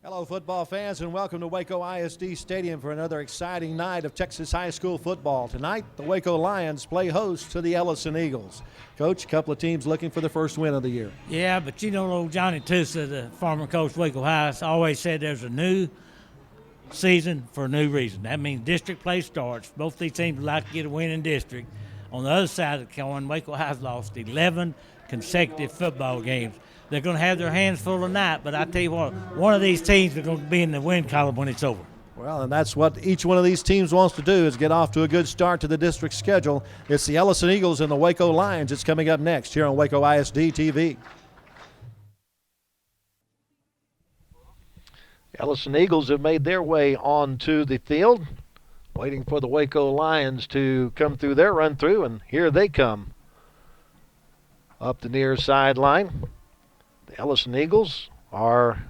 Hello, football fans, and welcome to Waco ISD Stadium for another exciting night of Texas high school football. Tonight, the Waco Lions play host to the Ellison Eagles. Coach, a couple of teams looking for the first win of the year. Yeah, but you know, old Johnny Tusa, the former coach Waco High, always said there's a new season for a new reason. That means district play starts. Both these teams would like to get a win in district. On the other side of the coin, Waco High's lost 11 consecutive football games. They're going to have their hands full tonight, but I tell you what, one of these teams is going to be in the win column when it's over. Well, and that's what each one of these teams wants to do, is get off to a good start to the district schedule. It's the Ellison Eagles and the Waco Lions. It's coming up next here on Waco ISD TV. Ellison Eagles have made their way onto the field, waiting for the Waco Lions to come through their run-through, and here they come. Up the near sideline, the Ellison Eagles are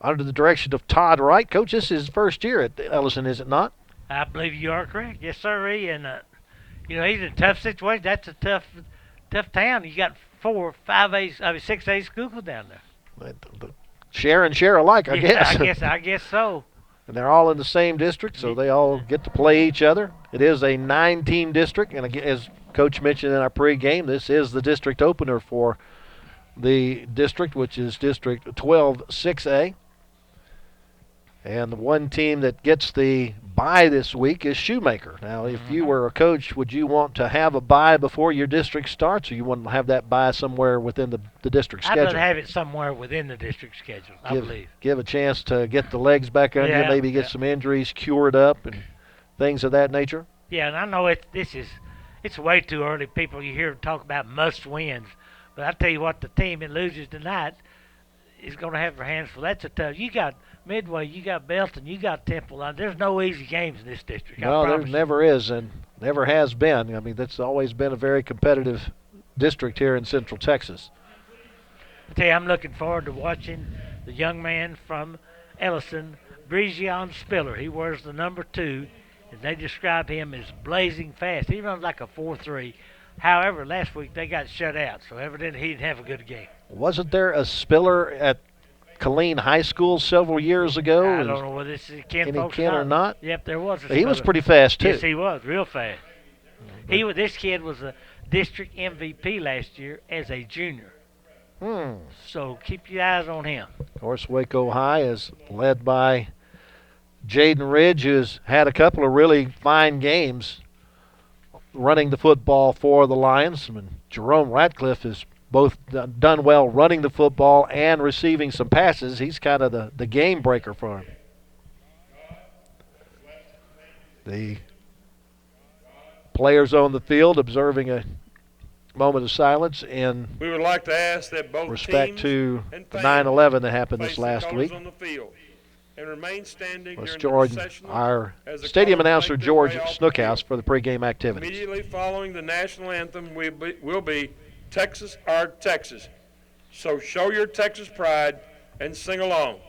under the direction of Todd Wright. Coach, this is his first year at Ellison, is it not? I believe you are correct. Yes, sir. And, he's in a tough situation. That's a tough town. You got 6A schools down there. Share and share alike, I guess. I guess so. And they're all in the same district, so they all get to play each other. It is a 9-team district, and as Coach mentioned in our pregame, this is the district opener for the district, which is District 12 6A. And the one team that gets the bye this week is Shoemaker. Now, if you were a coach, would you want to have a bye before your district starts, or you want to have that bye somewhere within the district schedule? I'd rather have it somewhere within the district schedule, I believe. Give a chance to get the legs back under you, maybe get some injuries cured up and things of that nature. Yeah, and I know it's way too early. People, you hear talk about must wins. But I tell you what, the team that loses tonight is going to have their hands full. That's a tough. You got Midway, you got Belton, you got Temple. There's no easy games in this district. No, there never is, and never has been. I mean, that's always been a very competitive district here in Central Texas. I tell you, I'm looking forward to watching the young man from Ellison, Brezion Spiller. He wears the number 2, and they describe him as blazing fast. He runs like a 4.3. However, last week they got shut out, so evidently he didn't have a good game. Wasn't there a Spiller at Killeen High School several years ago? I don't know whether this is Ken or not. Yep, there was. He was pretty fast, too. Yes, he was, real fast. This kid was a district MVP last year as a junior. So keep your eyes on him. Of course, Waco High is led by Jaden Ridge, who's had a couple of really fine games running the football for the Lions. I mean, Jerome Ratcliffe has both done well running the football and receiving some passes. He's kind of the game breaker for him. The players on the field observing a moment of silence in we would like to ask that both respect teams to and the 9/11 that happened this face the last colors week. on the field and remain standing Let's during join the processional our as the stadium colors announcer, make their George way off the Snookhouse, field. for the pregame activities. Immediately following the national anthem will be Texas, Our Texas. So show your Texas pride and sing along.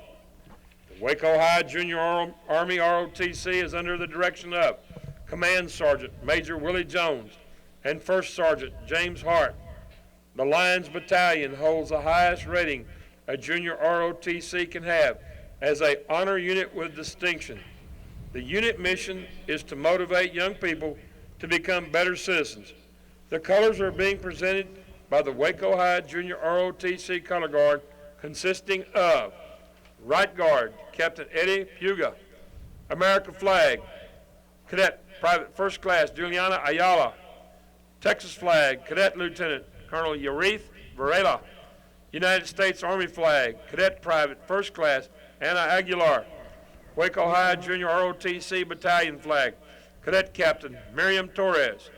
The Waco High Junior Army ROTC is under the direction of Command Sergeant Major Willie Jones and First Sergeant James Hart. The Lions Battalion holds the highest rating a junior ROTC can have as a honor unit with distinction. The unit mission is to motivate young people to become better citizens. The colors are being presented by the Waco High Junior ROTC Color Guard, consisting of Right Guard, Captain Eddie Puga, American Flag, Cadet Private First Class Juliana Ayala, Texas Flag, Cadet Lieutenant Colonel Yarith Varela, United States Army Flag, Cadet Private First Class Anna Aguilar, Waco High Junior ROTC Battalion Flag, Cadet Captain Miriam Torres,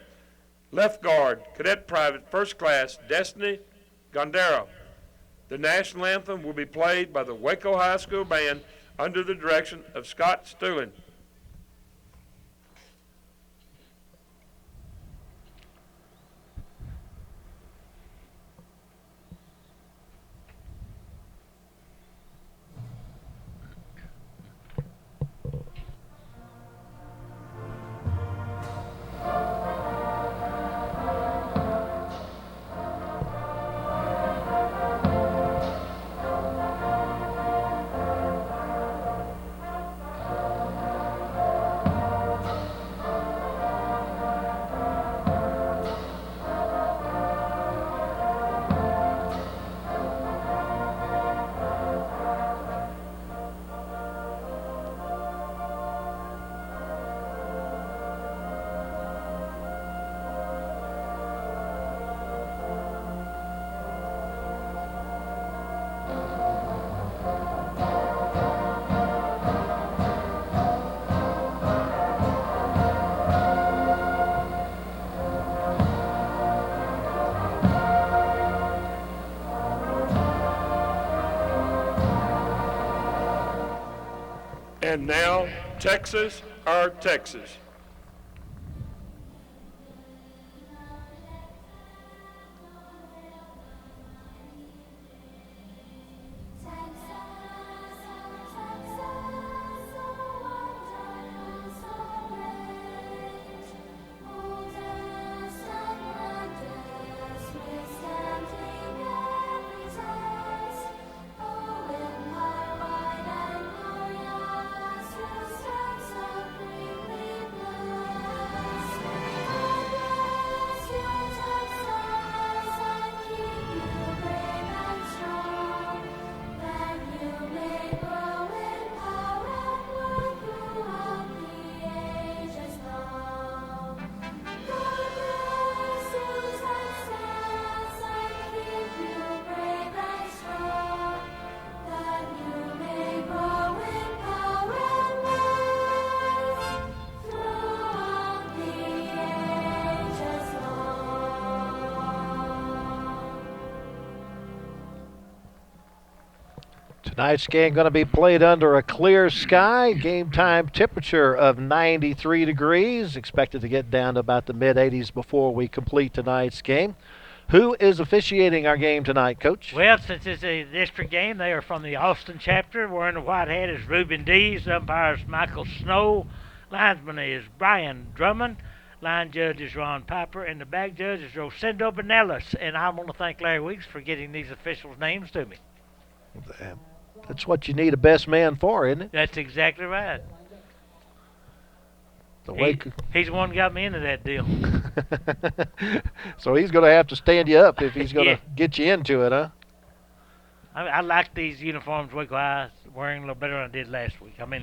Left Guard, Cadet Private First Class Destiny Gondero. The national anthem will be played by the Waco High School Band under the direction of Scott Stulin. And now, Texas, our Texas. Tonight's game going to be played under a clear sky. Game time temperature of 93 degrees. Expected to get down to about the mid-80s before we complete tonight's game. Who is officiating our game tonight, Coach? Well, since it's a district game, they are from the Austin chapter. Wearing the white hat is Reuben Dees. Umpire is Michael Snow. Linesman is Brian Drummond. Line judge is Ron Piper. And the back judge is Rosendo Benellis. And I want to thank Larry Weeks for getting these officials' names to me. That's what you need a best man for, isn't it? That's exactly right. He's the one who got me into that deal. So he's going to have to stand you up if he's going to get you into it, huh? I like these uniforms Waco High wearing a little better than I did last week. I mean,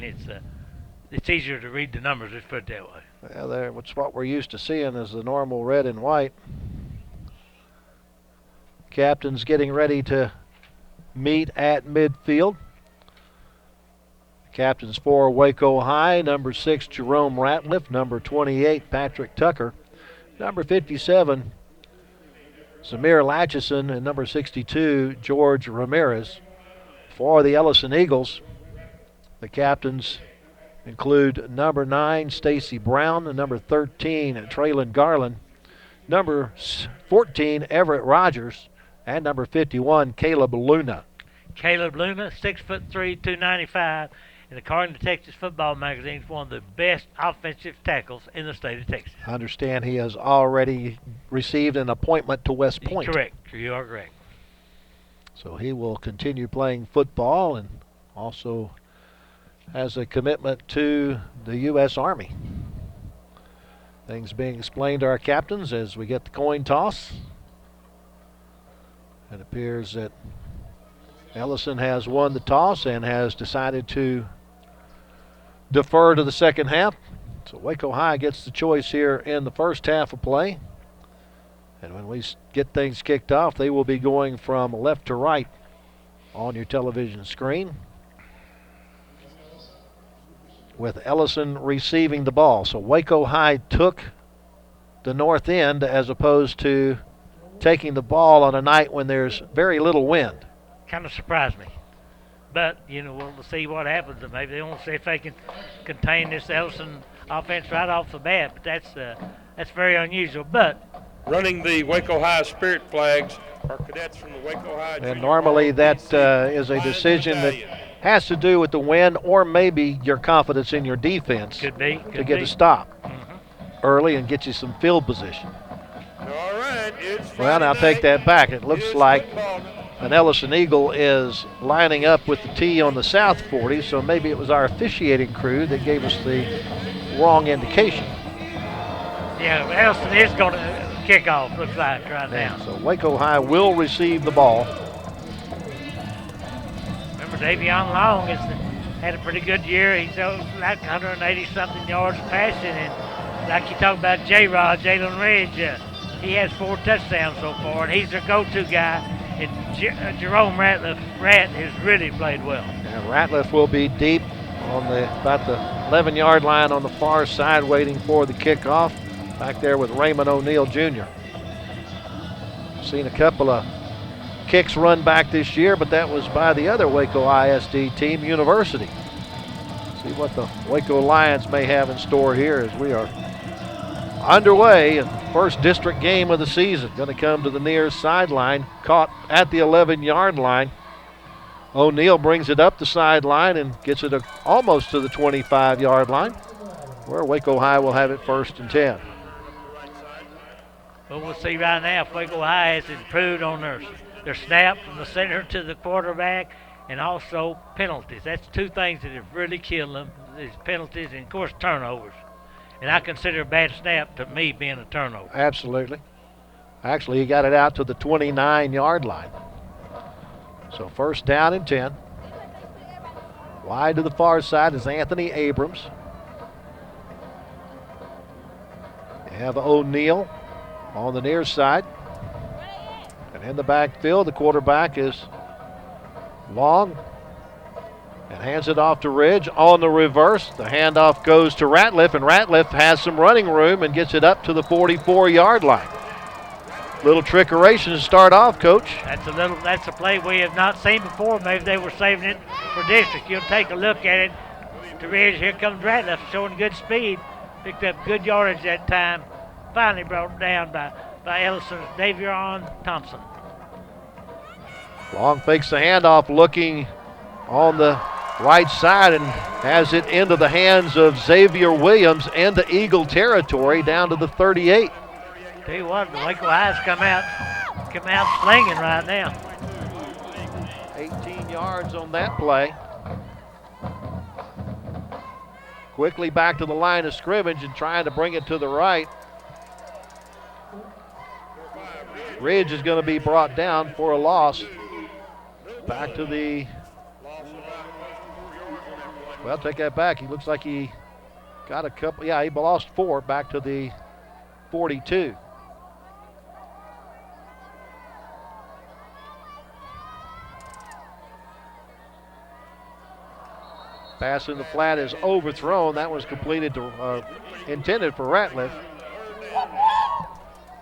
it's easier to read the numbers, let's put it that way. Well, that's what we're used to seeing is the normal red and white. Captain's getting ready to meet at midfield. Captains for Waco High, number 6, Jerome Ratliff, number 28, Patrick Tucker, number 57, Zamir Latchison, and number 62, George Ramirez. For the Ellison Eagles, the captains include number 9, Stacy Brown, and number 13, Traylon Garland, number 14, Everett Rogers, and number 51, Caleb Luna. Caleb Luna, 6'3", 295, and according to Texas Football Magazine, is one of the best offensive tackles in the state of Texas. I understand he has already received an appointment to West Point. Correct. You are correct. So he will continue playing football and also has a commitment to the U.S. Army. Things being explained to our captains as we get the coin toss. It appears that Ellison has won the toss and has decided to defer to the second half. So Waco High gets the choice here in the first half of play. And when we get things kicked off, they will be going from left to right on your television screen, with Ellison receiving the ball. So Waco High took the north end as opposed to taking the ball on a night when there's very little wind. Kind of surprised me. But, we'll see what happens. Maybe they want to see if they can contain this Ellison offense right off the bat. But that's very unusual. But running the Waco High Spirit flags are cadets from the Waco High. And normally that is a decision that has to do with the wind or maybe your confidence in your defense. Could be. To get a stop early and get you some field position. All right. Well, now take that back. It looks like an Ellison Eagle is lining up with the tee on the south 40, so maybe it was our officiating crew that gave us the wrong indication. Yeah, Ellison is going to kick off, looks like, right now. So Waco High will receive the ball. Remember, Davion Long had a pretty good year. He's like 180-something yards passing, and like you talk about J-Rod, Jalen Ridge, he has 4 touchdowns so far, and he's their go-to guy. And Jerome Ratliff has really played well. And Ratliff will be deep on about the 11-yard line on the far side, waiting for the kickoff. Back there with Raymond O'Neal Jr. Seen a couple of kicks run back this year, but that was by the other Waco ISD team, University. See what the Waco Lions may have in store here as we are underway. First district game of the season. Going to come to the near sideline. Caught at the 11-yard line. O'Neal brings it up the sideline and gets it almost to the 25-yard line, where Waco High will have it 1st and 10. Well, we'll see right now if Waco High has improved on their snap from the center to the quarterback, and also penalties. That's two things that have really killed them, these penalties and, of course, turnovers. And I consider a bad snap to me being a turnover. Absolutely. Actually, he got it out to the 29-yard line. So 1st down and 10. Wide to the far side is Anthony Abrams. You have O'Neal on the near side. And in the backfield, the quarterback is Long and hands it off to Ridge. On the reverse, the handoff goes to Ratliff, and Ratliff has some running room and gets it up to the 44-yard line. Little trickeration to start off, Coach. That's a play we have not seen before. Maybe they were saving it for district. You'll take a look at it. To Ridge, here comes Ratliff, showing good speed. Picked up good yardage that time. Finally brought down by Ellison, Davion Thompson. Long fakes the handoff, looking on the right side and has it into the hands of Xavier Williams into Eagle territory down to the 38. Tell you what, the Waco High's come out slinging right now. 18 yards on that play. Quickly back to the line of scrimmage and trying to bring it to the right. Ridge is going to be brought down for a loss. Back to the, well, take that back. He looks like he got a couple, yeah, he lost 4 back to the 42. Pass in the flat is overthrown. That was completed to, intended for Ratliff.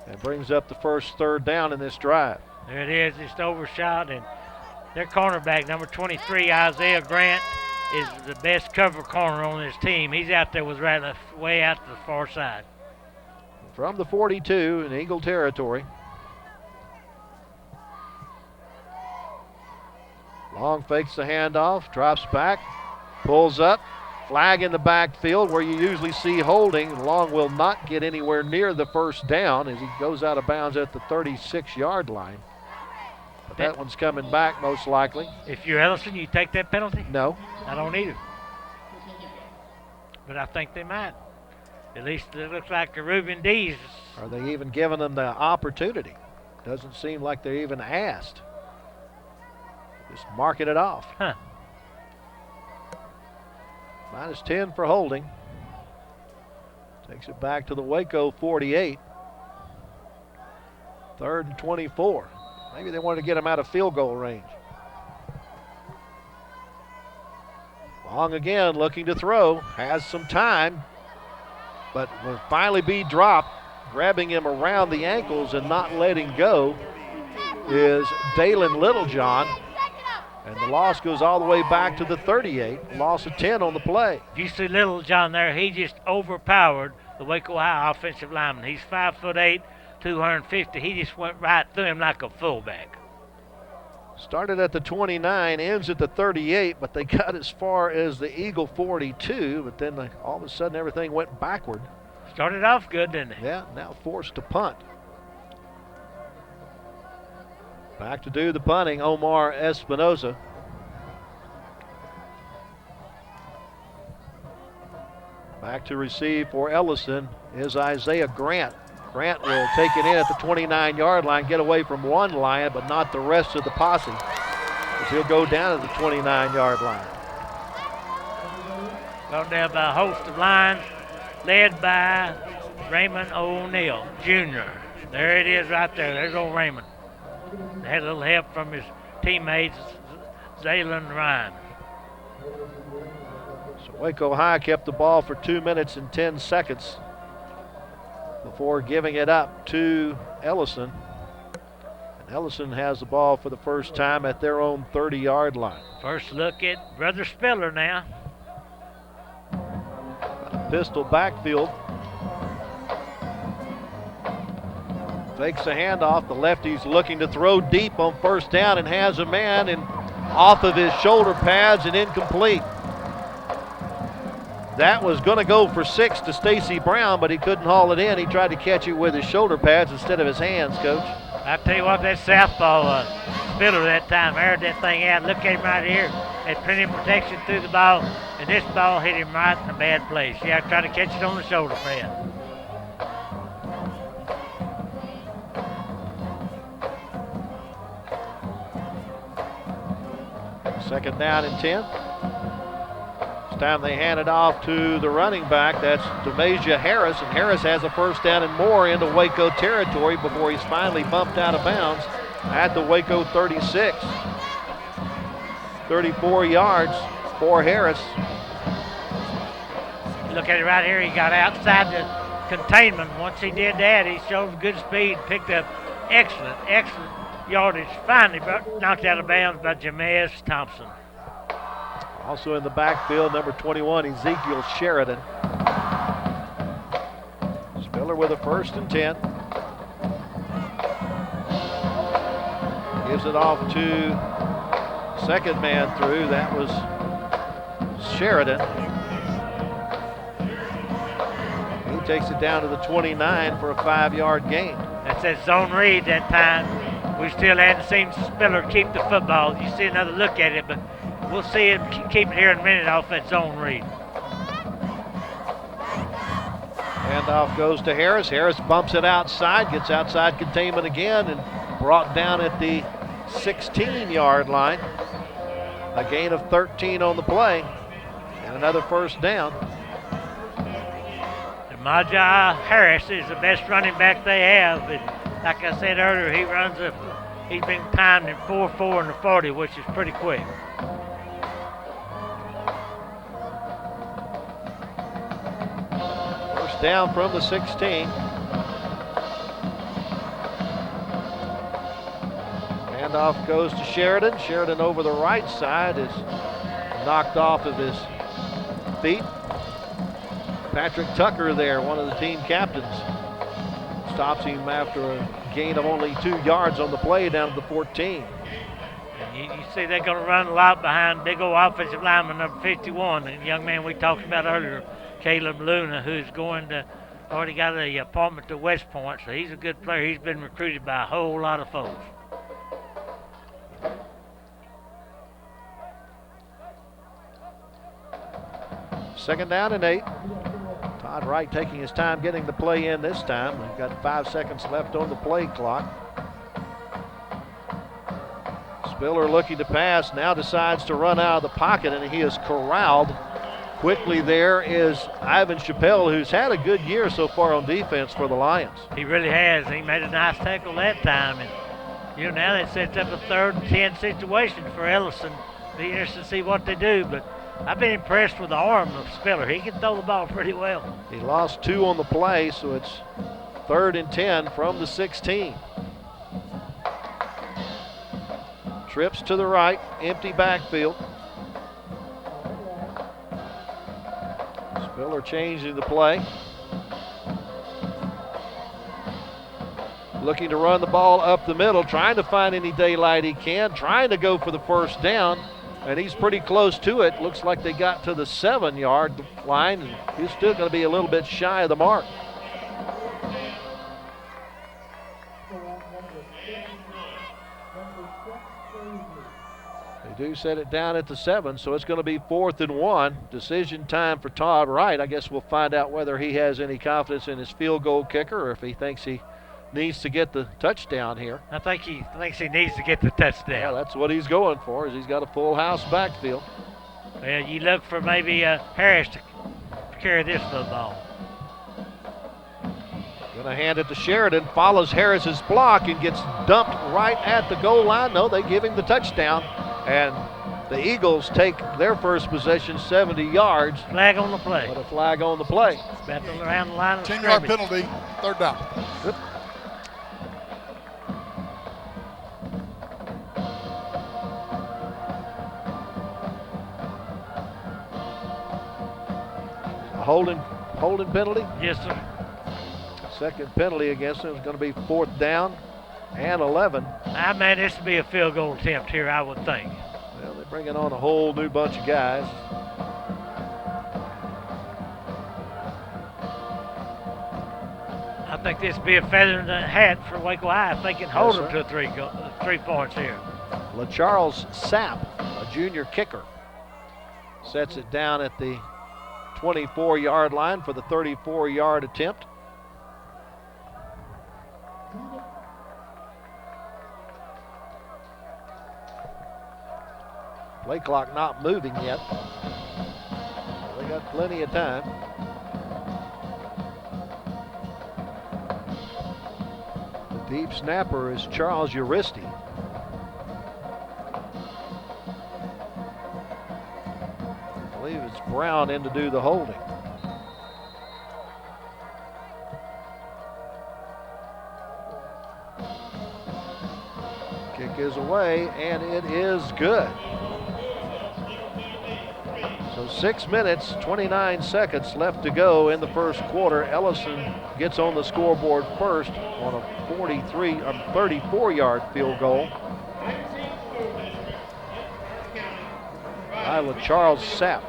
And brings up the first 3rd down in this drive. There it is, just overshot, and their cornerback, number 23, Isaiah Grant, is the best cover corner on this team. He's out there with Ratliff way out to the far side. From the 42 in Eagle territory. Long fakes the handoff, drops back, pulls up, flag in the backfield where you usually see holding. Long will not get anywhere near the 1st down as he goes out of bounds at the 36-yard line. But that one's coming back most likely. If you're Ellison, you take that penalty? No. I don't either. But I think they might. At least it looks like the Reuben D's. Are they even giving them the opportunity? Doesn't seem like they're even asked. Just marking it off. Huh. Minus 10 for holding. Takes it back to the Waco 48. 3rd and 24. Maybe they wanted to get him out of field goal range. Long again, looking to throw. Has some time, but will finally be dropped. Grabbing him around the ankles and not letting go is Dalen Littlejohn. And the loss goes all the way back to the 38. Loss of 10 on the play. If you see Littlejohn there, he just overpowered the Waco High offensive lineman. He's 5'8", 250. He just went right through him like a fullback. Started at the 29, ends at the 38, but they got as far as the Eagle 42, but then all of a sudden everything went backward. Started off good, didn't they? Yeah, now forced to punt. Back to do the punting, Omar Espinoza. Back to receive for Ellison is Isaiah Grant. Grant will take it in at the 29-yard line, get away from one Lion, but not the rest of the posse, as he'll go down at the 29-yard line. Brought down by a host of Lions, led by Raymond O'Neal, Jr. There it is right there. There's old Raymond. They had a little help from his teammates, Zaylen Ryan. So Waco High kept the ball for 2 minutes and 10 seconds before giving it up to Ellison. And Ellison has the ball for the first time at their own 30-yard line. First look at Brother Spiller now. pistol backfield. Fakes the handoff. The lefty's looking to throw deep on first down and has a man and off of his shoulder pads and incomplete. That was going to go for 6 to Stacy Brown, but he couldn't haul it in. He tried to catch it with his shoulder pads instead of his hands, Coach. I tell you what, that southpaw Spiller that time aired that thing out. Look at him right here. Had plenty of protection through the ball, and this ball hit him right in a bad place. Yeah, tried to catch it on the shoulder pad. Second down and 10. This time they hand it off to the running back. That's DeMasia Harris, and Harris has a first down and more into Waco territory before he's finally bumped out of bounds at the Waco 36. 34 yards for Harris. Look at it right here. He got outside the containment. Once he did that, he showed good speed, picked up excellent yardage. Finally knocked out of bounds by Jamez Thompson. Also in the backfield, number 21, Ezekiel Sheridan. Spiller with a first and 10. Gives it off to second man through. That was Sheridan. He takes it down to the 29 for a 5-yard gain. That's that zone read that time. We still hadn't seen Spiller keep the football. You see another look at it, but we'll see him keep it here in a minute off that zone read. Handoff goes to Harris. Harris bumps it outside, gets outside containment again, and brought down at the 16-yard line. A gain of 13 on the play, and another first down. Majah Harris is the best running back they have. And like I said earlier, he's been timed in 4.4 in the 40, which is pretty quick. First down from the 16. Handoff goes to Sheridan. Sheridan over the right side is knocked off of his feet. Patrick Tucker there, one of the team captains, stops him after a gain of only 2 yards on the play down to the 14. And you see they're going to run a lot behind big old offensive lineman number 51, the young man we talked about earlier, Caleb Luna, who's already got an appointment to West Point, so he's a good player. He's been recruited by a whole lot of folks. Second down and 8. Todd Wright taking his time getting the play in this time. We've got 5 seconds left on the play clock. Spiller looking to pass, now decides to run out of the pocket, and he is corralled. Quickly there is Ivan Chappelle, who's had a good year so far on defense for the Lions. He really has. He made a nice tackle that time. And now that sets up a 3rd and 10 situation for Ellison. Be interested to see what they do, but I've been impressed with the arm of Spiller. He can throw the ball pretty well. He lost 2 on the play, so it's 3rd and 10 from the 16. Trips to the right, empty backfield. Spiller changing the play. Looking to run the ball up the middle, trying to find any daylight he can, trying to go for the first down. And he's pretty close to it. Looks like they got to the 7-yard line, and he's still going to be a little bit shy of the mark. They do set it down at the 7, so it's going to be 4th and 1. Decision time for Todd Wright. I guess we'll find out whether he has any confidence in his field goal kicker or if he thinks he needs to get the touchdown here. I think he thinks he needs to get the touchdown. Yeah, that's what he's going for, is he's got a full house backfield. Well, you look for maybe Harris to carry this football. Going to hand it to Sheridan, follows Harris's block and gets dumped right at the goal line. No, they give him the touchdown, and the Eagles take their first possession 70 yards. Flag on the play. But a flag on the play. About around the line of 10-yard scrimmage. penalty, 3rd down. Yep. A holding holding penalty. Yes, sir. Second penalty against him is going to be 4th down and 11. Man, this would be a field goal attempt here, I would think. Well, they're bringing on a whole new bunch of guys. I think this would be a feather in the hat for Waco High if they can hold them to 3 points here. LaCharles Sapp, a junior kicker, sets it down at the 24-yard line for the 34-yard attempt. Play clock not moving yet. They got plenty of time. The deep snapper is Charles Uristi. I believe it's Brown in to do the holding. Kick is away, and it is good. So 6 minutes, 29 seconds left to go in the first quarter. Ellison gets on the scoreboard first on a 34-yard field goal. Charles Sapp.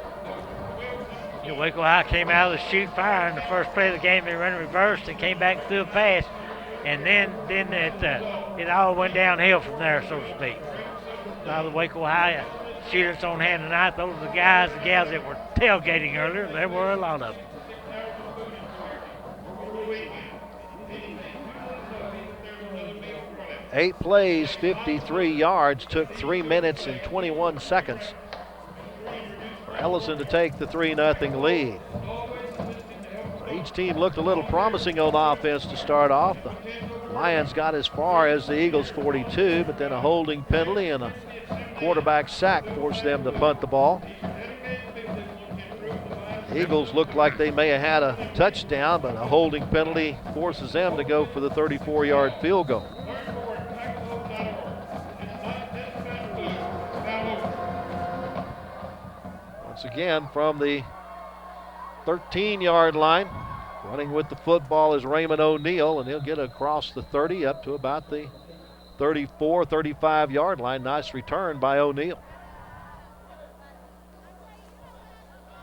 Waco High came out of the shoot fire in the first play of the game. They ran reversed and came back through a pass, and then it all went downhill from there, so to speak. Now the Waco High shooters on hand tonight. Those are the guys and gals that were tailgating earlier. There were a lot of them. Eight plays, 53 yards, took 3 minutes and 21 seconds for Ellison to take the 3-0 lead. So each team looked a little promising on offense to start off. The Lions got as far as the Eagles' 42, but then a holding penalty and a quarterback sack forced them to punt the ball. The Eagles looked like they may have had a touchdown, but a holding penalty forces them to go for the 34-yard field goal. Once again, from the 13-yard line, running with the football is Raymond O'Neal, and he'll get across the 30 up to about the 34, 35-yard line. Nice return by O'Neal.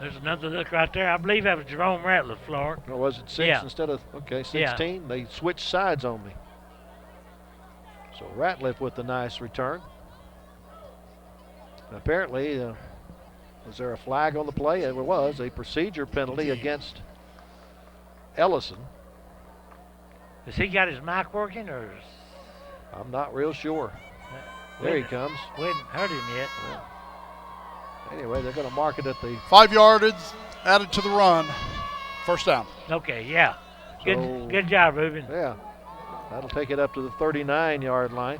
There's another look right there. I believe that was Jerome Ratliff, Florida. Or was it 6 instead of, 16? Yeah. They switched sides on me. So Ratliff with the nice return. And apparently, was there a flag on the play? There was a procedure penalty against Ellison. Has he got his mic working, or? I'm not real sure. There he comes. We hadn't heard him yet. Yeah. Anyway, they're going to mark it at the 5 yardage added to the run. First down. Okay, yeah. Good job, Ruben. Yeah. That'll take it up to the 39-yard line.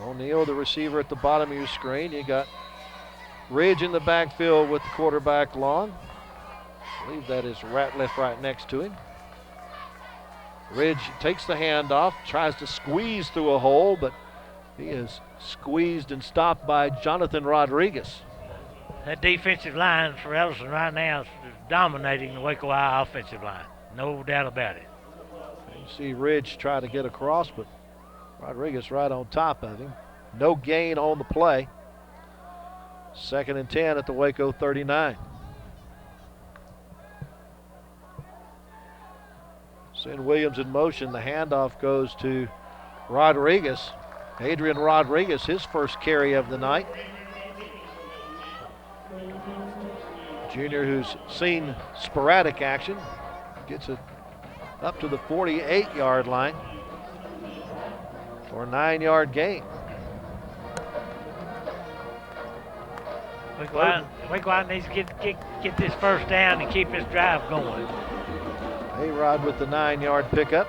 O'Neal, the receiver at the bottom of your screen. You got Ridge in the backfield with the quarterback long. I believe that is Ratliff right next to him. Ridge takes the handoff, tries to squeeze through a hole, but he is squeezed and stopped by Jonathan Rodriguez. That defensive line for Ellison right now is dominating the Waco High offensive line. No doubt about it. You see Ridge try to get across, but Rodriguez right on top of him. No gain on the play. 2nd and 10 at the Waco 39. Send Williams in motion. The handoff goes to Rodriguez. Adrian Rodriguez, his first carry of the night. Junior who's seen sporadic action. Gets it up to the 48-yard line for a 9-yard gain. Waco High needs to get this first down and keep this drive going. A-Rod with the 9-yard pickup.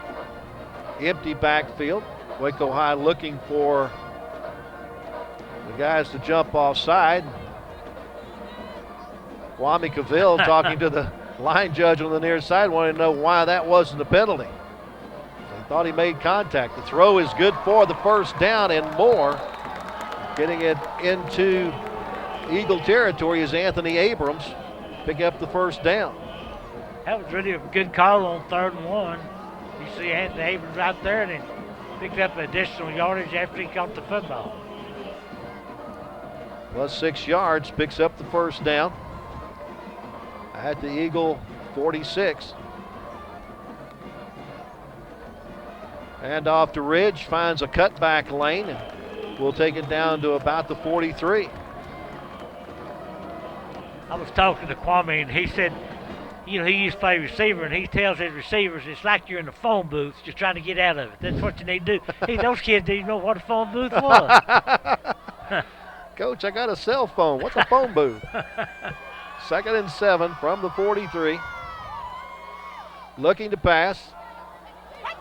Empty backfield. Waco High looking for the guys to jump offside. Kwame Cavill talking to the line judge on the near side, wanting to know why that wasn't a penalty. They thought he made contact. The throw is good for the first down and more. Getting it into Eagle territory is Anthony Abrams, picking up the first down. That was really a good call on 3rd and 1. You see Anthony Abrams out there, and then picked up additional yardage after he caught the football. Plus 6 yards, picks up the first down at the Eagle 46. And off to Ridge, finds a cutback lane, and we'll take it down to about the 43. I was talking to Kwame, and he said, he used to play receiver, and he tells his receivers it's like you're in a phone booth just trying to get out of it. That's what you need to do. Those kids didn't know what a phone booth was. Coach, I got a cell phone. What's a phone booth? 2nd and 7 from the 43. Looking to pass.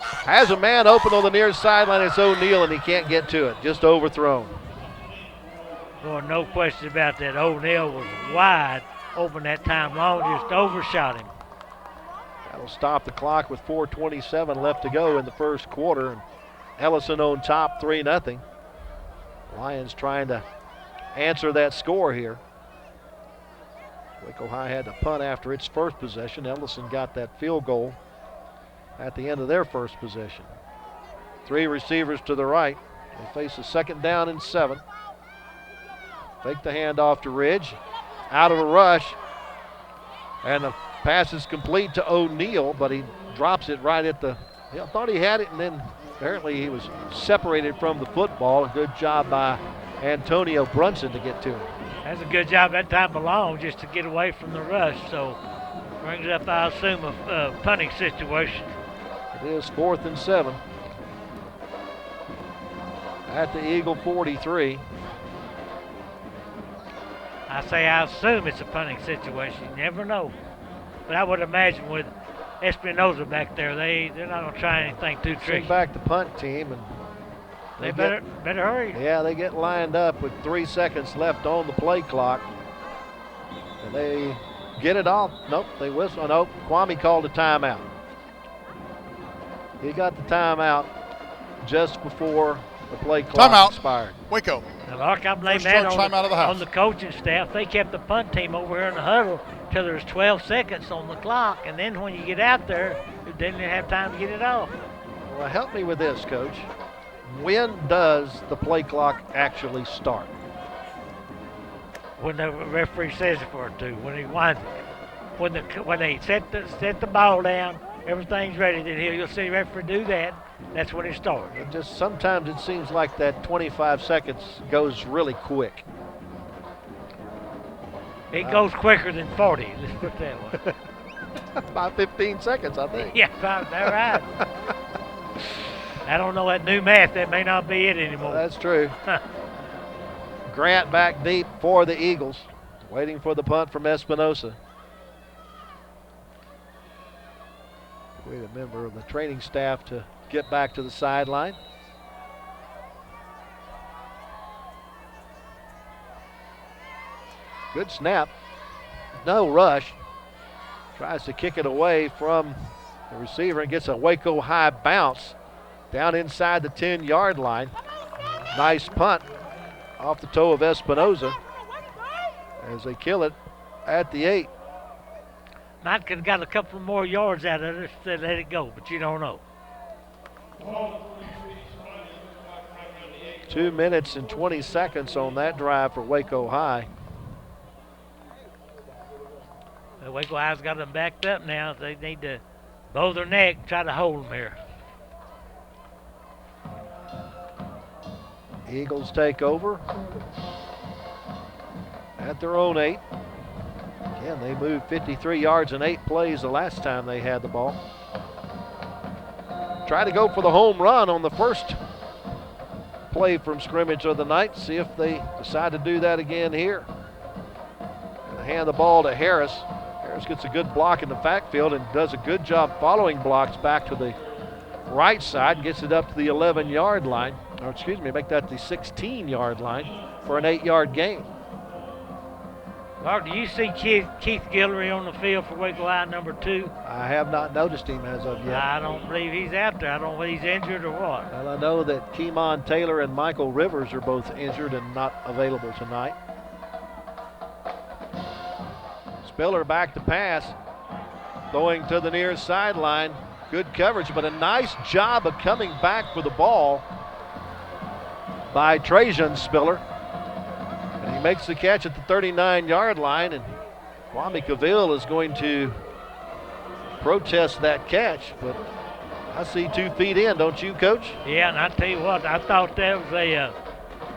Has a man open on the near sideline. It's O'Neal, and he can't get to it. Just overthrown. Boy, no question about that. O'Neal was wide open that time long, just overshot him. That'll stop the clock with 4:27 left to go in the first quarter. And Ellison on top 3-0. Lions trying to answer that score here. Waco High had to punt after its first possession. Ellison got that field goal at the end of their first possession. 3 receivers to the right. They face a 2nd down and 7. Fake the handoff to Ridge. Out of a rush. And the pass is complete to O'Neal, but he drops it right at the, I thought he had it, and then apparently he was separated from the football. A good job by Antonio Brunson to get to him. That's a good job that time belonged just to get away from the rush. So brings up, I assume, a punting situation. It is 4th and 7 at the Eagle 43. I assume it's a punting situation. You never know. But I would imagine with Espinoza back there, they're not going to try anything too tricky. Send back the punt team, and they better hurry. Yeah, they get lined up with 3 seconds left on the play clock. And they get it off. Nope, they whistle. Nope, Kwame called a timeout. He got the timeout just before the play clock expired. Waco. Now, Lark, I blame First that charge timeout of the house. on the coaching staff. They kept the punt team over here in the huddle till there's 12 seconds on the clock, and then when you get out there, you didn't have time to get it off. Well, help me with this, Coach. When does the play clock actually start? When the referee says it for it to, when he winds it. When they set the ball down, everything's ready, then you'll see the referee do that. That's when it starts. Just sometimes it seems like that 25 seconds goes really quick. It goes quicker than 40, let's put it that way. By 15 seconds, I think. Yeah, that's right. I don't know that new math. That may not be it anymore. That's true. Grant back deep for the Eagles, waiting for the punt from Espinoza. Wait a member of the training staff to get back to the sideline. Good snap. No rush. Tries to kick it away from the receiver and gets a Waco High bounce down inside the 10-yard line. Nice punt off the toe of Espinoza as they kill it at the 8. Might could have got a couple more yards out of it if they let it go, but you don't know. 2 minutes and 20 seconds on that drive for Waco High. Well, Waco High's got them backed up now. They need to bow their neck and try to hold them here. Eagles take over at their own 8. Again, they moved 53 yards in 8 plays the last time they had the ball. Try to go for the home run on the first play from scrimmage of the night. See if they decide to do that again here. And hand the ball to Harris. Harris gets a good block in the backfield and does a good job following blocks back to the right side and gets it up to the 11-yard line. Or excuse me, make that the 16-yard line for an 8-yard gain. Mark, do you see Keith Guillory on the field for Waco High, number 2? I have not noticed him as of yet. I don't believe he's out there. I don't know whether he's injured or what. Well, I know that Kemon Taylor and Michael Rivers are both injured and not available tonight. Spiller back to pass, going to the near sideline. Good coverage, but a nice job of coming back for the ball by Trajan Spiller. And he makes the catch at the 39-yard line, and Kwame Cavill is going to protest that catch, but I see 2 feet in, don't you, Coach? Yeah, and I tell you what, I thought that was a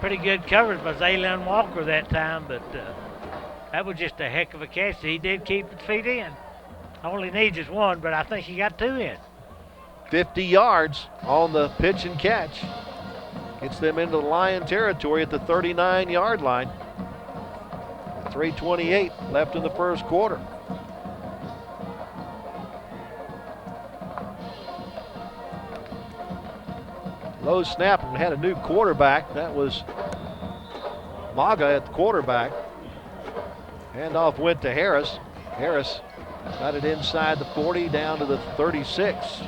pretty good coverage by Zaylon Walker that time, but that was just a heck of a catch. He did keep his feet in. Only needs is 1, but I think he got 2 in. 50 yards on the pitch and catch. Gets them into the Lion territory at the 39-yard line. 3:28 left in the first quarter. Low snap, and had a new quarterback. That was Maga at the quarterback. Handoff went to Harris. Harris got it inside the 40 down to the 36.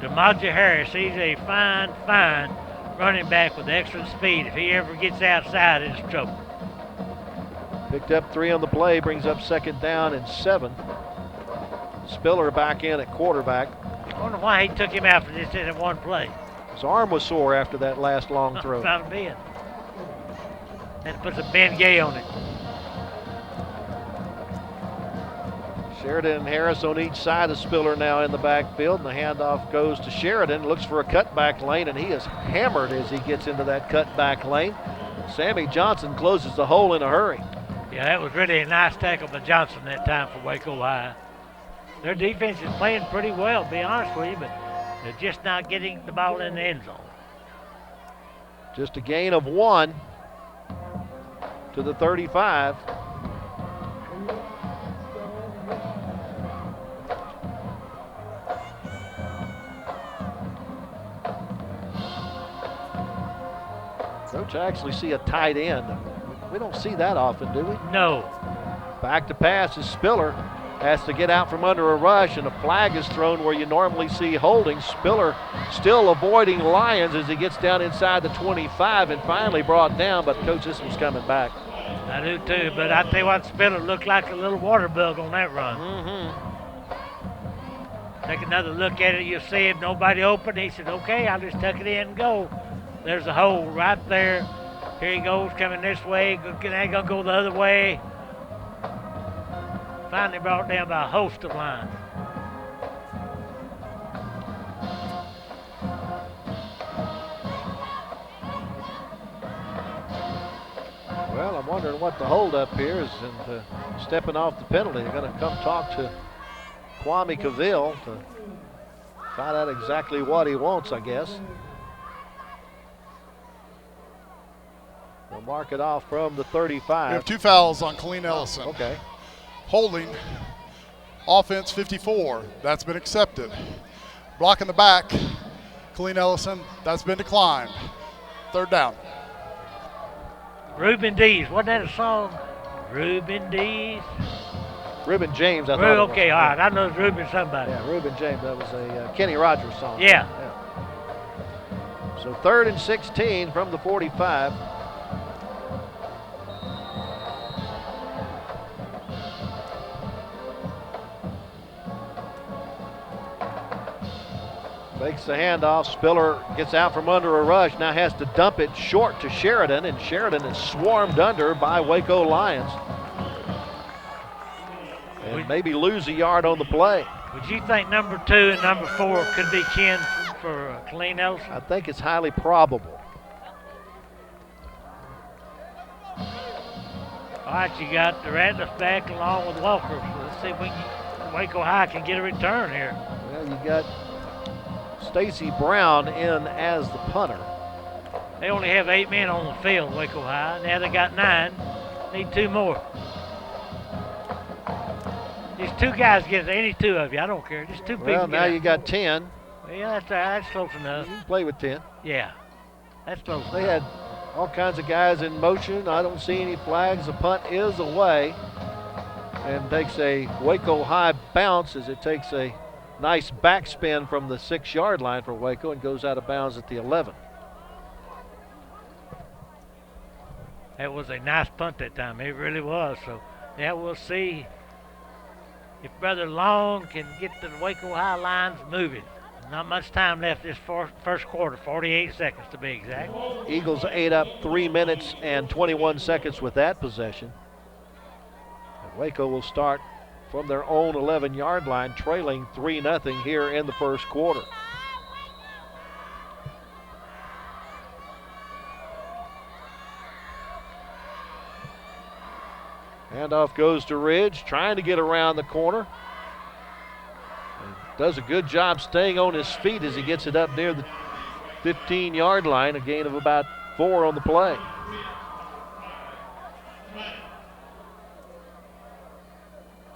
DeMaja Harris, he's a fine running back with excellent speed. If he ever gets outside, it's trouble. Picked up 3 on the play, brings up 2nd down and 7. Spiller back in at quarterback. I wonder why he took him out for this in one play. His arm was sore after that last long throw. Found a Ben. That puts a Ben Gay on it. Sheridan and Harris on each side of Spiller now in the backfield, and the handoff goes to Sheridan. Looks for a cutback lane, and he is hammered as he gets into that cutback lane. Sammy Johnson closes the hole in a hurry. Yeah, that was really a nice tackle by Johnson that time for Waco High. Their defense is playing pretty well, to be honest with you, but they're just not getting the ball in the end zone. Just a gain of 1 to the 35. Coach, I actually see a tight end. We don't see that often, do we? No. Back to pass is Spiller. Has to get out from under a rush, and a flag is thrown where you normally see holding. Spiller still avoiding Lyons as he gets down inside the 25 and finally brought down, but Coach, this one's coming back. I do too, but I tell you what, Spiller looked like a little water bug on that run. Take another look at it, you'll see it, nobody open. He said, okay, I'll just tuck it in and go. There's a hole right there. Here he goes, coming this way. Gonna go the other way. Finally brought down by a host of lines. Well, I'm wondering what the holdup here is, and stepping off the penalty. They're going to come talk to Kwame Cavill to find out exactly what he wants, I guess. They'll mark it off from the 35. We have 2 fouls on Killeen Ellison. Okay. Holding, offense 54. That's been accepted. Blocking the back, Killeen Ellison. That's been declined. 3rd down. Reuben Dees, wasn't that a song? Reuben Dees. Reuben James, I thought. Okay, all right. I know it's Reuben somebody. Yeah, Reuben James. That was a Kenny Rogers song. Yeah. So 3rd and 16 from the 45. Makes the handoff. Spiller gets out from under a rush. Now has to dump it short to Sheridan, and Sheridan is swarmed under by Waco Lions. And maybe lose a yard on the play. Would you think number 2 and number 4 could be kin for Killeen Ellison? I think it's highly probable. All right, you got the Ratliff back along with Walker. So let's see if Waco High can get a return here. Well, you got Stacy Brown in as the punter. They only have 8 men on the field, Waco High. Now they got 9. Need 2 more. These 2 guys get any 2 of you. I don't care. Just 2 people. Well, now you got 10. Yeah, that's close enough. You can play with 10. Yeah, that's close They enough. had All kinds of guys in motion. I don't see any flags. The punt is away and takes a Waco High bounce as it takes a nice backspin from the 6-yard line for Waco and goes out of bounds at the 11. That was a nice punt that time. It really was. So, yeah, we'll see if Brother Long can get the Waco High lines moving. Not much time left this first quarter, 48 seconds to be exact. Eagles ate up 3 minutes and 21 seconds with that possession. And Waco will start from their own 11-yard line, trailing 3-0 here in the first quarter. Handoff goes to Ridge, trying to get around the corner. And does a good job staying on his feet as he gets it up near the 15-yard line, a gain of about 4 on the play.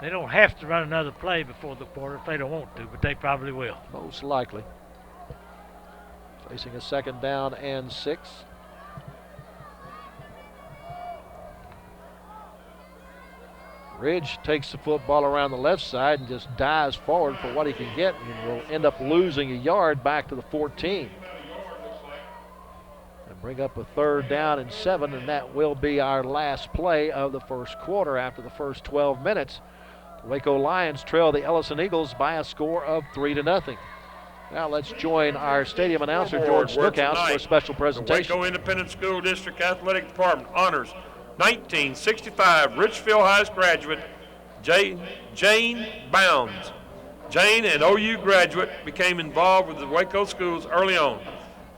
They don't have to run another play before the quarter if they don't want to, but they probably will. Most likely. Facing a 2nd down and 6. Ridge takes the football around the left side and just dives forward for what he can get and will end up losing a yard back to the 14. And bring up a 3rd down and 7, and that will be our last play of the first quarter after the first 12 minutes. The Waco Lions trail the Ellison Eagles by a score of 3-0. Now let's join our stadium announcer, George Snookhouse, for a special presentation. The Waco Independent School District Athletic Department honors 1965 Richfield High graduate Jane Bounds. Jane, an OU graduate, became involved with the Waco schools early on.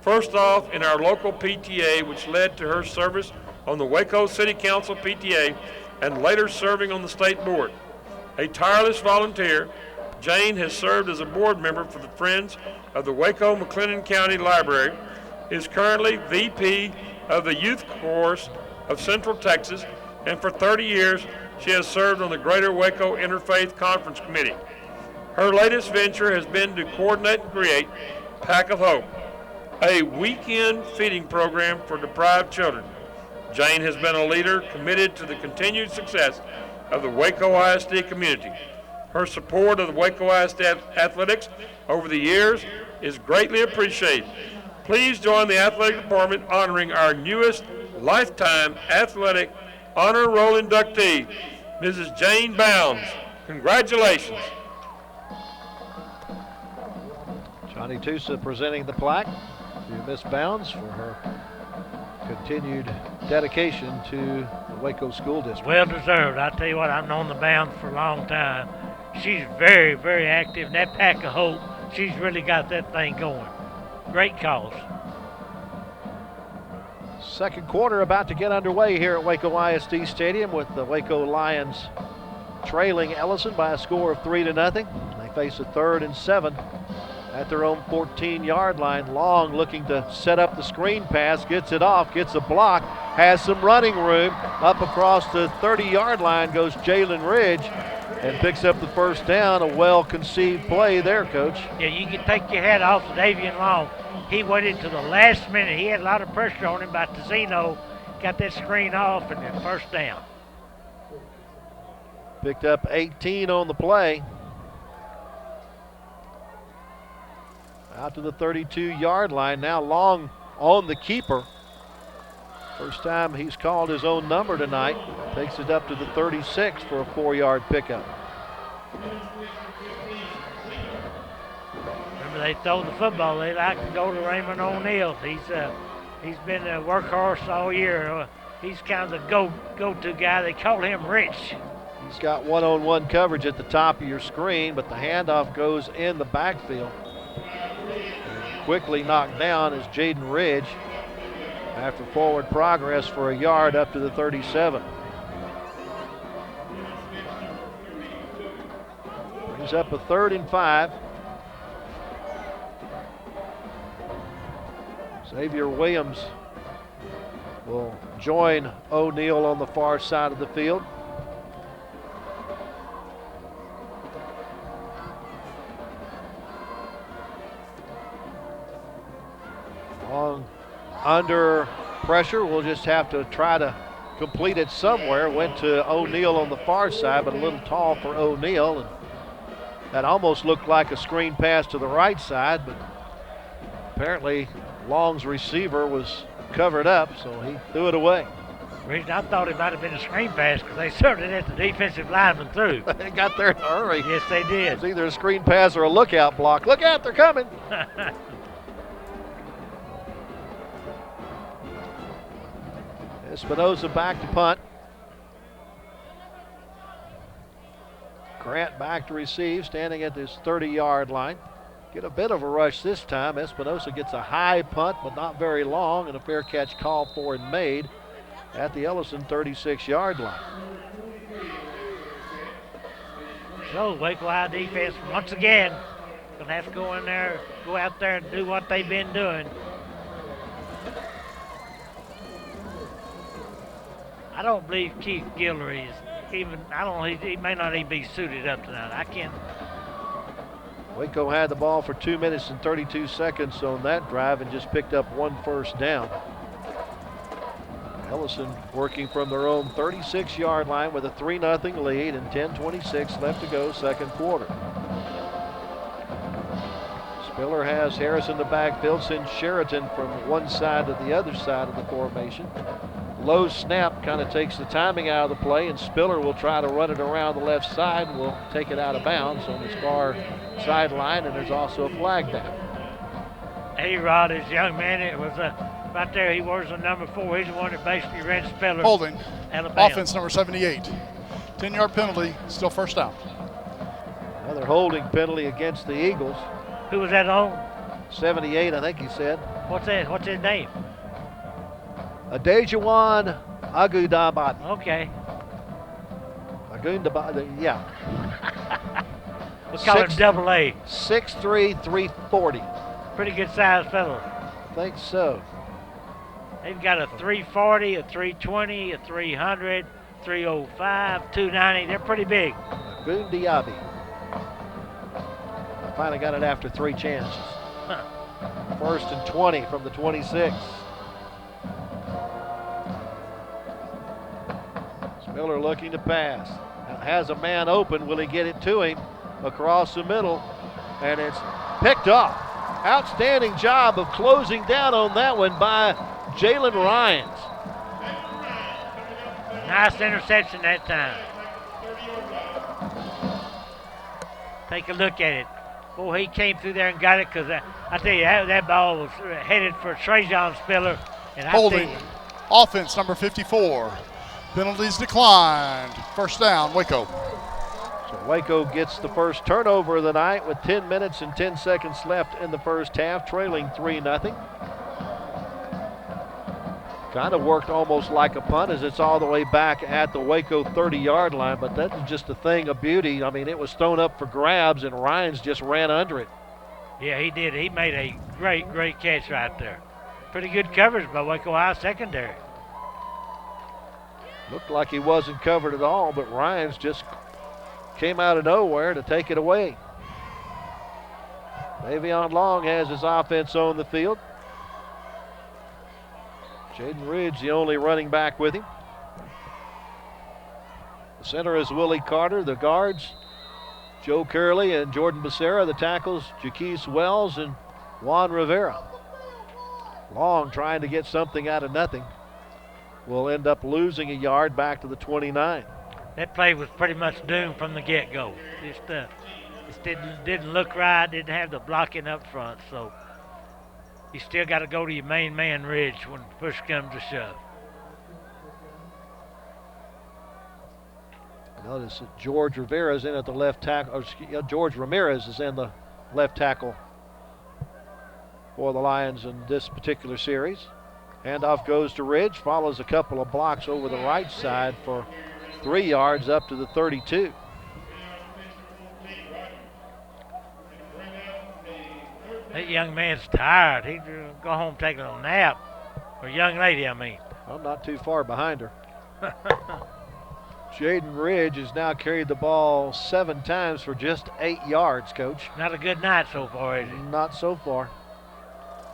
First off in our local PTA, which led to her service on the Waco City Council PTA and later serving on the state board. A tireless volunteer, Jane has served as a board member for the Friends of the Waco McLennan County Library, is currently VP of the Youth Course of Central Texas, and for 30 years she has served on the Greater Waco Interfaith Conference Committee. Her latest venture has been to coordinate and create Pack of Hope, a weekend feeding program for deprived children. Jane has been a leader committed to the continued success of the Waco ISD community. Her support of the Waco ISD athletics over the years is greatly appreciated. Please join the athletic department honoring our newest Lifetime Athletic Honor Roll inductee, Mrs. Jane Bounds. Congratulations. Johnny Tusa presenting the plaque to Miss Bounds for her continued dedication to the Waco School District. Well deserved. I tell you what, I've known the Bounds for a long time. She's very, very active. And that Pack of Hope, she's really got that thing going. Great cause. Second quarter about to get underway here at Waco ISD Stadium with the Waco Lions trailing Ellison by a score of 3-0. They face a 3rd and 7 at their own 14-yard line. Long looking to set up the screen pass, gets it off, gets a block, has some running room. Up across the 30-yard line goes Jalen Ridge and picks up the first down. A well-conceived play there, Coach. Yeah, you can take your hat off to Davian Long. He waited to the last minute. He had a lot of pressure on him, but Zeno got that screen off and then first down. Picked up 18 on the play. Out to the 32-yard line. Now Long on the keeper. First time he's called his own number tonight. Takes it up to the 36 for a 4-yard pickup. Remember, they throw the football. They like to go to Raymond O'Neal. He's been a workhorse all year. He's kind of the go-to guy. They call him Rich. He's got one-on-one coverage at the top of your screen, but the handoff goes in the backfield. And quickly knocked down is Jaden Ridge after forward progress for a yard up to the 37. Brings up a 3rd and 5. Xavier Williams will join O'Neal on the far side of the field. Long under pressure. We'll just have to try to complete it somewhere. Went to O'Neal on the far side, but a little tall for O'Neal. And that almost looked like a screen pass to the right side, but apparently Long's receiver was covered up, so he threw it away. Reason I thought it might have been a screen pass because they certainly let the defensive lineman through. They got there in a hurry. Yes, they did. It's either a screen pass or a lookout block. Look out, they're coming. Espinosa back to punt. Grant back to receive, standing at this 30-yard line. Get a bit of a rush this time. Espinosa gets a high punt, but not very long, and a fair catch called for and made at the Ellison 36-yard line. So Waco High defense once again gonna have to go out there and do what they've been doing. I don't believe Keith Guillory is even. I don't know. He may not even be suited up tonight. I can't. Waco had the ball for 2 minutes and 32 seconds on that drive and just picked up 1 first down. Ellison working from their own 36-yard line with a 3-0 lead and 10:26 left to go, second quarter. Spiller has Harris in the backfield, sends Sheraton from one side to the other side of the formation. Low snap kind of takes the timing out of the play, and Spiller will try to run it around the left side and will take it out of bounds on his far sideline, and there's also a flag down. A-Rod, this young man, it was right there. He wears the number 4. He's the one that basically ran Spiller. Holding. Alabama. Offense number 78. 10-yard penalty, still first down. Another holding penalty against the Eagles. Who was that on? 78, I think he said. What's that? What's his name? Adejuwan Agudabad. Okay. Agudabad, yeah. We'll call it double A. 6'3", 340. Pretty good sized fellow. I think so. They've got a 340, a 320, a 300, 305, 290. They're pretty big. Agun Diaby. I finally got it after 3 chances. First and 20 from the 26. Miller looking to pass. Has a man open. Will he get it to him? Across the middle. And it's picked off. Outstanding job of closing down on that one by Jalen Ryans. Nice interception that time. Take a look at it. Boy, he came through there and got it because I tell you, that ball was headed for Trajan Spiller. And Holding. Offense number 54. Penalties declined. First down, Waco. So Waco gets the first turnover of the night with 10 minutes and 10 seconds left in the first half, trailing 3-0. Kind of worked almost like a punt as it's all the way back at the Waco 30-yard line, but that's just a thing of beauty. I mean, it was thrown up for grabs, and Ryans just ran under it. Yeah, he did. He made a great catch right there. Pretty good coverage by Waco High secondary. Looked like he wasn't covered at all, but Ryans just came out of nowhere to take it away. Davion Long has his offense on the field. Jaden Ridge, the only running back with him. The center is Willie Carter. The guards, Joe Curley and Jordan Becerra. The tackles, Jaquise Wells and Juan Rivera. Long trying to get something out of nothing. Will end up losing a yard back to the 29. That play was pretty much doomed from the get-go. Just didn't look right, didn't have the blocking up front, so you still got to go to your main man, Ridge, when push comes to shove. Notice that George Rivera is in at the left tackle. George Ramirez is in the left tackle for the Lions in this particular series. Handoff goes to Ridge, follows a couple of blocks over the right side for 3 yards up to the 32. That young man's tired. He'd go home taking a nap. Or young lady, I mean. I'm not too far behind her. Jaden Ridge has now carried the ball 7 times for just 8 yards, Coach. Not a good night so far, is it? Not so far.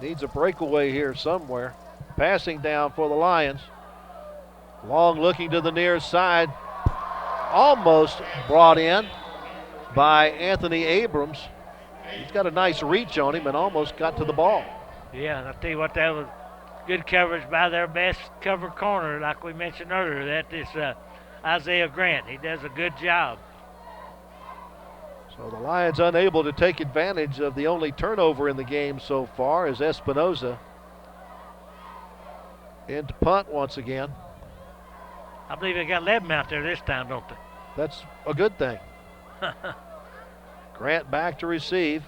Needs a breakaway here somewhere. passing down for the Lions. Long looking to the near side. Almost brought in by Anthony Abrams. He's got a nice reach on him and almost got to the ball. Yeah, and I'll tell you what, that was good coverage by their best cover corner, like we mentioned earlier. That is Isaiah Grant. He does a good job. So the Lions unable to take advantage of the only turnover in the game so far as Espinoza into punt once again. I believe they got 11 out there this time, don't they? That's a good thing. Grant back to receive.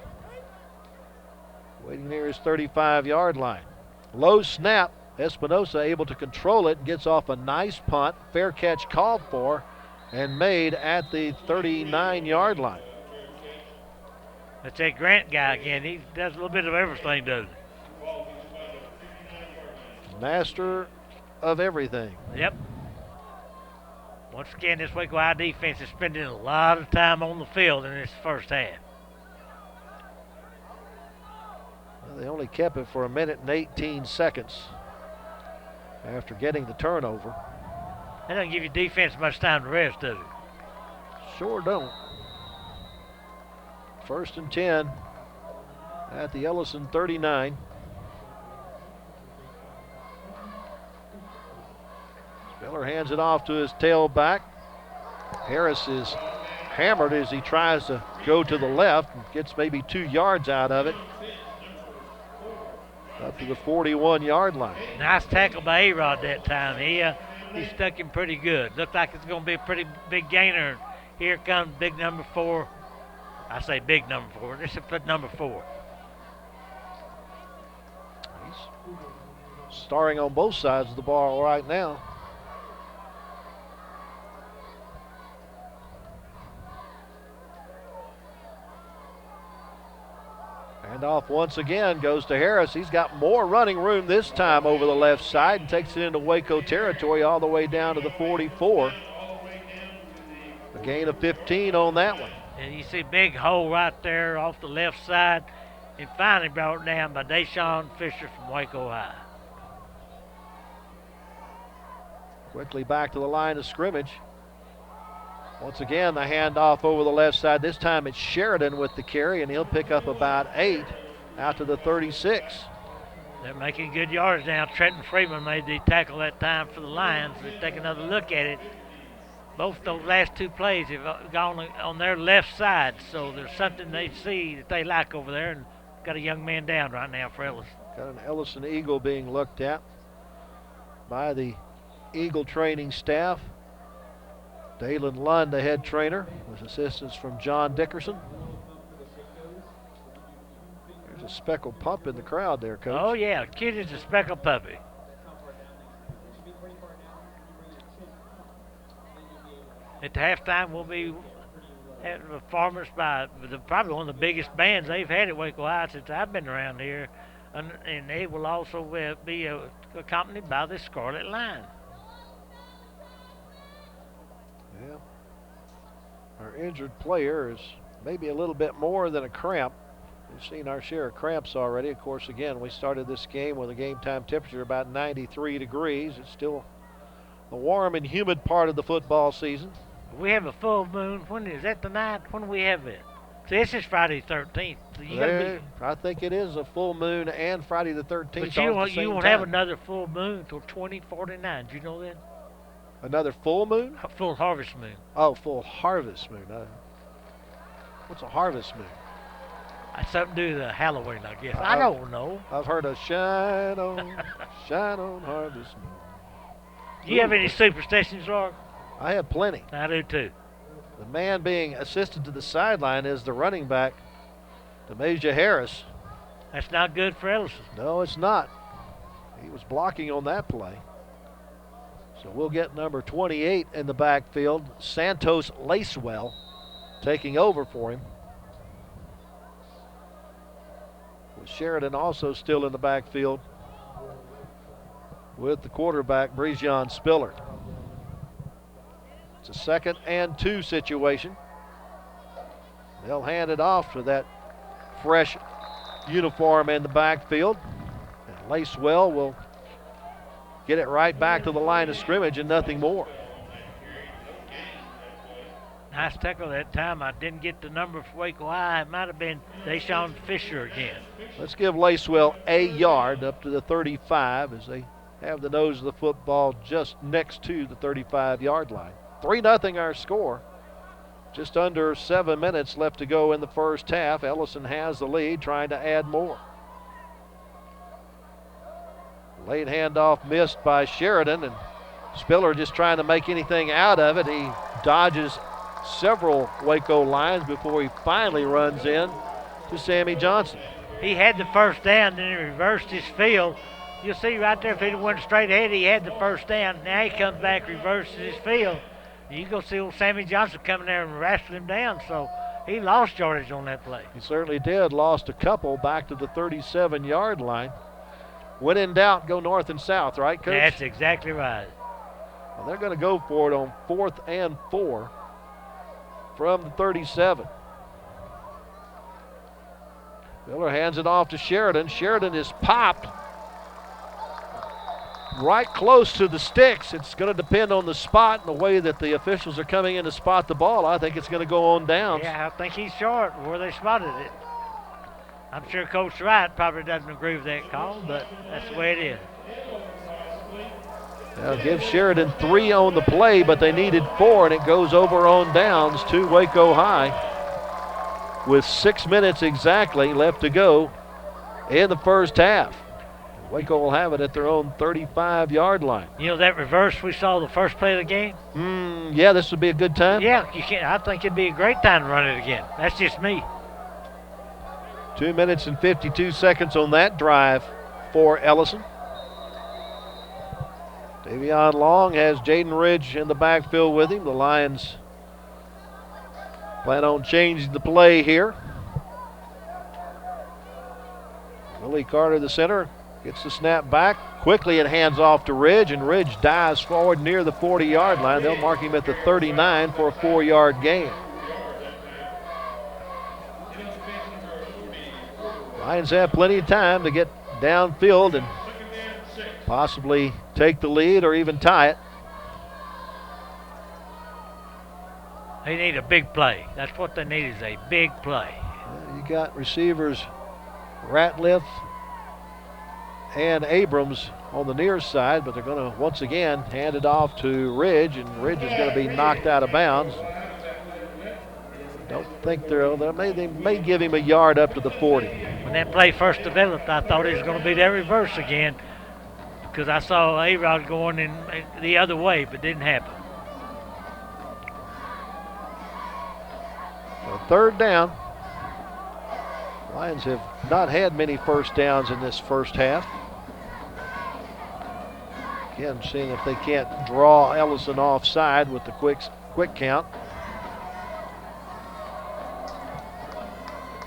Waiting near his 35-yard line. Low snap. Espinoza able to control it and gets off a nice punt. Fair catch called for and made at the 39-yard line. That's that Grant guy again. He does a little bit of everything, doesn't he? Master of everything. Yep. Once again, this Waco High defense is spending a lot of time on the field in this first half. Well, they only kept it for a minute and 18 seconds after getting the turnover. That doesn't give you defense much time to rest, does it? Sure don't. 1st and 10 at the Ellison 39. Spiller hands it off to his tailback. Harris is hammered as he tries to go to the left and gets maybe 2 yards out of it. Up to the 41-yard line. Nice tackle by A-Rod that time. He stuck him pretty good. Looked like it's going to be a pretty big gainer. Here comes big number 4. I say big number 4. This is number 4. He's starring on both sides of the ball right now. Handoff once again goes to Harris. He's got more running room this time over the left side and takes it into Waco territory all the way down to the 44. A gain of 15 on that one. And you see big hole right there off the left side. And finally brought down by Deshaun Fisher from Waco High. Quickly back to the line of scrimmage. Once again, the handoff over the left side. This time it's Sheridan with the carry, and he'll pick up about 8 out to the 36. They're making good yards now. Trenton Freeman made the tackle that time for the Lions. Let's take another look at it. Both those last 2 plays have gone on their left side, so there's something they see that they like over there, and got a young man down right now for Ellison. Got an Ellison Eagle being looked at by the Eagle training staff. Dalen Lund, the head trainer, with assistance from John Dickerson. There's a speckled pup in the crowd there, Coach. Oh, yeah, kid is a speckled puppy. At the halftime, we'll be at the Farmers by probably one of the biggest bands they've had at Waco High since I've been around here. And they will also be accompanied by the Scarlet Line. Yeah. Our injured player is maybe a little bit more than a cramp. We've seen our share of cramps already. Of course, again, we started this game with a game time temperature about 93 degrees. It's still the warm and humid part of the football season. We have a full moon. When is that tonight? When do we have it? See, this is Friday the 13th. So I think it is a full moon and Friday the 13th. But you won't have another full moon until 2049. Do you know that? Another full moon? A full harvest moon. Oh, full harvest moon. What's a harvest moon? That's something to do with Halloween, I guess. I don't know. I've heard of shine on, shine on harvest moon. Do you have any superstitions, Rock? I have plenty. I do too. The man being assisted to the sideline is the running back, Demasia Harris. That's not good for Ellison. No, it's not. He was blocking on that play. So we'll get number 28 in the backfield, Santos Lacewell, taking over for him. With Sheridan also still in the backfield with the quarterback, Brezion Spiller. It's a 2nd and 2 situation. They'll hand it off to that fresh uniform in the backfield. And Lacewell will get it right back to the line of scrimmage and nothing more. Nice tackle that time. I didn't get the number for Waco High. It might have been Deshaun Fisher again. Let's give Lacewell a yard up to the 35 as they have the nose of the football just next to the 35-yard line. 3-0 our score. Just under 7 minutes left to go in the first half. Ellison has the lead, trying to add more. Late handoff missed by Sheridan, and Spiller just trying to make anything out of it. He dodges several Waco lines before he finally runs in to Sammy Johnson. He had the first down, then he reversed his field. You'll see right there, if he'd have went straight ahead, he had the first down. Now he comes back, reverses his field. You go see old Sammy Johnson coming there and wrestling him down, so he lost yardage on that play. He certainly did. Lost a couple back to the 37-yard line. When in doubt, go north and south, right, Coach? That's exactly right. Well, they're going to go for it on 4th and 4 from the 37. Miller hands it off to Sheridan. Sheridan is popped right close to the sticks. It's going to depend on the spot and the way that the officials are coming in to spot the ball. I think it's going to go on downs. Yeah, I think he's short where they spotted it. I'm sure Coach Wright probably doesn't agree with that call, but that's the way it is. Now give Sheridan 3 on the play, but they needed 4, and it goes over on downs to Waco High with 6 minutes exactly left to go in the first half. Waco will have it at their own 35-yard line. You know that reverse we saw the first play of the game? Yeah, this would be a good time. Yeah, you can. I think it'd be a great time to run it again. That's just me. 2 minutes and 52 seconds on that drive for Ellison. Davion Long has Jaden Ridge in the backfield with him. The Lions plan on changing the play here. Willie Carter, the center, gets the snap back. Quickly it hands off to Ridge, and Ridge dives forward near the 40-yard line. They'll mark him at the 39 for a 4-yard gain. Lions have plenty of time to get downfield and possibly take the lead or even tie it. They need a big play. That's what they need, is a big play. You got receivers Ratliff and Abrams on the near side, but they're going to once again hand it off to Ridge, and Ridge is going to be knocked out of bounds. Don't think they may give him a yard up to the 40. When that play first developed, I thought it was going to be that reverse again, because I saw A-Rod going in the other way, but didn't happen. So 3rd down. Lions have not had many first downs in this first half. Again, seeing if they can't draw Ellison offside with the quick count.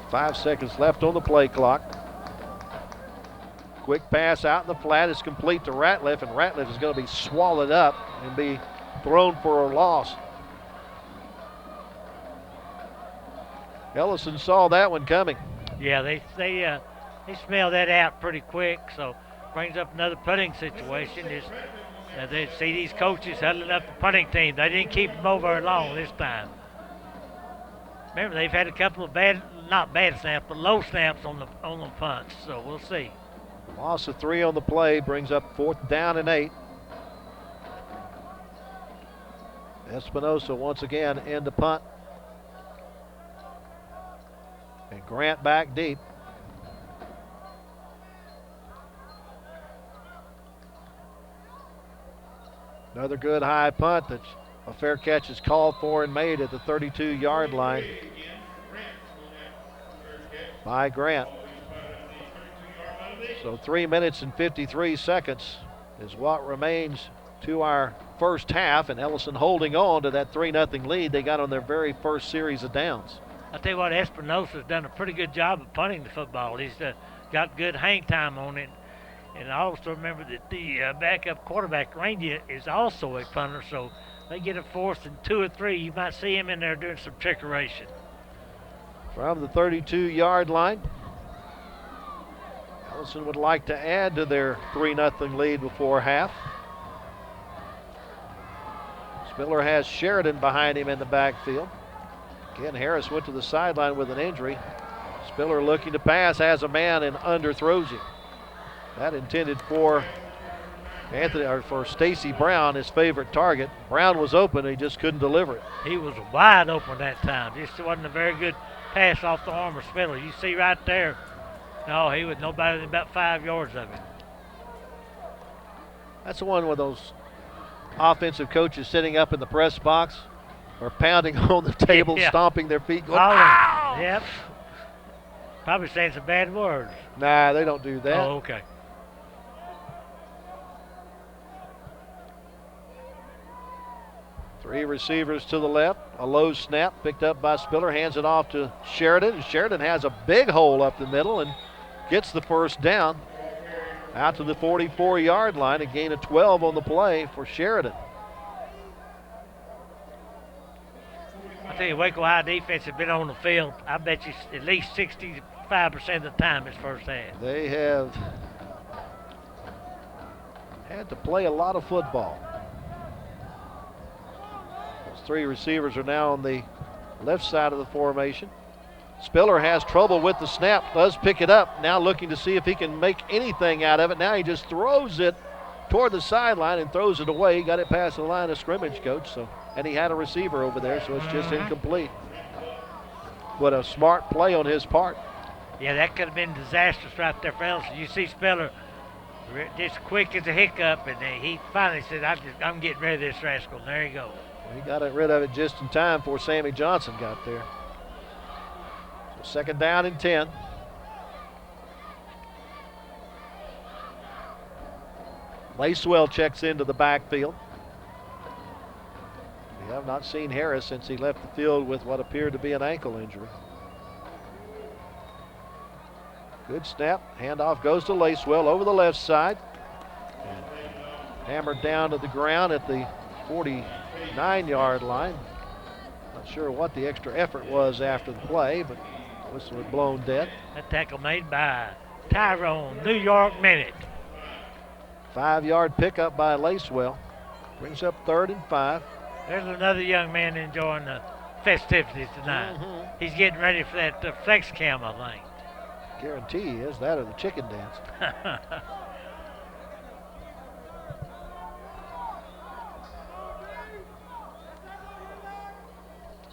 5 seconds left on the play clock. Quick pass out in the flat is complete to Ratliff, and Ratliff is going to be swallowed up and be thrown for a loss. Ellison saw that one coming. Yeah, they smell that out pretty quick, so brings up another punting situation. They see these coaches huddling up the punting team. They didn't keep them over long this time. Remember, they've had a couple of not bad snaps, but low snaps on the punts, so we'll see. Loss of 3 on the play brings up 4th down and 8. Espinosa once again in the punt. And Grant back deep. Another good high punt. That's a fair catch is called for and made at the 32-yard line by Grant. So 3 minutes and 53 seconds is what remains to our first half, and Ellison holding on to that 3-0 lead they got on their very first series of downs. I'll tell you what, Espinosa's done a pretty good job of punting the football. He's got good hang time on it. And I also remember that the backup quarterback, Randy, is also a punter, so they get a 4th and 2 or 3. You might see him in there doing some trickeration. From the 32-yard line, Ellison would like to add to their 3-0 lead before half. Spiller has Sheridan behind him in the backfield. Again, Harris went to the sideline with an injury. Spiller looking to pass, has a man and underthrows him. That intended for for Stacy Brown, his favorite target. Brown was open, he just couldn't deliver it. He was wide open that time. Just wasn't a very good pass off the arm of Spiller. You see right there. No, he was no better than about 5 yards of it. That's the one where those offensive coaches sitting up in the press box are pounding on the table, Yeah. stomping their feet, going, "Ow!" Yep. Probably saying some bad words. Nah, they don't do that. Oh, okay. Three receivers to the left. A low snap picked up by Spiller. Hands it off to Sheridan. And Sheridan has a big hole up the middle and gets the first down. Out to the 44-yard line. A gain of 12 on the play for Sheridan. I tell you, Waco High defense has been on the field, I bet you at least 65% of the time this first half. They have had to play a lot of football. Those three receivers are now on the left side of the formation. Spiller has trouble with the snap, does pick it up, now looking to see if he can make anything out of it. Now he just throws it toward the sideline and throws it away. He got it past the line of scrimmage, Coach, and he had a receiver over there, so it's just incomplete. But a smart play on his part. Yeah, that could have been disastrous right there for Ellison. You see Spiller just quick as a hiccup, and he finally said, I'm getting rid of this rascal. And there you go. He got rid of it just in time before Sammy Johnson got there. So second down and 10. Lacewell checks into the backfield. We have not seen Harris since he left the field with what appeared to be an ankle injury. Good snap. Handoff goes to Lacewell over the left side. And hammered down to the ground at the 49-yard line. Not sure what the extra effort was after the play, but whistle was blown dead. That tackle made by Tyrone, New York Minute. 5-yard pickup by Lacewell. Brings up 3rd and 5. There's another young man enjoying the festivities tonight. He's getting ready for that flex cam, I think. Guarantee he is, that or the chicken dance.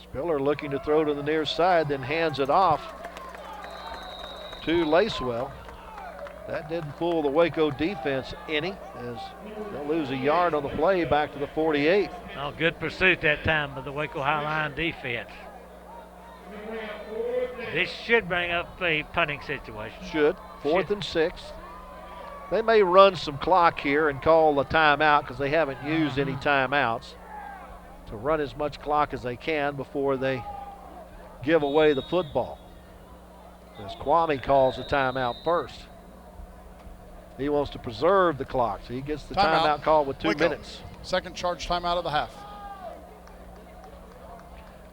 Spiller looking to throw to the near side, then hands it off to Lacewell. That didn't fool the Waco defense any, as they'll lose a yard on the play back to the 48. Oh, good pursuit that time by the Waco High Line defense. This should bring up a punting situation. Should. 4th and 6. They may run some clock here and call a timeout because they haven't used any timeouts, to run as much clock as they can before they give away the football. As Kwame calls the timeout first. He wants to preserve the clock, so he gets the timeout call with 2 Waco. minutes. Second charge timeout of the half.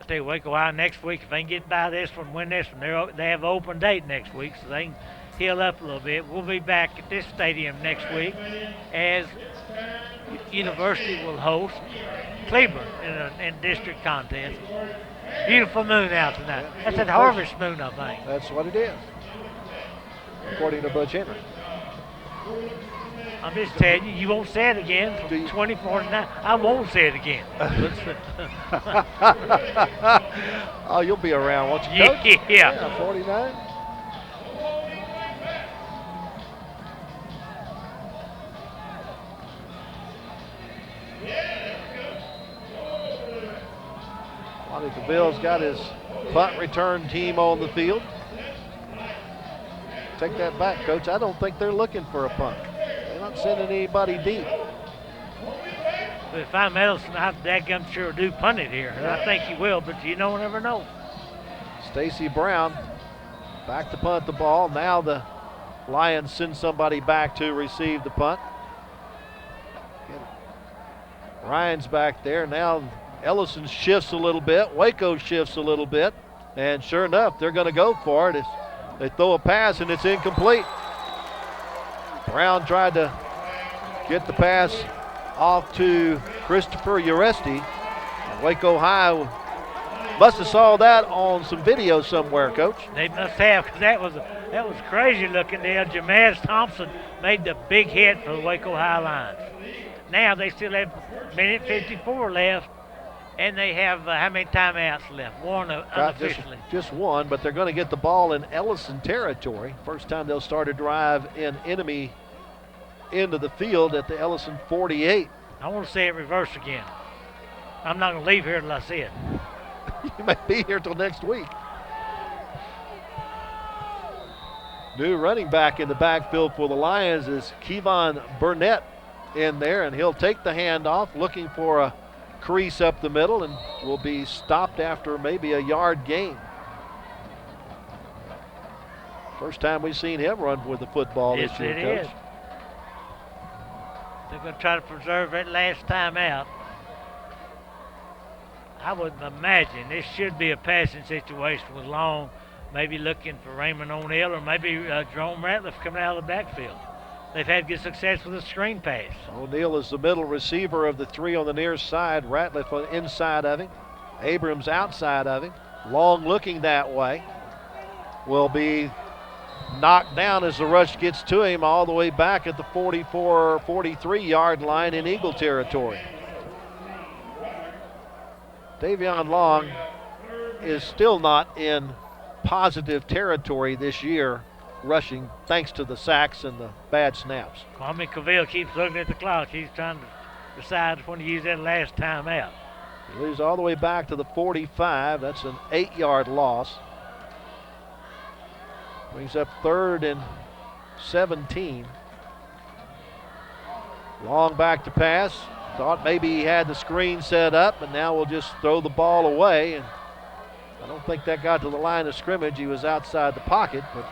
I tell you, Waco High next week, if they can get by this one, win this one, they have an open date next week, so they can heal up a little bit. We'll be back at this stadium next week as University will host Cleveland in district contest. Beautiful moon out tonight. That's a harvest moon, I think. That's what it is, according to Butch Henry. I'm just telling you, you won't say it again from 24 to 9. I won't say it again. Oh, you'll be around, won't you, Coach? Yeah. 49. Lonnie DeVille's got his punt return team on the field. Take that back, Coach. I don't think they're looking for a punt. They're not sending anybody deep. But if I'm Ellison, I'm dadgum sure do punt it here. And I think he will, but you don't never know. Stacy Brown back to punt the ball. Now the Lions send somebody back to receive the punt. Ryan's back there. Now Ellison shifts a little bit. Waco shifts a little bit. And sure enough, they're going to go for it. They throw a pass and it's incomplete. Brown tried to get the pass off to Christopher Uresti. Waco High must have saw that on some video somewhere, Coach. They must have, because that was crazy looking there. Jamez Thompson made the big hit for the Waco High Lions. Now they still have minute 54 left, and they have how many timeouts left? One unofficially. Just one, but they're going to get the ball in Ellison territory. First time they'll start a drive in enemy into the field at the Ellison 48. I want to see it reverse again. I'm not going to leave here until I see it. You may be here till next week. New running back in the backfield for the Lions is Kevon Burnett in there, and he'll take the handoff, looking for a crease up the middle, and will be stopped after maybe a yard gain. First time we've seen him run with the football this year, Yes, it Coach. is. They're going to try to preserve that last time out. I would imagine this should be a passing situation with Long, maybe looking for Raymond O'Neal or maybe Jerome Ratliff coming out of the backfield. They've had good success with a screen pass. O'Neal is the middle receiver of the three on the near side. Ratliff on the inside of him. Abrams outside of him. Long looking that way. Will be knocked down as the rush gets to him all the way back at the 44 or 43 yard line in Eagle territory. Davion Long is still not in positive territory this year rushing, thanks to the sacks and the bad snaps. Kwame Cavill keeps looking at the clock. He's trying to decide when to use that last time out. He leads all the way back to the 45. That's an 8-yard loss. Brings up 3rd and 17. Long back to pass. Thought maybe he had the screen set up, and now we'll just throw the ball away. And I don't think that got to the line of scrimmage. He was outside the pocket, but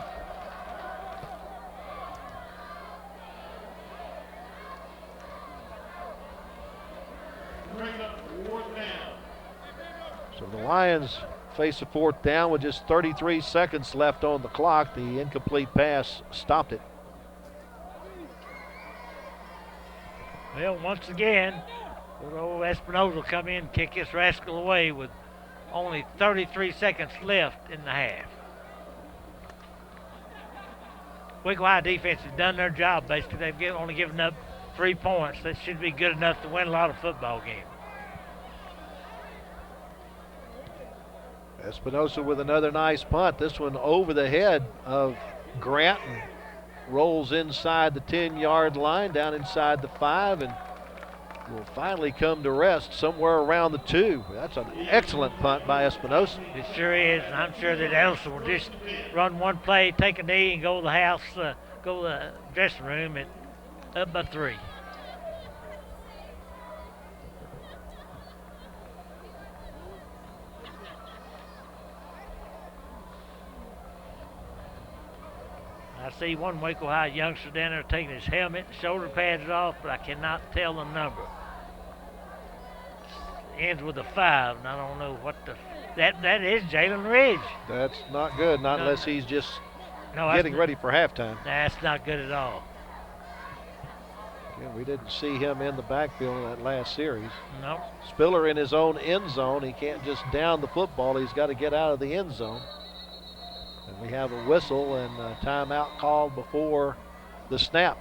so the Lions face a 4th down with just 33 seconds left on the clock. The incomplete pass stopped it. Well, once again, old Espinosa will come in and kick this rascal away with only 33 seconds left in the half. Waco High defense has done their job, basically. They've only given up 3 points. That should be good enough to win a lot of football games. Espinosa with another nice punt. This one over the head of Grant and rolls inside the 10-yard line, down inside the 5, and will finally come to rest somewhere around the 2. That's an excellent punt by Espinosa. It sure is, and I'm sure that Ellison will just run one play, take a knee, and go to the house, go to the dressing room at up by 3. I see one Waco High youngster down there taking his helmet and shoulder pads off, but I cannot tell the number. Ends with a 5, and I don't know what the. That is Jalen Ridge. That's not good, not unless he's just getting ready for halftime. That's not good at all. Again, we didn't see him in the backfield in that last series. No. Spiller in his own end zone. He can't just down the football. He's got to get out of the end zone. And we have a whistle and a timeout called before the snap.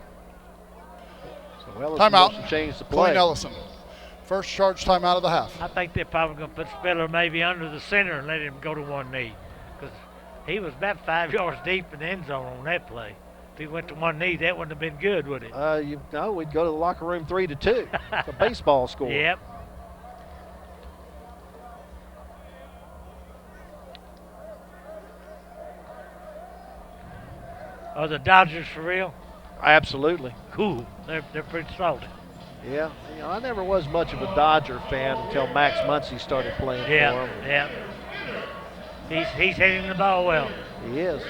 So Ellison wants to change the play. Killeen Ellison. First charge timeout of the half. I think they're probably going to put Spiller maybe under the center and let him go to one knee, because he was about 5 yards deep in the end zone on that play. If he went to one knee, that wouldn't have been good, would it? No, we'd go to the locker room 3-2. It's a baseball score. Yep. Are the Dodgers for real? Absolutely. Cool. They're pretty salty. Yeah, I never was much of a Dodger fan until Max Muncy started playing for him. Yeah. He's hitting the ball well. He is.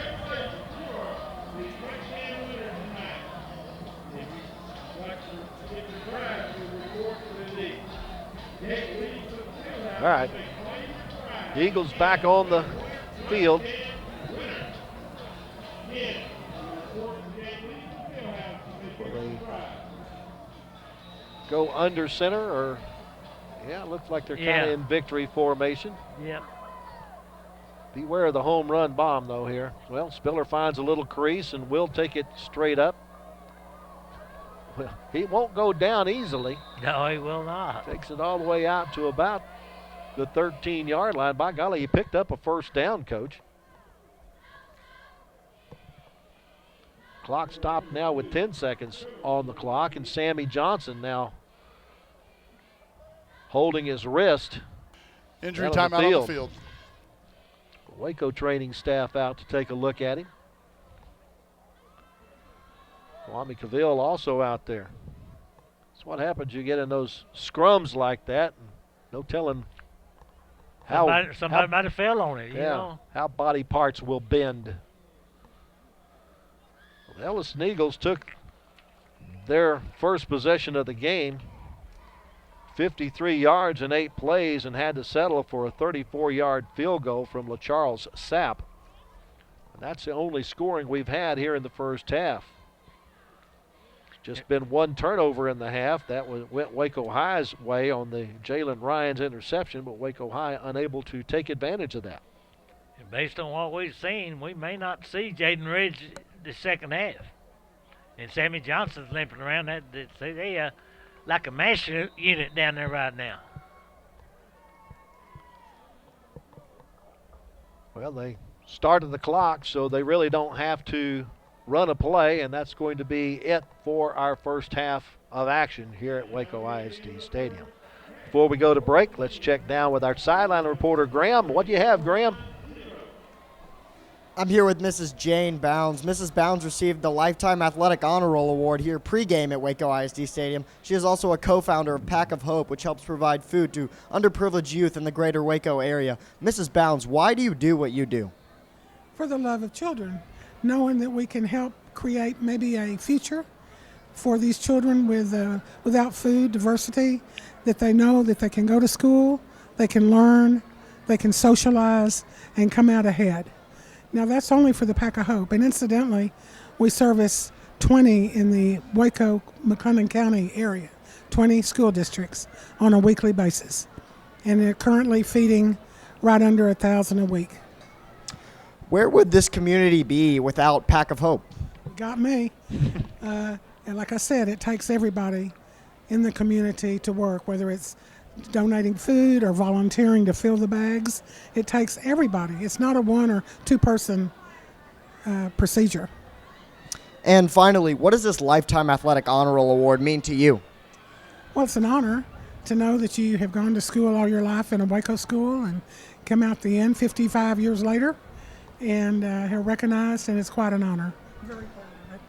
All right. The Eagles back on the field. They go under center, or yeah, it looks like they're kind of in victory formation. Yep. Beware of the home run bomb, though, here. Well, Spiller finds a little crease and will take it straight up. Well, he won't go down easily. No, he will not. Takes it all the way out to about the 13-yard line. By golly, he picked up a first down, Coach. Clock stopped now with 10 seconds on the clock, and Sammy Johnson now holding his wrist. Injury time out on the field. Waco training staff out to take a look at him. Kwame Cavill also out there. That's what happens. You get in those scrums like that. And no telling how somebody might have fell on it. You know? How body parts will bend. Well, the Ellison Eagles took their first possession of the game, 53 yards in 8 plays, and had to settle for a 34-yard field goal from LaCharles Sapp. And that's the only scoring we've had here in the first half. Just been one turnover in the half. That went Waco High's way on the Jalen Ryan's interception, but Waco High unable to take advantage of that. And based on what we've seen, we may not see Jaden Ridge the second half. And Sammy Johnson's limping around. They like a mash unit down there right now. Well, they started the clock, so they really don't have to run a play, and that's going to be it for our first half of action here at Waco ISD Stadium. Before we go to break, let's check down with our sideline reporter, Graham. What do you have, Graham? I'm here with Mrs. Jane Bounds. Mrs. Bounds received the Lifetime Athletic Honor Roll Award here pregame at Waco ISD Stadium. She is also a co-founder of Pack of Hope, which helps provide food to underprivileged youth in the greater Waco area. Mrs. Bounds, why do you do what you do? For the love of children, knowing that we can help create maybe a future for these children without food, diversity, that they know that they can go to school, they can learn, they can socialize, and come out ahead. Now, that's only for the Pack of Hope. And incidentally, we service 20 in the Waco-McLennan County area, 20 school districts on a weekly basis. And they're currently feeding right under 1,000 a week. Where would this community be without Pack of Hope? Got me. And like I said, it takes everybody in the community to work, whether it's donating food or volunteering to fill the bags. It takes everybody. It's not a 1 or 2 person procedure. And finally, what does this Lifetime Athletic Honor Roll Award mean to you? Well, it's an honor to know that you have gone to school all your life in a Waco school and come out the end 55 years later and are recognized, and it's quite an honor. Very proud of it.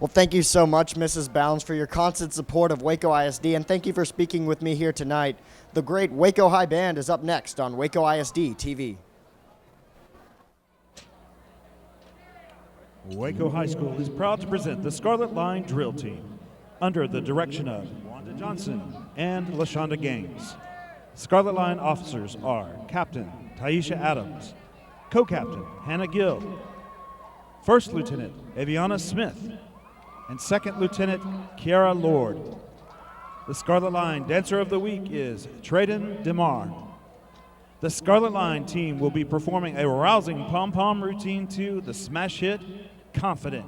Well, thank you so much, Mrs. Bounds, for your constant support of Waco ISD, and thank you for speaking with me here tonight. The great Waco High Band is up next on Waco ISD TV. Waco High School is proud to present the Scarlet Line Drill Team under the direction of Wanda Johnson and LaShonda Gaines. Scarlet Line officers are Captain Taisha Adams, Co-Captain Hannah Gill, First Lieutenant Aviana Smith, and Second Lieutenant Kiara Lord. The Scarlet Line Dancer of the Week is Traden DeMar. The Scarlet Line team will be performing a rousing pom-pom routine to the smash hit, Confident.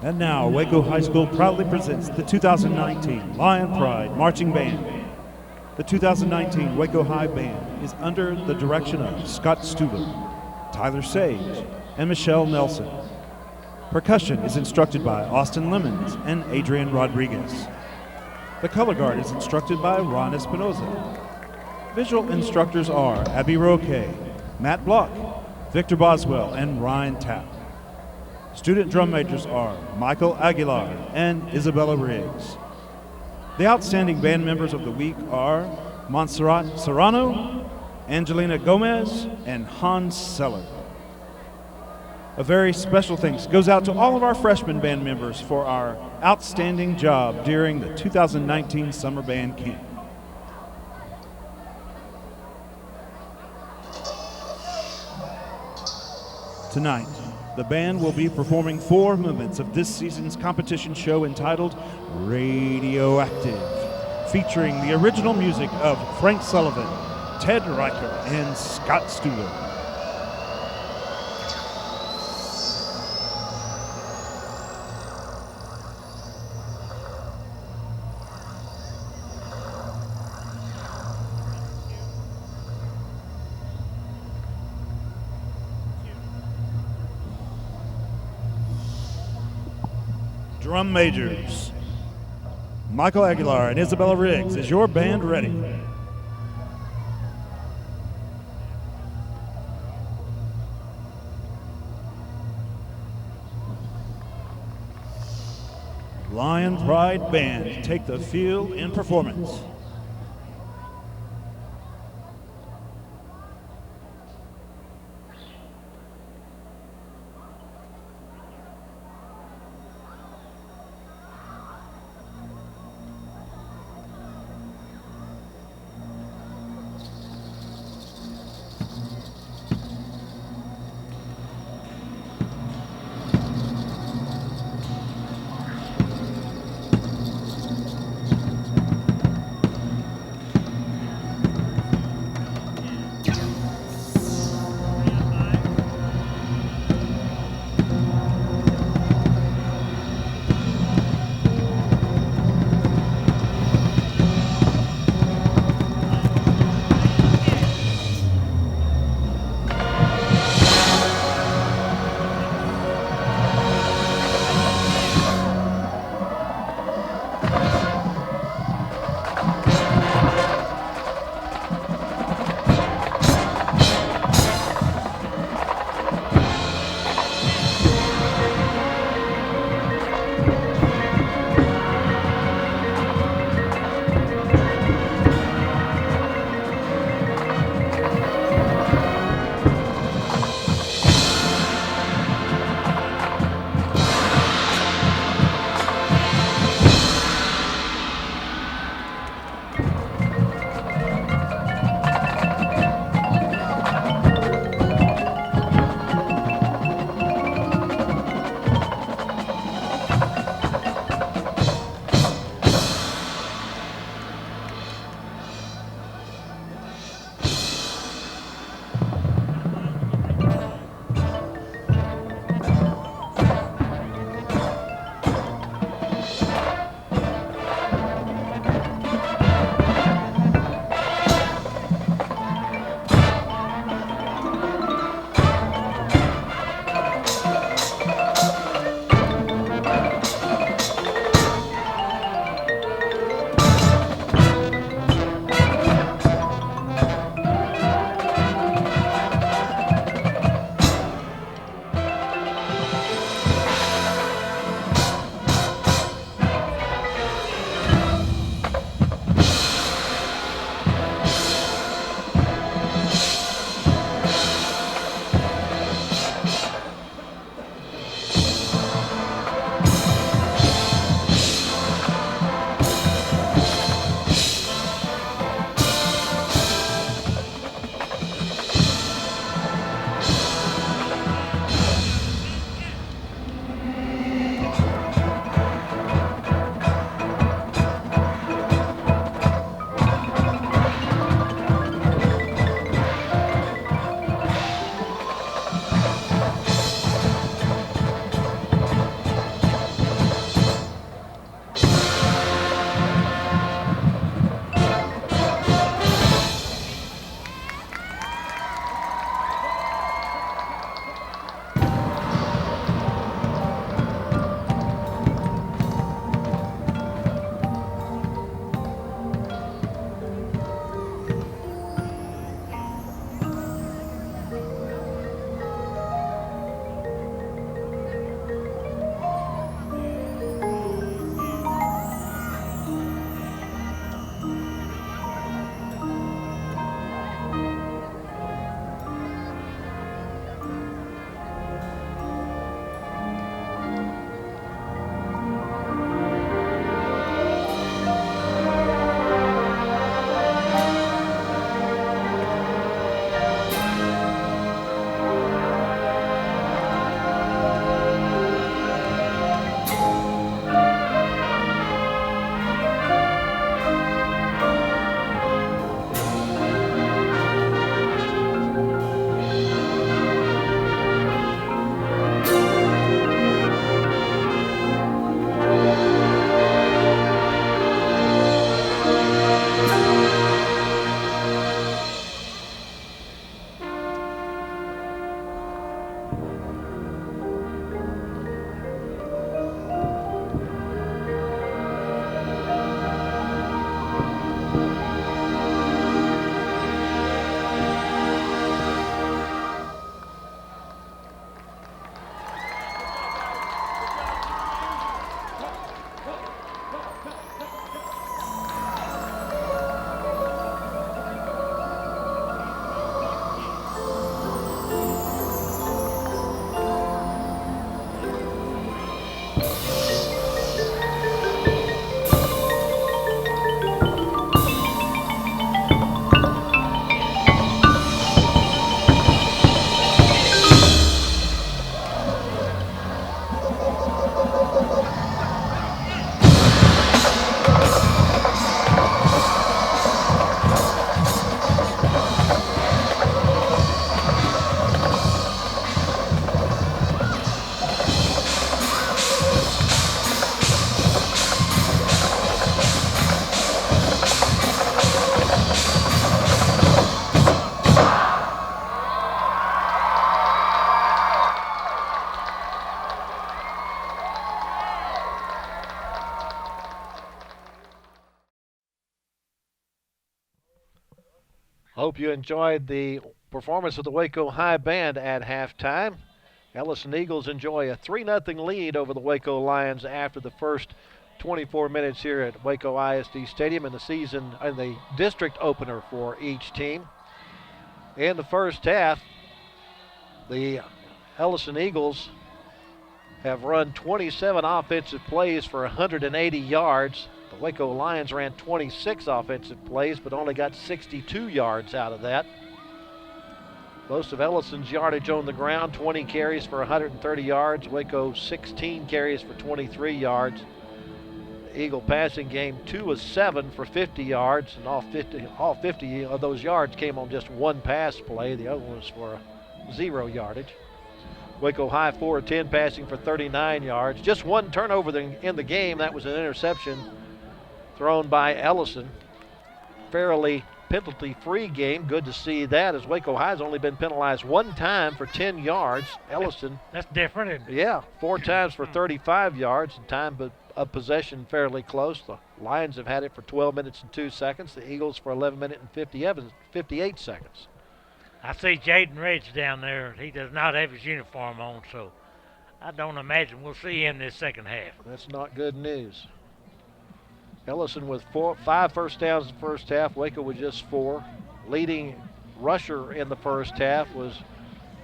And now, Waco High School proudly presents the 2019 Lion Pride Marching Band. The 2019 Waco High Band is under the direction of Scott Stuber, Tyler Sage, and Michelle Nelson. Percussion is instructed by Austin Lemons and Adrian Rodriguez. The color guard is instructed by Ron Espinoza. Visual instructors are Abby Roque, Matt Block, Victor Boswell, and Ryan Tapp. Student drum majors are Michael Aguilar and Isabella Riggs. The outstanding band members of the week are Montserrat Serrano, Angelina Gomez, and Hans Seller. A very special thanks goes out to all of our freshman band members for our outstanding job during the 2019 Summer Band Camp. Tonight, the band will be performing 4 movements of this season's competition show entitled Radioactive, featuring the original music of Frank Sullivan, Ted Riker, and Scott Stuber. Drum majors, Michael Aguilar and Isabella Riggs, is your band ready? Lion Pride Band, take the field in performance. Hope you enjoyed the performance of the Waco High Band at halftime. Ellison Eagles enjoy a 3-0 lead over the Waco Lions after the first 24 minutes here at Waco ISD Stadium in the district opener for each team. In the first half, the Ellison Eagles have run 27 offensive plays for 180 yards. The Waco Lions ran 26 offensive plays, but only got 62 yards out of that. Most of Ellison's yardage on the ground, 20 carries for 130 yards. Waco 16 carries for 23 yards. The Eagle passing game, 2 of 7 for 50 yards, and all 50 of those yards came on just one pass play. The other one was for 0 yardage. Waco High 4 of 10 passing for 39 yards. Just one turnover in the game. That was an interception thrown by Ellison. Fairly penalty-free game. Good to see that, as Waco High's only been penalized one time for 10 yards. Ellison. That's different, isn't it? Yeah, 4 times for 35 yards, and time of possession fairly close. The Lions have had it for 12 minutes and 2 seconds. The Eagles for 11 minutes and 58 seconds. I see Jaden Ridge down there. He does not have his uniform on, so I don't imagine we'll see him this second half. That's not good news. Ellison with 5 first downs in the first half. Waco with just 4. Leading rusher in the first half was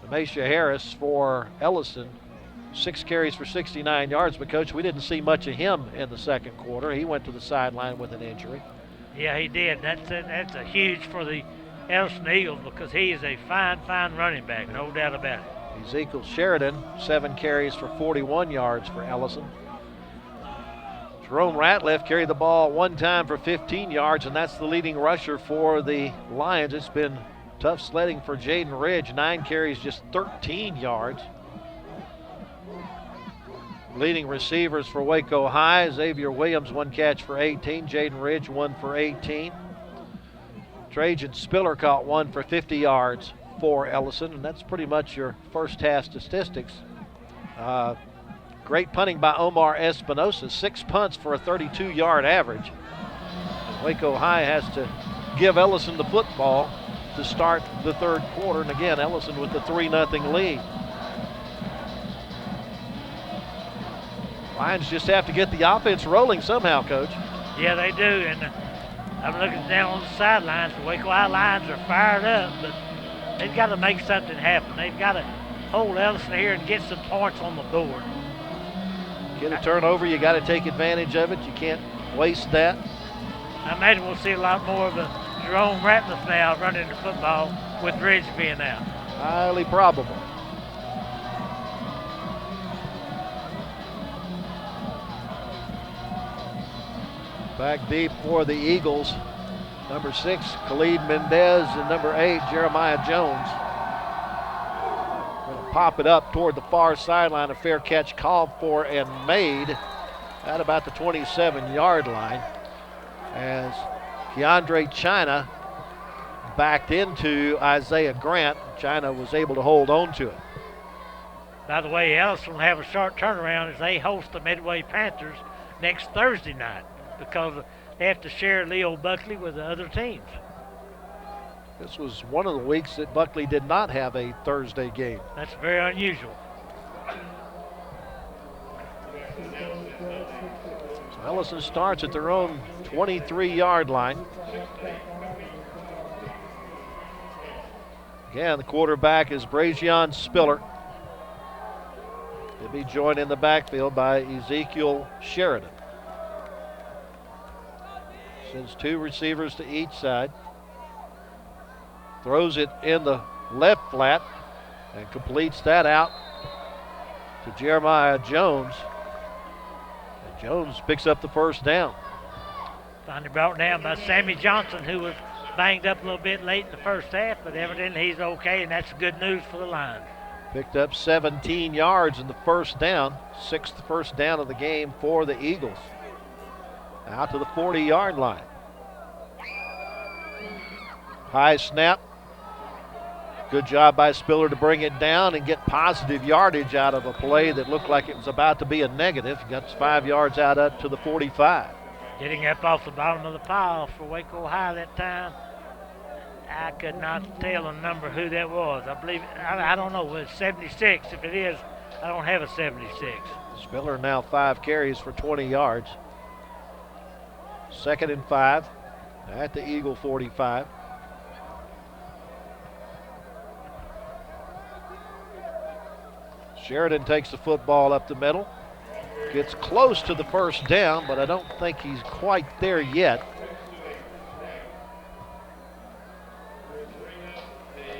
Mesha Harris for Ellison. 6 carries for 69 yards, but Coach, we didn't see much of him in the second quarter. He went to the sideline with an injury. Yeah, he did. That's a huge for the Ellison Eagles, because he is a fine running back, no doubt about it. Ezekiel Sheridan, 7 carries for 41 yards for Ellison. Jerome Ratliff carried the ball 1 time for 15 yards, and that's the leading rusher for the Lions. It's been tough sledding for Jaden Ridge. 9 carries, just 13 yards. Leading receivers for Waco High, Xavier Williams, 1 catch for 18. Jaden Ridge, 1 for 18. Trajan Spiller caught 1 for 50 yards for Ellison, and that's pretty much your first half statistics. Great punting by Omar Espinosa, 6 punts for a 32-yard average. Waco High has to give Ellison the football to start the third quarter, and again, Ellison with the 3-0 lead. Lions just have to get the offense rolling somehow, Coach. Yeah, they do, and I'm looking down on the sidelines. The Waco High Lions are fired up, but they've got to make something happen. They've got to hold Ellison here and get some points on the board. Get a turnover, you got to take advantage of it. You can't waste that. I imagine we'll see a lot more of the Jerome Ratliff now running the football with Ridge being out. Highly probable. Back deep for the Eagles. Number 6, Khalid Mendez, and number 8, Jeremiah Jones. Going to pop it up toward the far sideline. A fair catch called for and made at about the 27-yard line, as Keandre China backed into Isaiah Grant. China was able to hold on to it. By the way, Ellison will have a short turnaround as they host the Midway Panthers next Thursday night because they have to share Leo Buckley with the other teams. This was one of the weeks that Buckley did not have a Thursday game. That's very unusual. So Ellison starts at their own 23-yard line. Again, the quarterback is Brazion Spiller. He'll be joined in the backfield by Ezekiel Sheridan. Sends two receivers to each side. Throws it in the left flat and completes that out to Jeremiah Jones. And Jones picks up the first down. Finally brought down by Sammy Johnson, who was banged up a little bit late in the first half, but evidently he's okay, and that's good news for the Lions. Picked up 17 yards in the first down. Sixth first down of the game for the Eagles. Out to the 40-yard line. High snap. Good job by Spiller to bring it down and get positive yardage out of a play that looked like it was about to be a negative. Got 5 yards out up to the 45. Getting up off the bottom of the pile for Waco High that time. I could not tell a number who that was. I believe, I don't know, it's 76. If it is, I don't have a 76. Spiller now 5 carries for 20 yards. 2nd and 5 at the Eagle 45. Sheridan takes the football up the middle. Gets close to the first down, but I don't think he's quite there yet.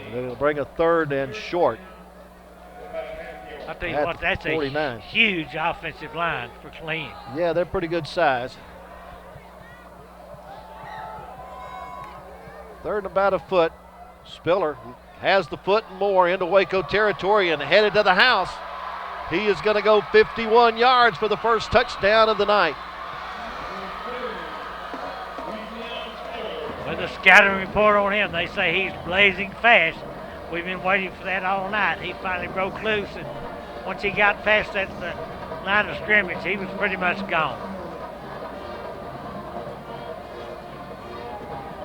And it'll bring a 3rd and short. I'll tell you what, that's 49. a huge offensive line for Killeen. Yeah, they're pretty good size. 3rd and about a foot. Spiller has the foot and more into Waco territory and headed to the house. He is going to go 51 yards for the first touchdown of the night. With a scouting report on him, they say he's blazing fast. We've been waiting for that all night. He finally broke loose, and once he got past that line of scrimmage, he was pretty much gone.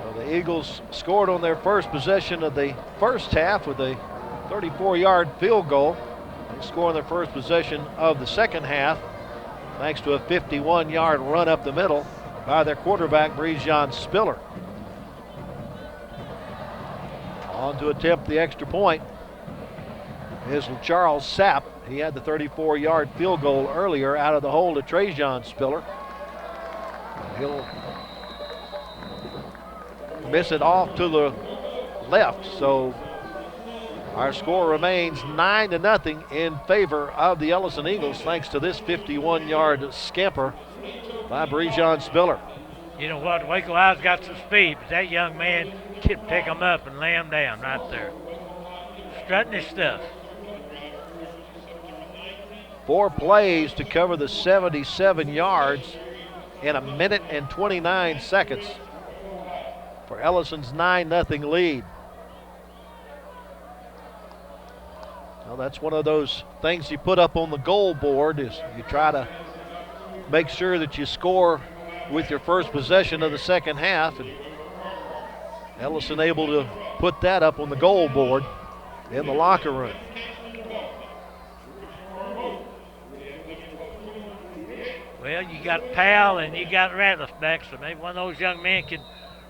Well, the Eagles scored on their first possession of the first half with a 34-yard field goal. They score on their first possession of the second half thanks to a 51-yard run up the middle by their quarterback, Brazion Spiller. On to attempt the extra point is Charles Sapp. He had the 34-yard field goal earlier out of the hole to Trajan Spiller. He'll miss it off to the left, so our score remains 9-0 in favor of the Ellison Eagles thanks to this 51-yard scamper by Brazion Spiller. You know what? Waco High's got some speed, but that young man can pick him up and lay him down right there. Strutting his stuff. 4 plays to cover the 77 yards in a minute and 29 seconds for Ellison's 9-0 lead. Well, that's one of those things you put up on the goal board is you try to make sure that you score with your first possession of the second half. And Ellison able to put that up on the goal board in the locker room. Well, you got Powell and you got Ratliff back, so maybe one of those young men can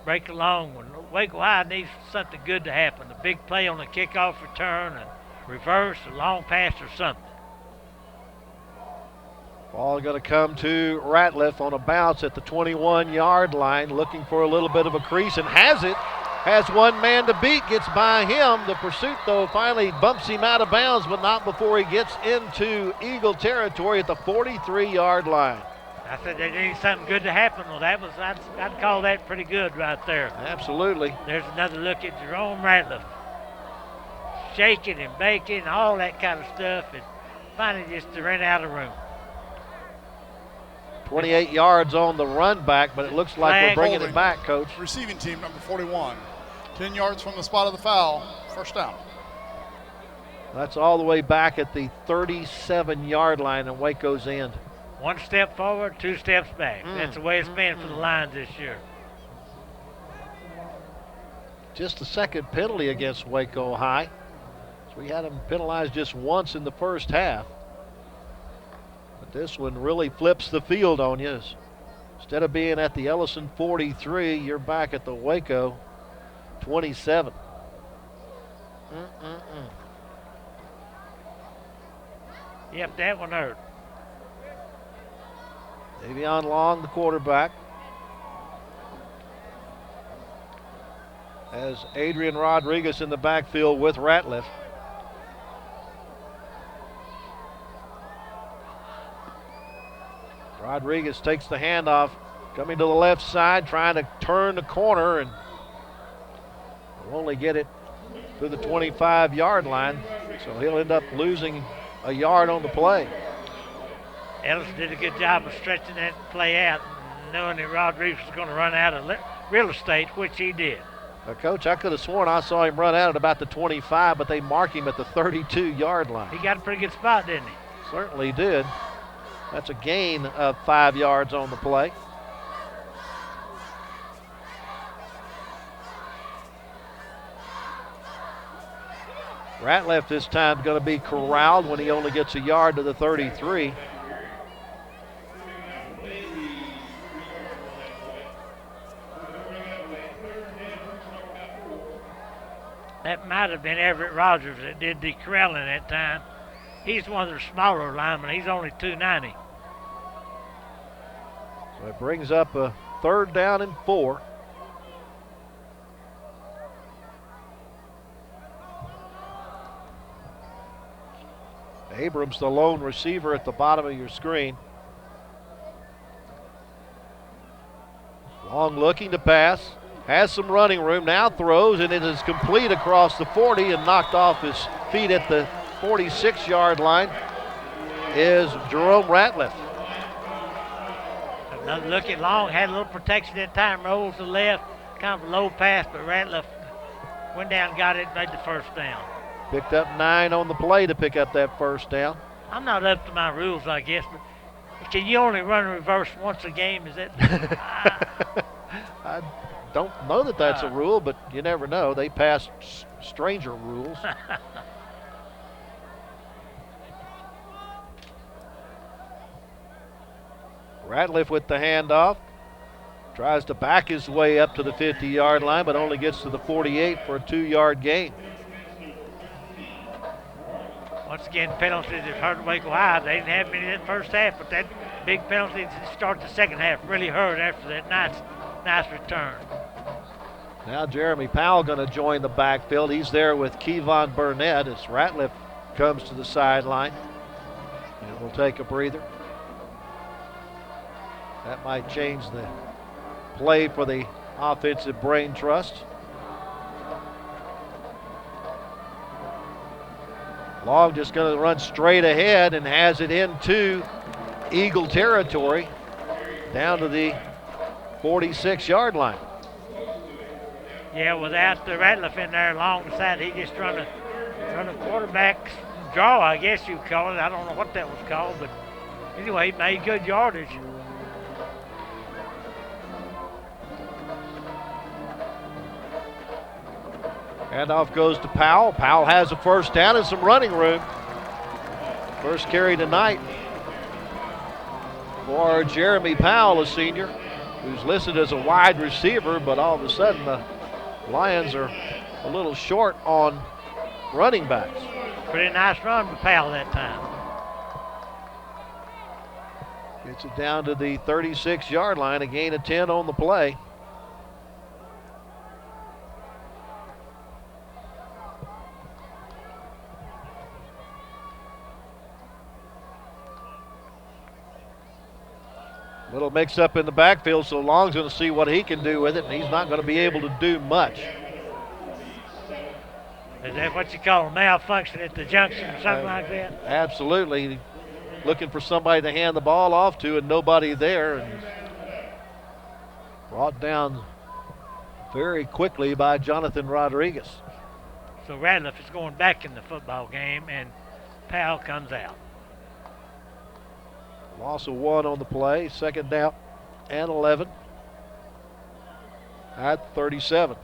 break along. When Waco High needs something good to happen, a big play on the kickoff return, a reverse, a long pass or something. Ball going to come to Ratliff on a bounce at the 21-yard line, looking for a little bit of a crease, and has it. Has one man to beat, gets by him. The pursuit, though, finally bumps him out of bounds, but not before he gets into Eagle territory at the 43-yard line. I said they need something good to happen. Well, I'd call that pretty good right there. Absolutely. There's another look at Jerome Ratliff. Shaking and baking, all that kind of stuff, and finally just ran out of room. 28 yards on the run back, but it looks like we're bringing it back, Coach. Receiving team number 41. 10 yards from the spot of the foul. First down. That's all the way back at the 37-yard line in Waco's end. 1 step forward, 2 steps back. That's the way it's been for the Lions this year. Just the second penalty against Waco High. So we had them penalized just once in the first half. But this one really flips the field on you. Instead of being at the Ellison 43, you're back at the Waco 27. Yep, that one hurt. Davion Long, the quarterback. As Adrian Rodriguez in the backfield with Ratliff. Rodriguez takes the handoff, coming to the left side, trying to turn the corner, and will only get it to the 25-yard line, so he'll end up losing a yard on the play. Ellison did a good job of stretching that play out, knowing that Rodriguez was going to run out of real estate, which he did. Coach, I could have sworn I saw him run out at about the 25, but they mark him at the 32-yard line. He got a pretty good spot, didn't he? Certainly did. That's a gain of 5 yards on the play. Ratliff this time going to be corralled when he only gets a yard to the 33. That might have been Everett Rogers that did the corralling that time. He's one of the smaller linemen. He's only 290. So it brings up a 3rd down and 4. Abrams, the lone receiver at the bottom of your screen. Long looking to pass. Has some running room, now throws, and it is complete across the 40 and knocked off his feet at the 46-yard line is Jerome Ratliff. Another look at Long, had a little protection that time, rolls to the left, kind of a low pass, but Ratliff went down, got it, made the first down. Picked up 9 on the play to pick up that first down. I'm not up to my rules, I guess, but can you only run reverse once a game? Is that? I don't know that that's a rule, but you never know. They pass stranger rules. Ratliff with the handoff. Tries to back his way up to the 50-yard line, but only gets to the 48 for a 2-yard gain. Once again, penalties have hurt Waco High. They didn't have many in the first half, but that big penalty to start the second half really hurt after that nice return. Now Jeremy Powell going to join the backfield. He's there with Kevon Burnett as Ratliff comes to the sideline. And we'll take a breather. That might change the play for the offensive brain trust. Long just going to run straight ahead and has it into Eagle territory down to the 46-yard line. Yeah, without the Ratliff in there along the side, he just run a quarterback draw, I guess you call it. I don't know what that was called, but anyway, he made good yardage. Handoff goes to Powell. Powell has a first down and some running room. First carry tonight for Jeremy Powell, a senior, who's listed as a wide receiver, but all of a sudden the Lions are a little short on running backs. Pretty nice run by Powell that time. Gets it down to the 36-yard line, a gain of 10 on the play. Little mix up in the backfield, so Long's going to see what he can do with it, and he's not going to be able to do much. Is that what you call a malfunction at the junction or something like that? Absolutely. Looking for somebody to hand the ball off to and nobody there. And brought down very quickly by Jonathan Rodriguez. So Radcliffe is going back in the football game, and Powell comes out. Loss of 1 on the play. Second down and 11 at 37.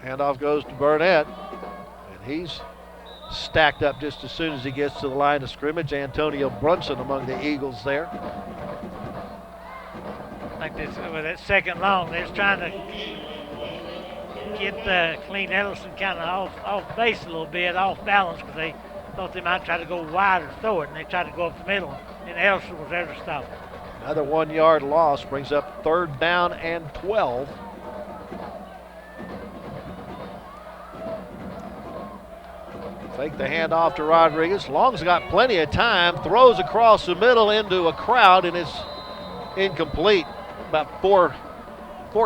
Handoff goes to Burnett, and he's stacked up just as soon as he gets to the line of scrimmage. Antonio Brunson among the Eagles there. Like this, with that second long, they're trying to get Killeen Ellison kind of off base a little bit, off balance, because they thought they might try to go wide or throw it, and they tried to go up the middle, and Ellison was there to stop it. Another 1 yard loss brings up third down and 12. Fake the handoff to Rodriguez. Long's got plenty of time. Throws across the middle into a crowd, and it's incomplete. About four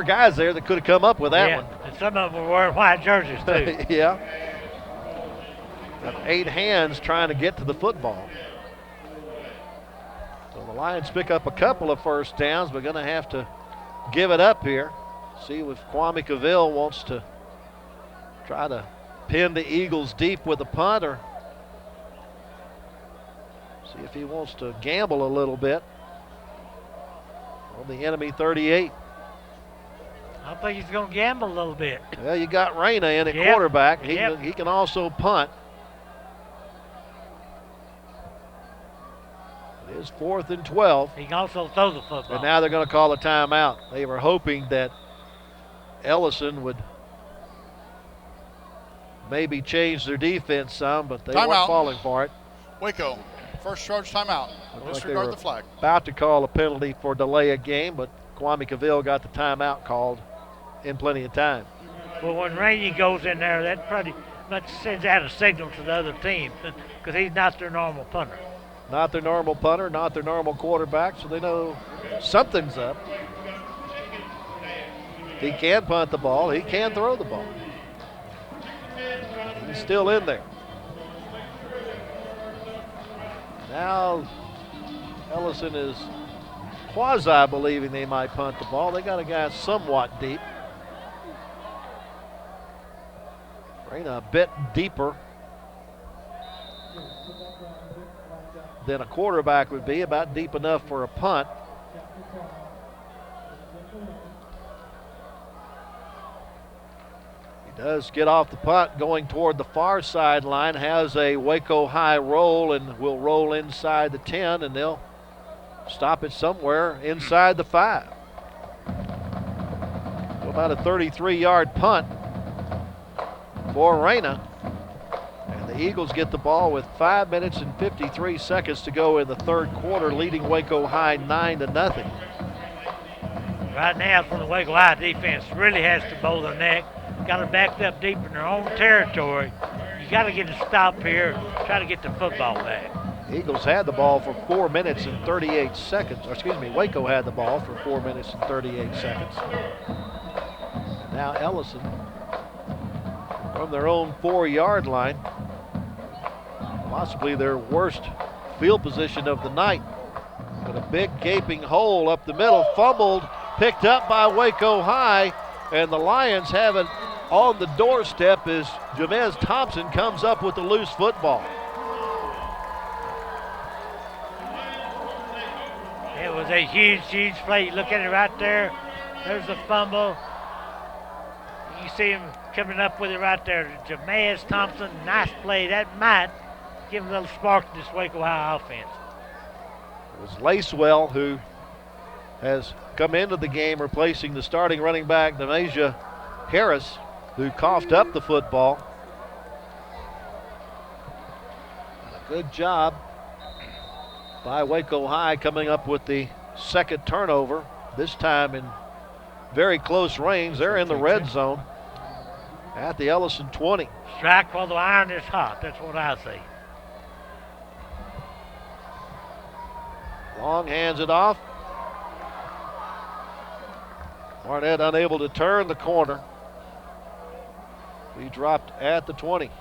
guys there that could have come up with that one. And some of them were wearing white jerseys, too. Yeah. Got 8 hands trying to get to the football. So the Lions pick up a couple of first downs, but going to have to give it up here. See if Kwame Cavill wants to try to pin the Eagles deep with a punt, or see if he wants to gamble a little bit on the enemy 38. I think he's going to gamble a little bit. Well, you got Reyna in at quarterback. He can also punt. It is 4th and 12. He can also throw the football. And now they're going to call a timeout. They were hoping that Ellison would maybe change their defense some, but they weren't falling for it. Waco, first charge timeout. Disregard the flag. About to call a penalty for delay of game, but Kwame Cavill got the timeout called in plenty of time. Well, when Rainey goes in there, that pretty much sends out a signal to the other team, because he's not their normal punter. Not their normal punter, not their normal quarterback, so they know something's up. He can punt the ball. He can throw the ball. He's still in there. Now Ellison is quasi-believing they might punt the ball. They got a guy somewhat deep. Reyna a bit deeper than a quarterback would be, about deep enough for a punt. He does get off the punt going toward the far sideline, has a Waco High roll and will roll inside the 10, and they'll stop it somewhere inside the 5. So about a 33-yard punt for Reyna. And the Eagles get the ball with 5 minutes and 53 seconds to go in the third quarter, leading Waco High 9-0. Right now, from the Waco High defense, really has to bow their neck. Got it backed up deep in their own territory. You got to get a stop here, try to get the football back. Eagles had the ball for 4 minutes and 38 seconds. Or excuse me, Waco had the ball for 4 minutes and 38 seconds. Now Ellison from their own 4-yard line. Possibly their worst field position of the night. But a big gaping hole up the middle, fumbled, picked up by Waco High, and the Lions have it on the doorstep as Jamez Thompson comes up with the loose football. It was a huge, huge play. You look at it right there. There's the fumble. You see him coming up with it right there. Jamez Thompson, nice play. That might give him a little spark to this Waco High offense. It was Lacewell who has come into the game replacing the starting running back, Nemasia Harris, who coughed up the football. A good job by Waco High coming up with the second turnover, this time in very close range. They're in the red zone at the Ellison 20. Strike while the iron is hot. That's what I say. Long hands it off. Barnett unable to turn the corner. He dropped at the 20. At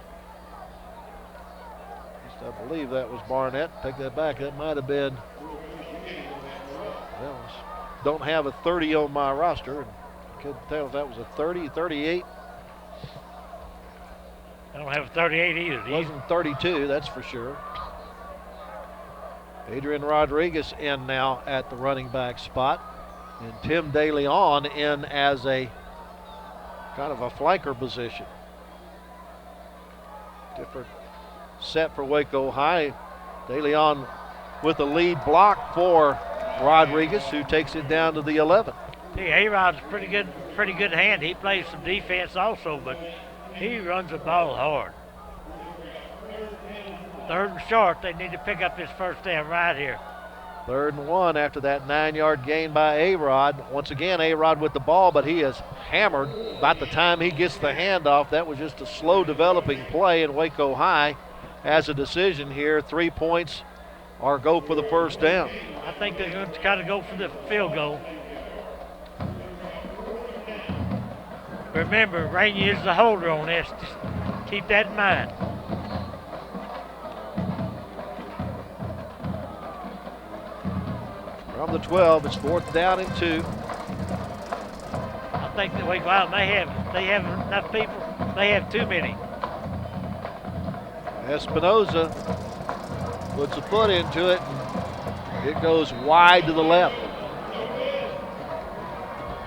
least I believe that was Barnett. Take that back. That might have been. Well, don't have a 30 on my roster. And couldn't tell if that was a 30, 38. I don't have a 38 either. Wasn't 32, that's for sure. Adrian Rodriguez in now at the running back spot. And Tim DeLeon in as a kind of a flanker position. Different set for Waco High. DeLeon with a lead block for Rodriguez, who takes it down to the 11. Hey, A-Rod's pretty good hand. He plays some defense also, but he runs the ball hard. 3rd and short. They need to pick up this first down right here. 3rd and 1 after that 9-yard gain by A-Rod. Once again, A-Rod with the ball, but he is hammered by the time he gets the handoff. That was just a slow developing play, and Waco High has a decision here. 3 points or go for the first down. I think they're going to kind of go for the field goal. Remember, Rainey is the holder on this. Just keep that in mind. From the 12, it's 4th down and 2. I think that Waco High they have enough people. They have too many. Espinoza puts a foot into it, and it goes wide to the left.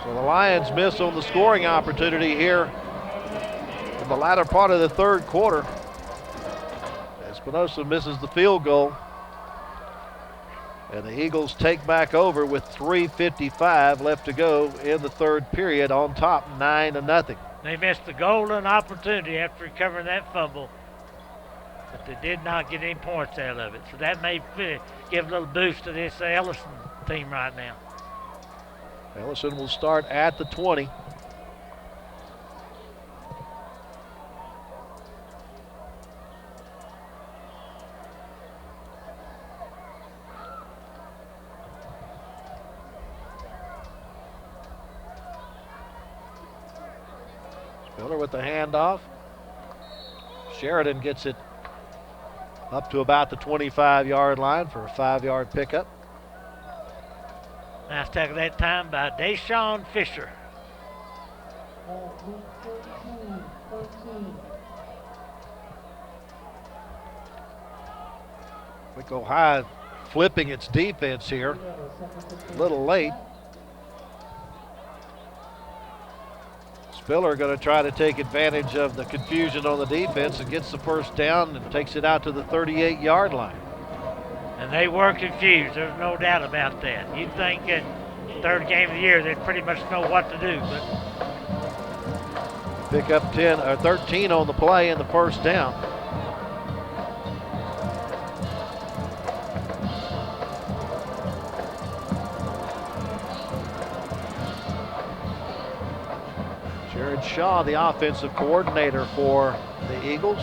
So the Lions miss on the scoring opportunity here in the latter part of the 3rd quarter. Espinoza misses the field goal. And the Eagles take back over with 3:55 left to go in the 3rd period, on top 9-0. They missed the golden opportunity after recovering that fumble, but they did not get any points out of it. So that may give a little boost to this Ellison team right now. Ellison will start at the 20. Spiller with the handoff. Sheridan gets it up to about the 25-yard line for a 5-yard pickup. Nice tackle that time by Deshaun Fisher. Waco High flipping its defense here. A little late. Spiller going to try to take advantage of the confusion on the defense and gets the first down and takes it out to the 38-yard line. And they were confused. There's no doubt about that. You'd think at 3rd game of the year they'd pretty much know what to do. But pick up 10 or 13 on the play and the first down. Jared Shaw, the offensive coordinator for the Eagles,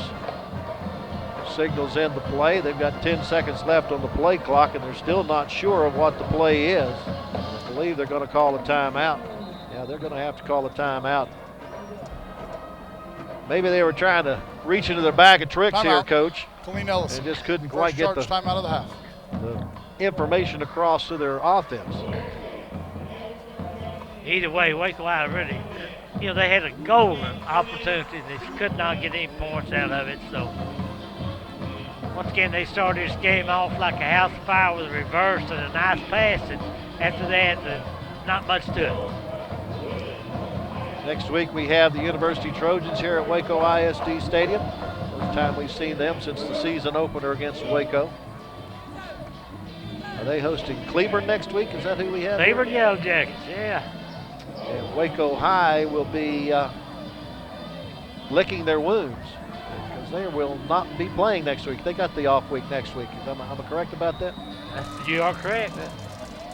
signals in the play. They've got 10 seconds left on the play clock, and they're still not sure of what the play is. I believe they're going to call a timeout. Yeah, they're going to have to call a timeout. Maybe they were trying to reach into their bag of tricks Timeout. here, Coach. Killeen Ellison. And just couldn't quite get the timeout of the half. information across to their offense. Either way, Waco High really, they had a golden opportunity. They could not get any points out of it. So, once again, they started this game off like a house fire with a reverse and a nice pass. And after that, not much to it. Next week we have the University Trojans here at Waco ISD Stadium. First time we've seen them since the season opener against Waco. Are they hosting Cleburne next week? Is that who we have? Cleburne Yellow Jackets, yeah. And Waco High will be licking their wounds because they will not be playing next week. They got the off week next week. Am I correct about that? You are correct.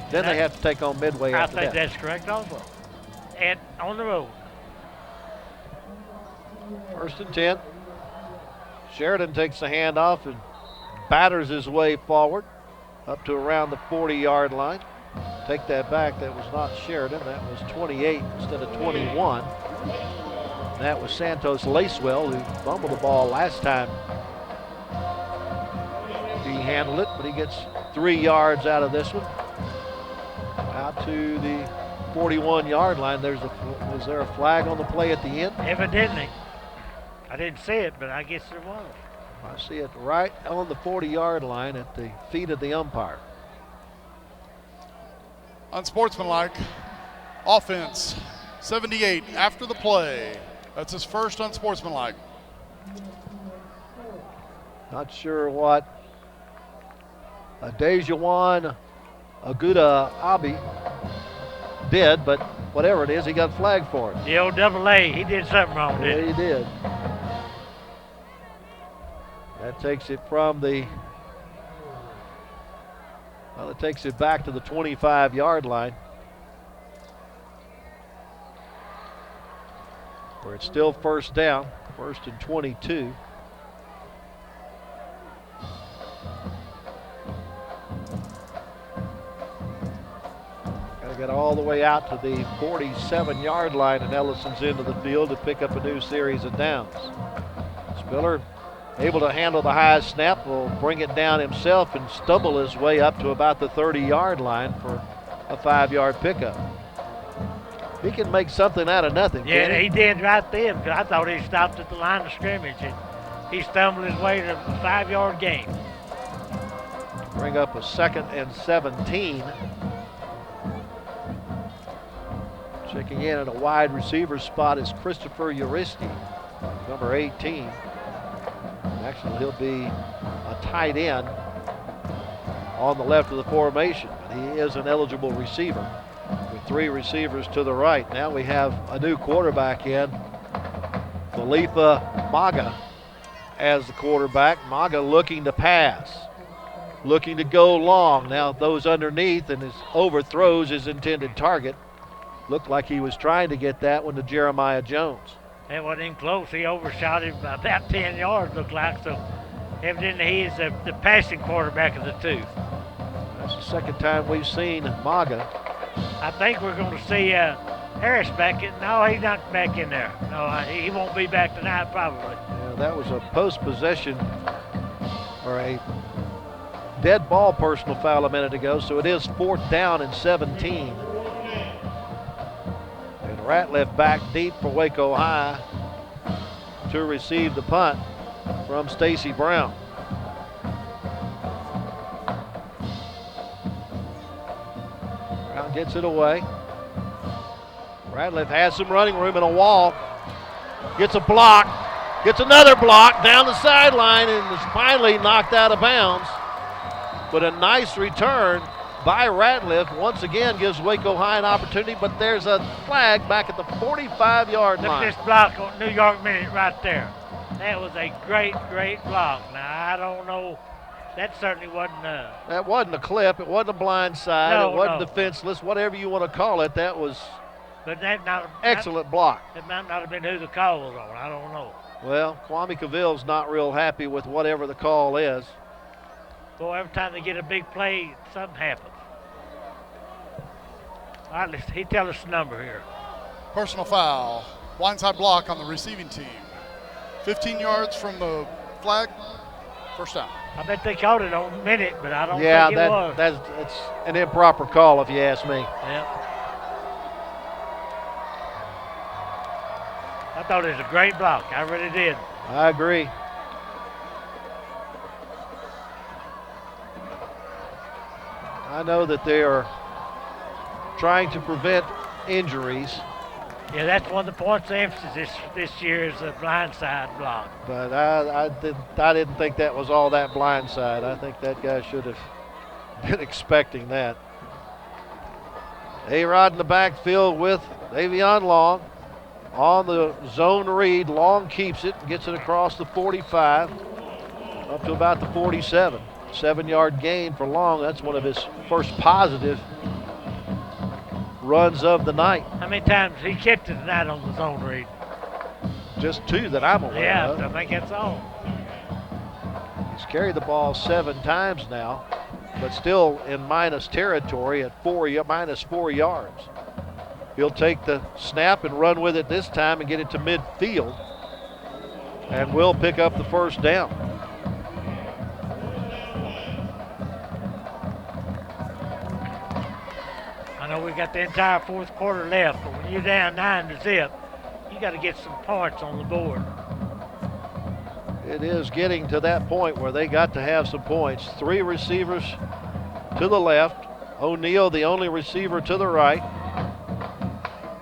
Then they have to take on Midway after that. I think that's correct also. And on the road. First and 10. Sheridan takes the handoff and batters his way forward up to around the 40-yard line. Take that back. That was not Sheridan. That was 28 instead of 21. And that was Santos Lacewell, who fumbled the ball last time he handled it, but he gets 3 yards out of this one. Out to the 41-yard line. Was there a flag on the play at the end? Evidently. I didn't see it, but I guess there was. I see it right on the 40-yard line at the feet of the umpire. Unsportsmanlike. Offense, 78 after the play. That's his first unsportsmanlike. Not sure what Dejuan Aguda Abi did, but whatever it is, he got flagged for it. The old AA, he did something wrong, didn't Yeah, he did. That takes it from the, well, it takes it back to the 25-yard line, where it's still first down, 1st and 22. Got to get all the way out to the 47-yard line, and Ellison's into the field to pick up a new series of downs. Spiller, able to handle the high snap, will bring it down himself and stumble his way up to about the 30-yard line for a 5-yard pickup. He can make something out of nothing. Yeah, he did right then, because I thought he stopped at the line of scrimmage, and he stumbled his way to a 5-yard gain. Bring up a 2nd and 17. Checking in at a wide receiver spot is Christopher Uristi, number 18. Actually, he'll be a tight end on the left of the formation, but he is an eligible receiver with 3 receivers to the right. Now we have a new quarterback in, Khalifa Maga as the quarterback. Maga looking to pass, looking to go long. Now those underneath, and his overthrows his intended target. Looked like he was trying to get that one to Jeremiah Jones. It wasn't even close. He overshot him by about 10 yards, looked like. So evidently he is the passing quarterback of the two. That's the second time we've seen Maga. I think we're going to see Harris back in. No, he's not back in there. No, he won't be back tonight probably. Yeah, that was a post-possession or a dead ball personal foul a minute ago, so it is 4th down and 17. And Ratliff back deep for Waco High to receive the punt from Stacy Brown. Brown gets it away. Ratliff has some running room and a wall. Gets a block. Gets another block down the sideline and is finally knocked out of bounds. But a nice return by Ratliff. Once again gives Waco High an opportunity, but there's a flag back at the 45-yard line. Look at this block on New York Minute right there. That was a great, great block. Now, I don't know. That certainly wasn't that wasn't a clip. It wasn't a blind side. No, it wasn't no. defenseless. Whatever you want to call it, that was but that not excellent block. It might not have been who the call was on. I don't know. Well, Kwame Cavill's not real happy with whatever the call is. Boy, every time they get a big play, something happens. All right, he tell us the number here. Personal foul. Blindside block on the receiving team. 15 yards from the flag. First down. I bet they called it on a minute, but I don't think it was. That's an improper call if you ask me. Yeah. I thought it was a great block. I really did. I agree. I know that they are trying to prevent injuries. Yeah, that's one of the points of emphasis this year is the blindside block. But I didn't think that was all that blindside. I think that guy should have been expecting that. A-Rod in the backfield with Davion Long. On the zone read, Long keeps it, gets it across the 45, up to about the 47. 7-yard gain for Long. That's one of his first positive runs of the night. How many times he kept it tonight on the zone read? Just 2 that I'm aware of. Yeah, I think that's all. He's carried the ball 7 times now, but still in minus territory at minus 4 yards. He'll take the snap and run with it this time and get it to midfield, and will pick up the first down. I know we got the entire fourth quarter left, but when you're down 9-0, you got to get some points on the board. it is getting to that point where they got to have some points. 3 receivers to the left. O'Neal, the only receiver to the right.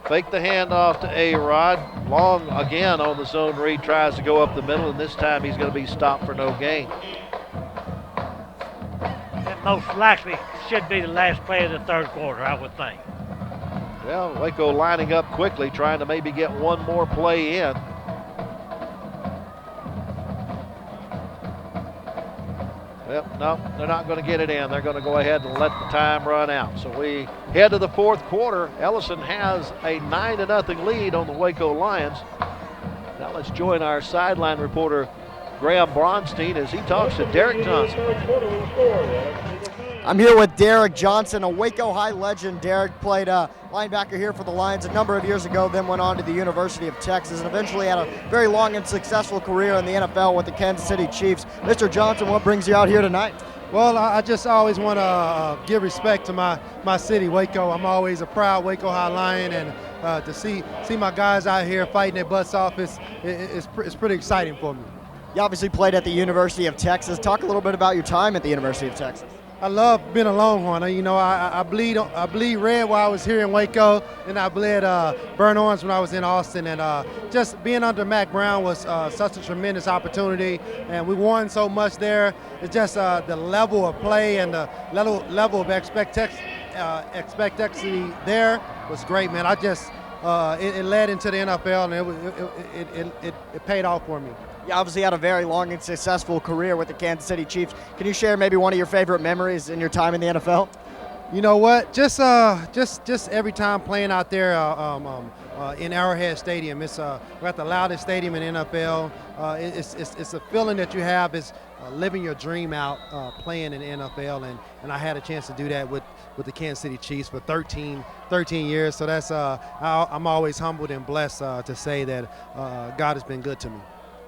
Fake the handoff to A-Rod. Long again on the zone read, tries to go up the middle, and this time he's going to be stopped for no gain. That most likely should be the last play of the third quarter, I would think. Well, Waco lining up quickly, trying to maybe get one more play in. Well, no, they're not going to get it in. They're going to go ahead and let the time run out. So we head to the fourth quarter. Ellison has a 9-0 lead on the Waco Lions. Now let's join our sideline reporter, Graham Bronstein, as he talks to Derek Johnson. I'm here with Derek Johnson, a Waco High legend. Derek played linebacker here for the Lions a number of years ago, then went on to the University of Texas, and eventually had a very long and successful career in the NFL with the Kansas City Chiefs. Mr. Johnson, what brings you out here tonight? Well, I just always want to give respect to my city, Waco. I'm always a proud Waco High Lion, and to see my guys out here fighting their butts off, it's pretty exciting for me. You obviously played at the University of Texas. Talk a little bit about your time at the University of Texas. I love being a Longhorn. You know, I bleed red while I was here in Waco, and I bled burnt orange when I was in Austin. And just being under Mac Brown was such a tremendous opportunity, and we won so much there. It's just the level of play and the level of expectancy there was great, man. It led into the NFL, and it paid off for me. You obviously had a very long and successful career with the Kansas City Chiefs. Can you share maybe one of your favorite memories in your time in the NFL? You know what? Just every time playing out there in Arrowhead Stadium. We're at the loudest stadium in the NFL. It's a feeling that you have is living your dream out playing in the NFL, and I had a chance to do that with the Kansas City Chiefs for 13 years. So that's I'm always humbled and blessed to say that God has been good to me.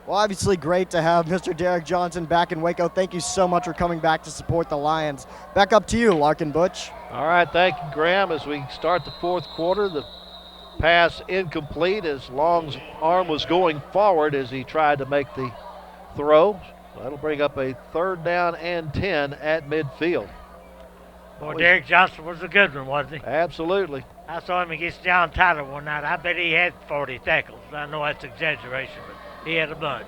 Well, obviously great to have Mr. Derek Johnson back in Waco. Thank you so much for coming back to support the Lions. Back up to you, Larkin Butch. All right, thank you, Graham. As we start the fourth quarter, the pass incomplete as Long's arm was going forward as he tried to make the throw. That'll bring up a 3rd down and 10 at midfield. Boy, Derek Johnson was a good one, wasn't he? Absolutely. I saw him against John Tyler one night. I bet he had 40 tackles. I know that's exaggeration, but he had a bunch.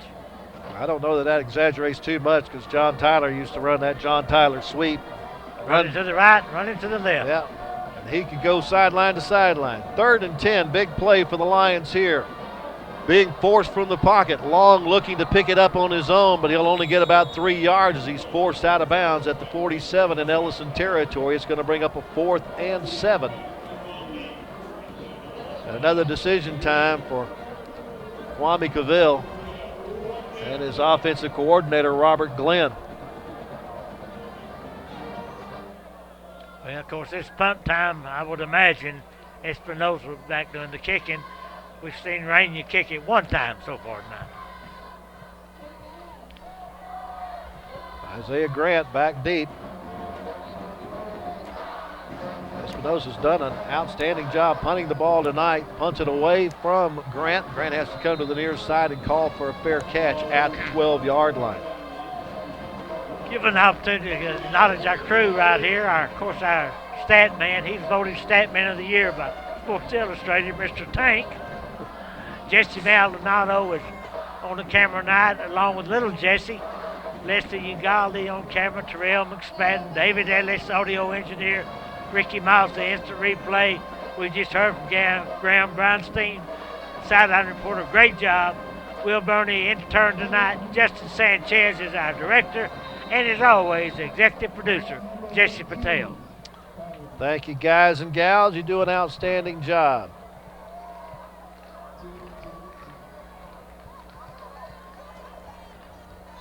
I don't know that exaggerates too much because John Tyler used to run that John Tyler sweep. Running to the right, running to the left. Yeah, and he could go sideline to sideline. 3rd and 10, big play for the Lions here. Being forced from the pocket. Long looking to pick it up on his own, but he'll only get about 3 yards as he's forced out of bounds at the 47 in Ellison territory. It's going to bring up a 4th and 7. And another decision time for Kwame Cavill and his offensive coordinator, Robert Glenn. Well, of course, it's punt time. I would imagine Espinosa back doing the kicking. We've seen Rainier kick it one time so far tonight. Isaiah Grant back deep. Espinosa's done an outstanding job punting the ball tonight. Punts it away from Grant. Grant has to come to the near side and call for a fair catch at the 12-yard line. Give an opportunity to acknowledge our crew right here. Our stat man. He's voted stat man of the year by Sports Illustrated, Mr. Tank. Jesse Maldonado is on the camera tonight, along with little Jesse. Lester Ugaldi on camera, Terrell McSpadden, David Ellis, audio engineer, Ricky Miles, the instant replay. We just heard from Graham Bronstein, sideline reporter. Great job. Will Burney intern tonight. Justin Sanchez is our director. And as always, the executive producer, Jesse Patel. Thank you, guys and gals. You do an outstanding job.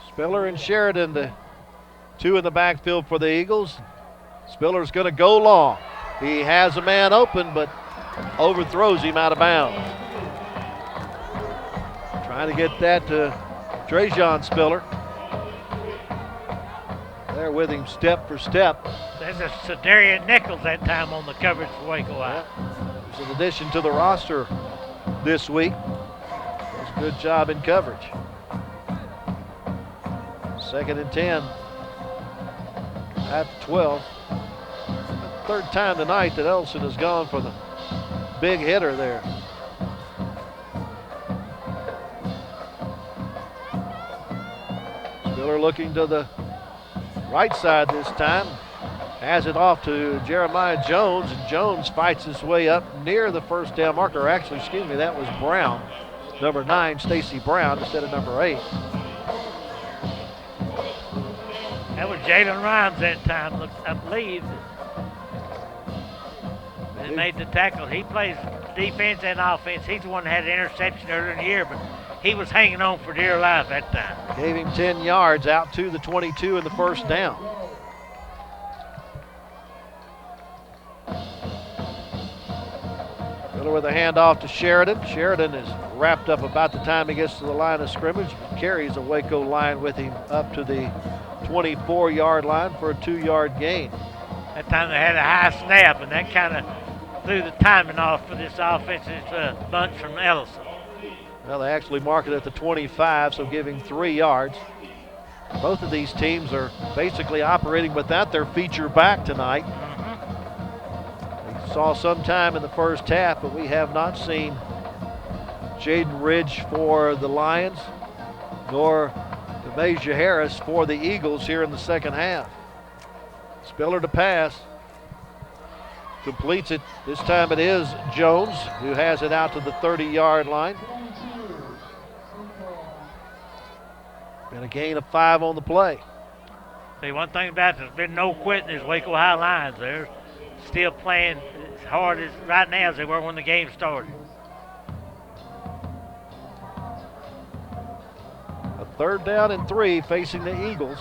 Spiller and Sheridan, the two in the backfield for the Eagles. Spiller's going to go long. He has a man open, but overthrows him out of bounds. Trying to get that to Trajan Spiller. There with him step for step. There's a Cedarian Nichols that time on the coverage for Waco High. There's an addition to the roster this week. Does a good job in coverage. Second and 10 at 12. Third time tonight that Ellison has gone for the big hitter there. Spiller looking to the right side this time. Has it off to Jeremiah Jones, and Jones fights his way up near the first down marker. Actually, excuse me, that was Brown. Number 9, Stacy Brown, instead of number 8. That was Jalen Rhymes that time, I believe. He made the tackle. He plays defense and offense. He's the one that had an interception earlier in the year, but he was hanging on for dear life that time. Gave him 10 yards out to the 22 in the first down. Miller with a handoff to Sheridan. Sheridan is wrapped up about the time he gets to the line of scrimmage. Carries a Waco line with him up to the 24-yard line for a 2-yard gain. That time they had a high snap, and that kind of threw the timing off for this offensive bunch from Ellison. Well, they actually mark it at the 25, so give him 3 yards. Both of these teams are basically operating without their feature back tonight. We saw some time in the first half, but we have not seen Jaden Ridge for the Lions, nor DeMasia Harris for the Eagles here in the second half. Spiller to pass. Completes it. This time it is Jones who has it out to the 30-yard line. And a gain of 5 on the play. See, one thing about it, there's been no quitting these Waco High Lions. They're still playing as hard as right now as they were when the game started. A 3rd down and 3 facing the Eagles.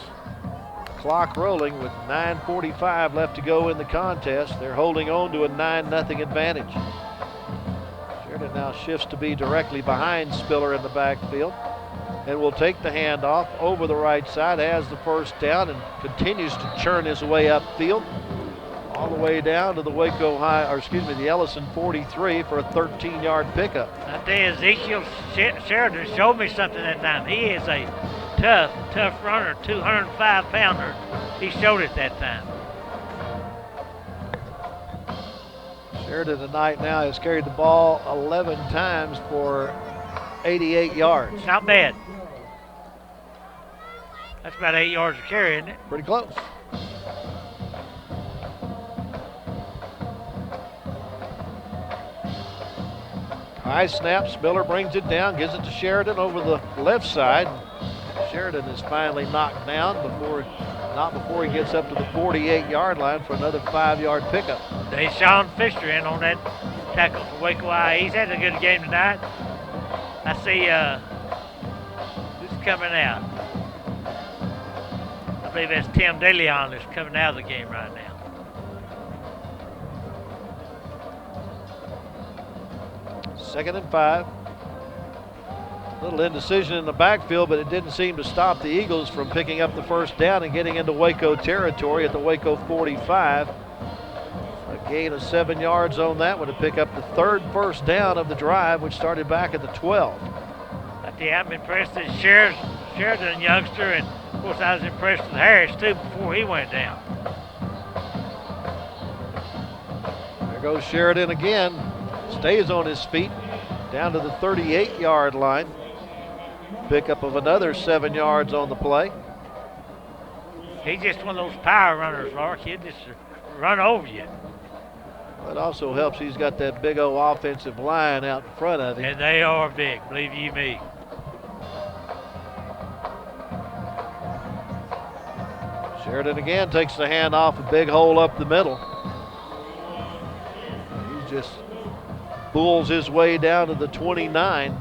Clock rolling with 9:45 left to go in the contest. They're holding on to a 9-0 advantage. Sheridan now shifts to be directly behind Spiller in the backfield and will take the handoff over the right side, has the first down, and continues to churn his way upfield all the way down to the the Ellison 43 for a 13-yard pickup. I tell you, Ezekiel Sheridan showed me something that time. He is a tough runner, 205-pounder. He showed it that time. Sheridan tonight now has carried the ball 11 times for 88 yards. Not bad. That's about 8 yards a carry, isn't it? Pretty close. High snap, Spiller brings it down, gives it to Sheridan over the left side. Sheridan is finally knocked down not before he gets up to the 48-yard line for another 5-yard pickup. Deshaun Fisher in on that tackle for Waco ISD. He's had a good game tonight. I see who's coming out. I believe that's Tim DeLeon that's coming out of the game right now. Second and 5. Little indecision in the backfield, but it didn't seem to stop the Eagles from picking up the first down and getting into Waco territory at the Waco 45. A gain of 7 yards on that one to pick up the 3rd first down of the drive, which started back at the 12. I'm impressed with Sheridan youngster, and of course I was impressed with Harris too before he went down. There goes Sheridan again. Stays on his feet down to the 38-yard line. Pickup of another 7 yards on the play. He's just one of those power runners, Lark. He'll just run over you. It also helps he's got that big old offensive line out in front of him. And they are big, believe you me. Sheridan again takes the handoff, a big hole up the middle. He just bulls his way down to the 29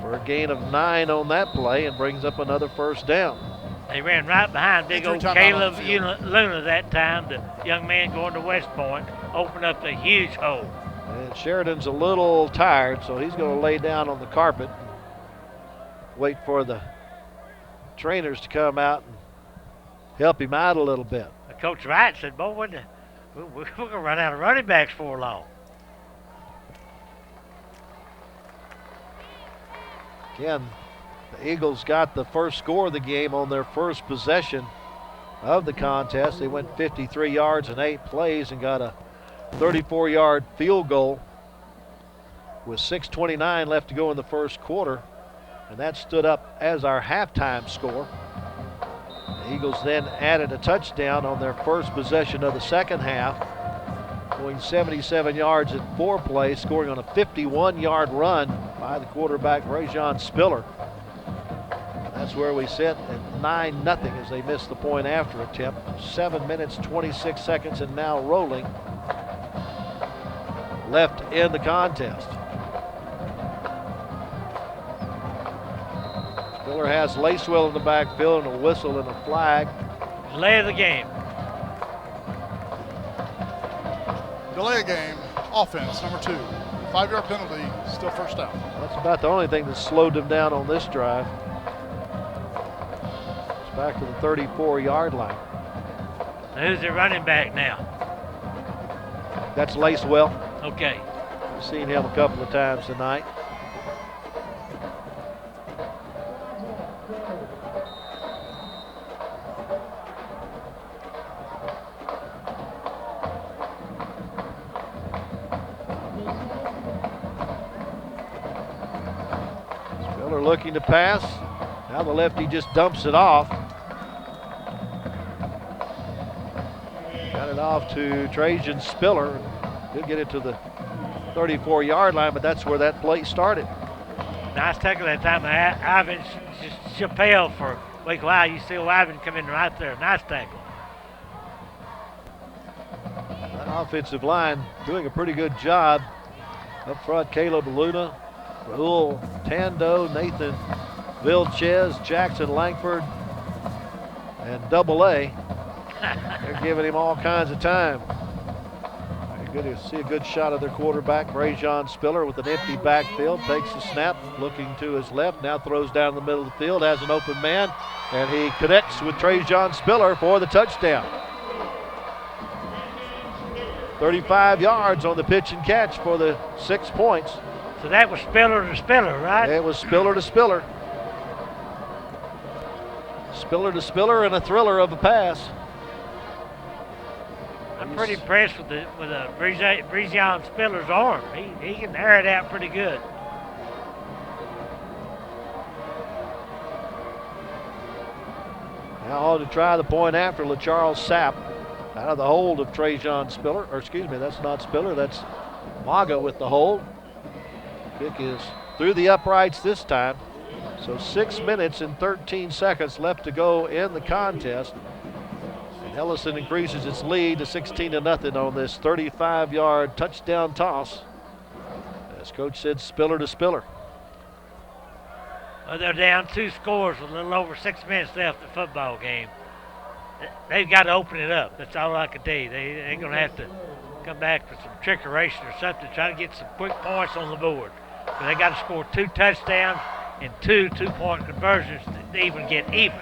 for a gain of 9 on that play and brings up another first down. They ran right behind big old Caleb Luna that time, the young man going to West Point, opened up a huge hole. And Sheridan's a little tired, so he's going to lay down on the carpet, wait for the trainers to come out and help him out a little bit. Coach Wright said, boy, we're going to run out of running backs for long. Again, The Eagles got the first score of the game on their first possession of the contest. They went 53 yards in 8 plays and got a 34-yard field goal with 6:29 left to go in the first quarter, and that stood up as our halftime score. The Eagles then added a touchdown on their first possession of the second half, going 77 yards in 4 plays, scoring on a 51-yard run by the quarterback, Rajon Spiller. That's where we sit at 9-0 as they miss the point after attempt. 7 minutes, 26 seconds, and now rolling left in the contest. Spiller has Lacewell in the backfield and a whistle and a flag. Delay of the game. Delay of game, offense, number 2. 5-yard penalty, still first down. That's about the only thing that slowed them down on this drive. It's back to the 34-yard line. Who's the running back now? That's Lacewell. Okay. We've seen him a couple of times tonight. Spiller looking to pass. Now the lefty just dumps it off. Got it off to Trajan Spiller. He'll get it to the 34-yard line, but that's where that play started. Nice tackle that time. Ivan Chappelle for Waco High. You see Ivan come in right there. Nice tackle. That offensive line doing a pretty good job. Up front, Caleb Luna, Raul Tando, Nathan Vilches, Jackson Langford, and Double A. They're giving him all kinds of time. Good to see a good shot of their quarterback, Rajon Spiller, with an empty backfield. Takes the snap, looking to his left, now throws down the middle of the field, has an open man, and he connects with Trajan Spiller for the touchdown. 35 yards on the pitch and catch for the 6 points. So that was Spiller to Spiller, right? It was Spiller to Spiller. Spiller to Spiller, and a thriller of a pass. I'm pretty impressed with Brezion Spiller's arm. He can air it out pretty good. Now on to try the point after LaCharles Sapp out of the hold of Trajan Spiller. Or excuse me, that's not Spiller, that's Maga with the hold. Kick is through the uprights this time. So 6 minutes and 13 seconds left to go in the contest. Ellison increases its lead to 16-0 on this 35-yard touchdown toss. As coach said, Spiller to Spiller. Well, they're down 2 scores with a little over 6 minutes left in the football game. They've got to open it up. That's all I can tell you. They're going to have to come back with some trickeration or something, try to get some quick points on the board. But they got to score 2 touchdowns and 2 two-point conversions to even get even.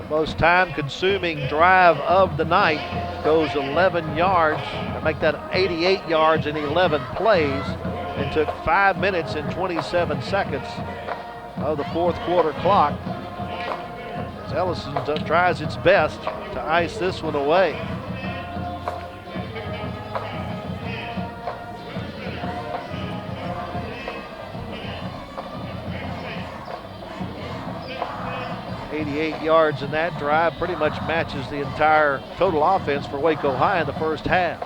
Most time-consuming drive of the night goes 11 yards. Make that 88 yards in 11 plays, and took 5 minutes and 27 seconds of the fourth quarter clock. As Ellison tries its best to ice this one away. .88 yards in that drive, pretty much matches the entire total offense for Waco High in the first half.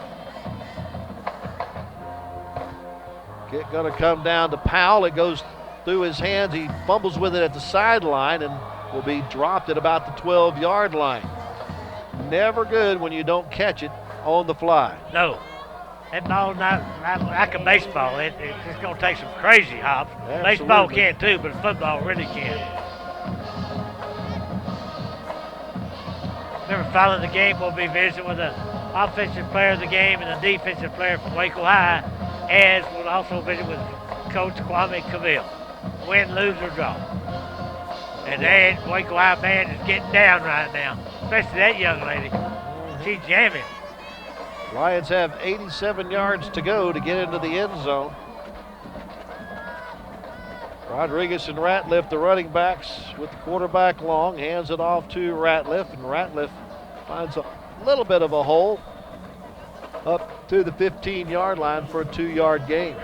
Kick gonna come down to Powell. It goes through his hands. He fumbles with it at the sideline and will be dropped at about the 12-yard line. Never good when you don't catch it on the fly. No. That ball's not like a baseball. It's gonna take some crazy hops. Absolutely. Baseball can too, but football really can. Remember, following the game, we'll be visiting with the offensive player of the game and the defensive player from Waco High, as we'll also visit with Coach Kwame Cavill. Win, lose, or draw. And that Waco High band is getting down right now, especially that young lady. She's jamming. Lions have 87 yards to go to get into the end zone. Rodriguez and Ratliff, the running backs, with the quarterback long, hands it off to Ratliff, and Ratliff finds a little bit of a hole up to the 15-yard line for a 2-yard gain.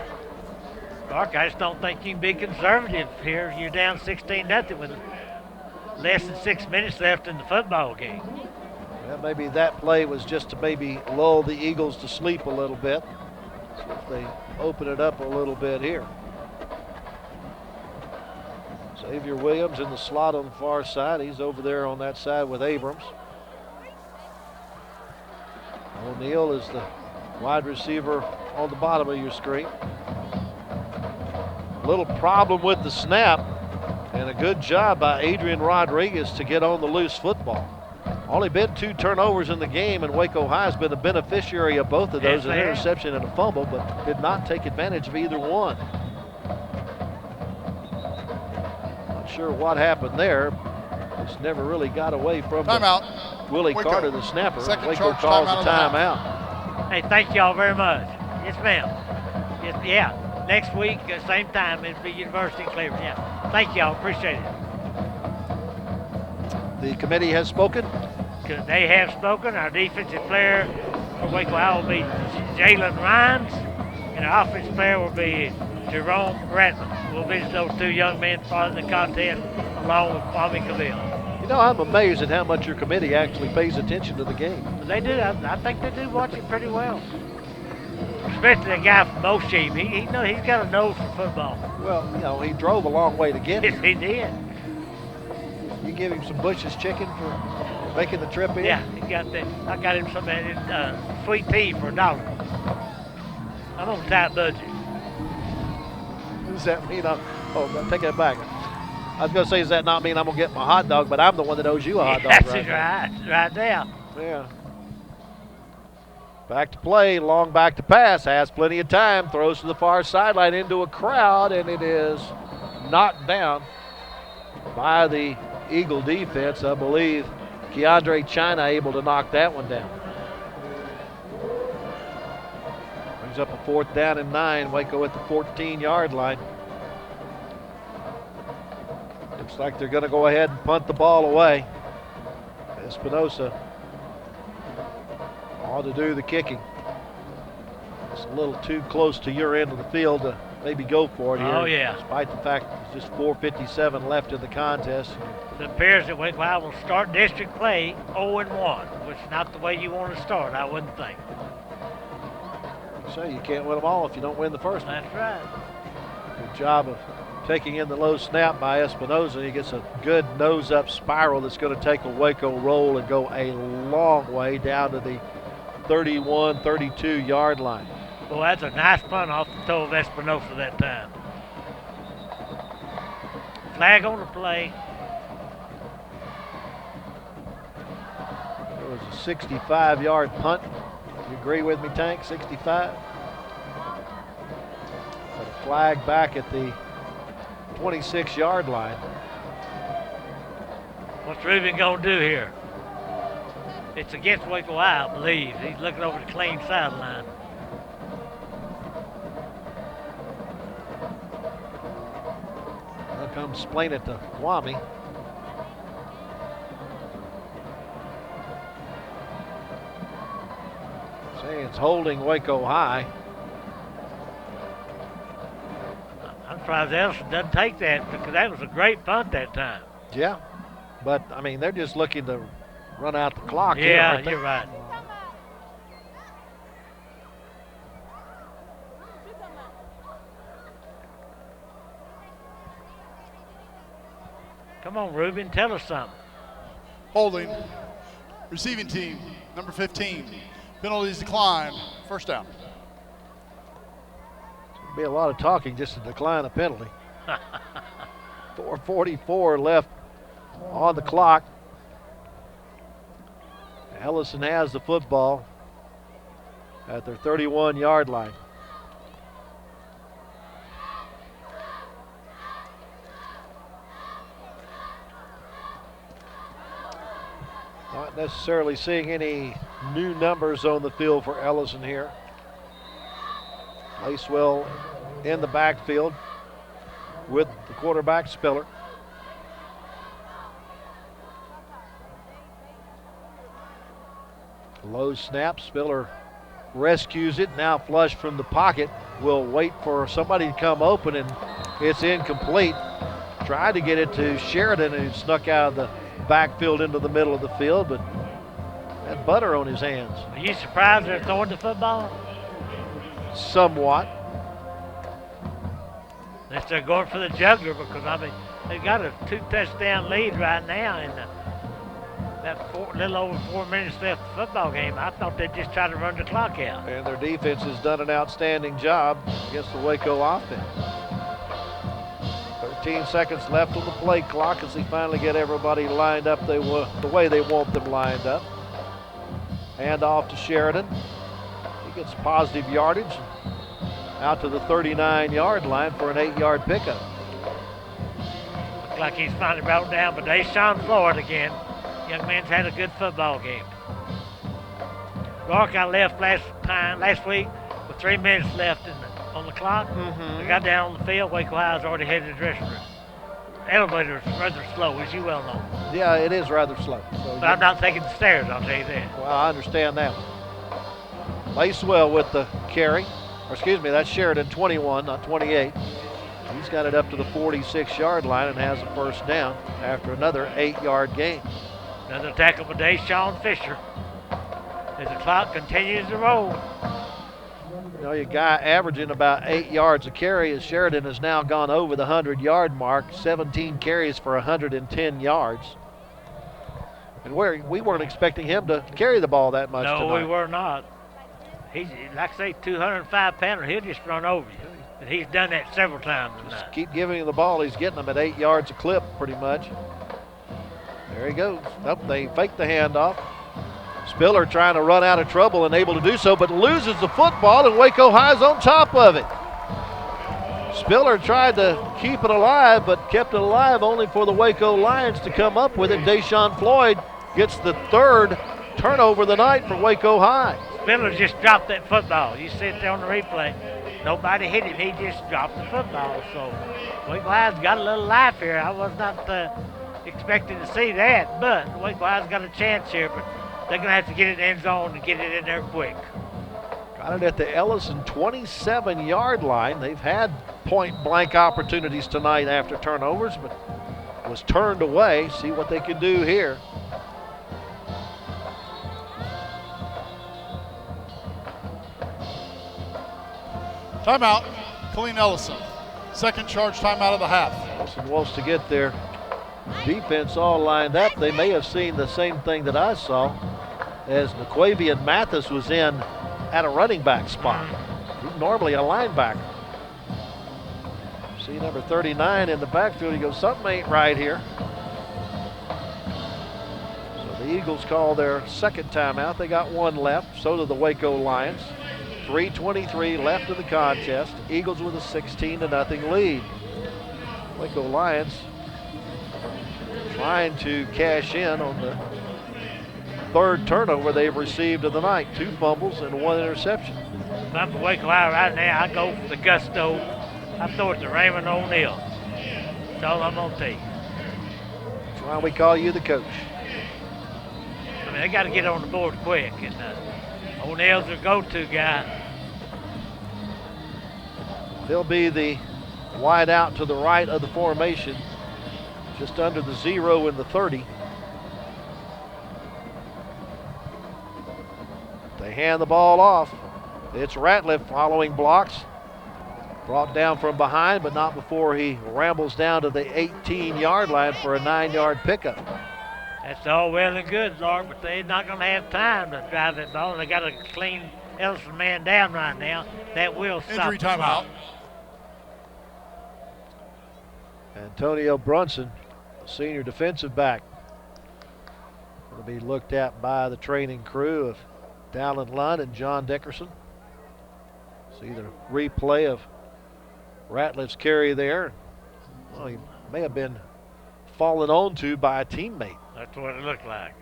Mark, I just don't think you can be conservative here. You're down 16-0 with less than 6 minutes left in the football game. Well, maybe that play was just to maybe lull the Eagles to sleep a little bit. See if they open it up a little bit here. Xavier Williams in the slot on the far side. He's over there on that side with Abrams. O'Neal is the wide receiver on the bottom of your screen. Little problem with the snap, and a good job by Adrian Rodriguez to get on the loose football. Only been 2 turnovers in the game, and Waco High has been the beneficiary of both of those, an interception and a fumble, but did not take advantage of either one. Not sure what happened there. Just never really got away from Willie Waco. Carter, the snapper. Second Waco charge, calls timeout the on the timeout. Hey, thank y'all very much. Yes, ma'am. Yes, yeah. Next week, same time, it'll be University of Cleveland. Yeah. Thank y'all. Appreciate it. The committee has spoken. They have spoken. Our defensive player for Waco High will be Jalen Rhines, and our offensive player will be Jerome Ratliff. We'll visit those 2 young men following the contest along with Bobby Cavill. You know, I'm amazed at how much your committee actually pays attention to the game. They do. I think they do watch it pretty well. Especially the guy from Moshib. He's got a nose for football. Well, you know, he drove a long way to get Yes, here. he did. You give him some Bush's chicken for making the trip in? Yeah, he got that. I got him some sweet tea for $1. I'm on a tight budget. Does that mean I take that back. I was going to say, does that not mean I'm going to get my hot dog, but I'm the one that owes you a hot dog That's right now. right there. Yeah. Back to play, long back to pass, has plenty of time, throws to the far sideline into a crowd, and it is knocked down by the Eagle defense. I believe Keandre China able to knock that one down. Brings up a 4th down and 9, Waco at the 14-yard line. Looks like they're going to go ahead and punt the ball away. Espinosa ought to do the kicking. It's a little too close to your end of the field to maybe go for it here. Oh, yeah. Despite the fact there's just 4:57 left in the contest. It appears that Waco High will start district play 0-1, which is not the way you want to start, I wouldn't think. So you can't win them all if you don't win the first one. That's right. Good job of taking in the low snap by Espinosa. He gets a good nose-up spiral that's going to take a Waco roll and go a long way down to the 31, 32-yard line. Well, that's a nice punt off the toe of Espinosa that time. Flag on the play. There was a 65-yard punt. You agree with me, Tank? 65? But a flag back at the 26-yard line. What's Reuben going to do here? It's against Waco High, I believe. He's looking over the clean sideline. They'll come explain it to Kwame. Saying it's holding Waco High. I'm surprised Ellison doesn't take that because that was a great punt that time. Yeah, but I mean, they're just looking to run out the clock. here, Yeah, aren't they? you're right. Come on, Reuben, tell us something. Holding. Receiving team, number 15. Penalties decline. First down. Be a lot of talking just to decline a penalty. 4:44 left on the clock. Ellison has the football at their 31-yard line. Not necessarily seeing any new numbers on the field for Ellison here. Lacewell in the backfield. with the quarterback, Spiller. Low snap, Spiller rescues it, now flush from the pocket. Will wait for somebody to come open, and it's incomplete. Tried to get it to Sheridan, and he snuck out of the backfield into the middle of the field, but had butter on his hands. Are you surprised they're throwing the football? Somewhat. Unless they're going for the juggler, because, I mean, they've got a 2-touchdown lead right now, and that little over 4 minutes left of the football game. I thought they'd just try to run the clock out. And their defense has done an outstanding job against the Waco offense. 13 seconds left on the play clock as they finally get everybody lined up the way they want them lined up. Hand off to Sheridan. He gets positive yardage out to the 39-yard line for an 8-yard pickup. Looks like he's finally brought down, but Deshaun Floyd again. Young man's had a good football game. York, I left last week with 3 minutes left on the clock. I got down on the field. Waco High's already headed to the dressing room. Elevator's rather slow, as you well know. Yeah, it is rather slow. So but I'm not taking the stairs, I'll tell you that. Well, I understand that. Lacewell with the carry. Or excuse me, that's Sheridan, 21, not 28. He's got it up to the 46-yard line and has a first down after another 8-yard gain. Another tackle by Deshaun Fisher as the clock continues to roll. You know, your guy averaging about 8 yards a carry as Sheridan has now gone over the 100-yard mark, 17 carries for 110 yards. And we weren't expecting him to carry the ball that much tonight. No, we were not. He's, like I say, 205-pounder. He'll just run over you. And he's done that several times tonight. Just keep giving him the ball. He's getting them at 8 yards a clip pretty much. There he goes. Nope, they fake the handoff. Spiller trying to run out of trouble and able to do so, but loses the football, and Waco High's on top of it. Spiller tried to keep it alive, but kept it alive only for the Waco Lions to come up with it. Deshaun Floyd gets the 3rd turnover of the night for Waco High. Spiller just dropped that football. You sit there on the replay. Nobody hit him. He just dropped the football. So Waco High's got a little life here. I was not expecting to see that, but Waco High's got a chance here, but they're going to have to get it in the end zone and get it in there quick. Got it at the Ellison 27-yard line. They've had point-blank opportunities tonight after turnovers, but was turned away. See what they can do here. Timeout, Killeen Ellison. Second charge timeout of the half. Ellison wants to get their defense all lined up. They may have seen the same thing that I saw as Naquavian Mathis was in at a running back spot. He's normally a linebacker. See number 39 in the backfield. He goes, something ain't right here. So the Eagles call their second timeout. They got one left. So do the Waco Lions. 3:23 left in the contest. Eagles with a 16-0 lead. Waco Lions trying to cash in on the 3rd turnover they've received of the night. 2 fumbles and 1 interception. If I'm for Waco High right now, I go for the gusto. I throw it to Raymond O'Neal. That's all I'm going to tell you. That's why we call you the coach. I mean, they got to get on the board quick. And O'Neal's their go-to guy. He'll be the wide out to the right of the formation, just under the 0 in the 30. They hand the ball off. It's Ratliff following blocks. Brought down from behind, but not before he rambles down to the 18-yard line for a 9-yard pickup. That's all well and good, Lark, but they're not going to have time to drive that ball. They got to clean Ellison man down right now. That will stop. Injury timeout. Antonio Brunson, senior defensive back, will be looked at by the training crew of Dallin Lund and John Dickerson. See the replay of Ratliff's carry there. Well, he may have been fallen onto by a teammate. That's what it looked like.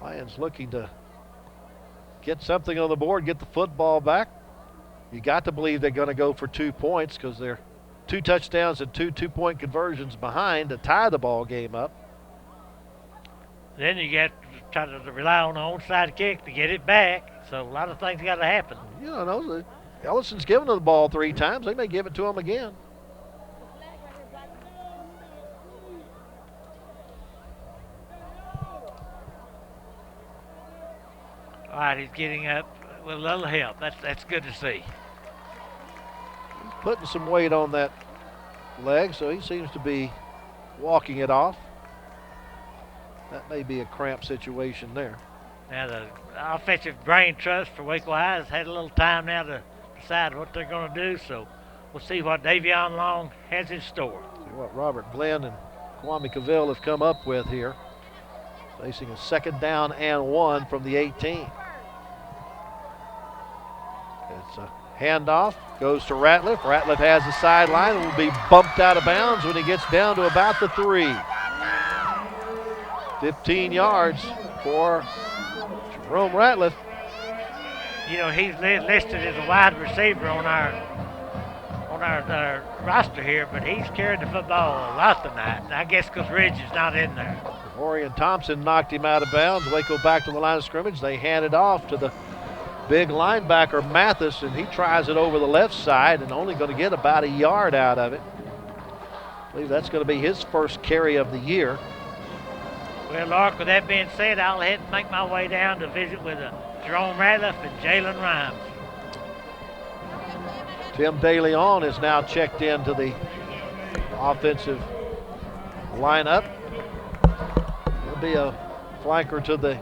Lions looking to get something on the board, get the football back. You got to believe they're going to go for 2 points because they're 2 touchdowns and 2 two-point conversions behind to tie the ball game up. Then you got to try to rely on the onside kick to get it back. So a lot of things got to happen. You don't know. Ellison's given them the ball 3 times. They may give it to him again. All right, he's getting up with a little help. That's good to see. He's putting some weight on that leg, so he seems to be walking it off. That may be a cramp situation there. Now the offensive brain trust for Waco High has had a little time now to decide what they're going to do, so we'll see what Davion Long has in store. See what Robert Glenn and Kwame Cavell have come up with here. Facing a 2nd down and 1 from the 18. It's a handoff, goes to Ratliff. Ratliff has the sideline and will be bumped out of bounds when he gets down to about the 3. 15 yards for Jerome Ratliff. You know, he's listed as a wide receiver on our roster here, but he's carried the football a lot tonight. I guess because Ridge is not in there. Orion Thompson knocked him out of bounds. Waco back to the line of scrimmage. They hand it off to the big linebacker Mathis, and he tries it over the left side and only going to get about a yard out of it. I believe that's going to be his first carry of the year. Well, Lark, with that being said, I'll head and make my way down to visit with Jerome Ratliff and Jalen Rhymes. Tim DeLeon is now checked into the offensive lineup. He'll be a flanker to the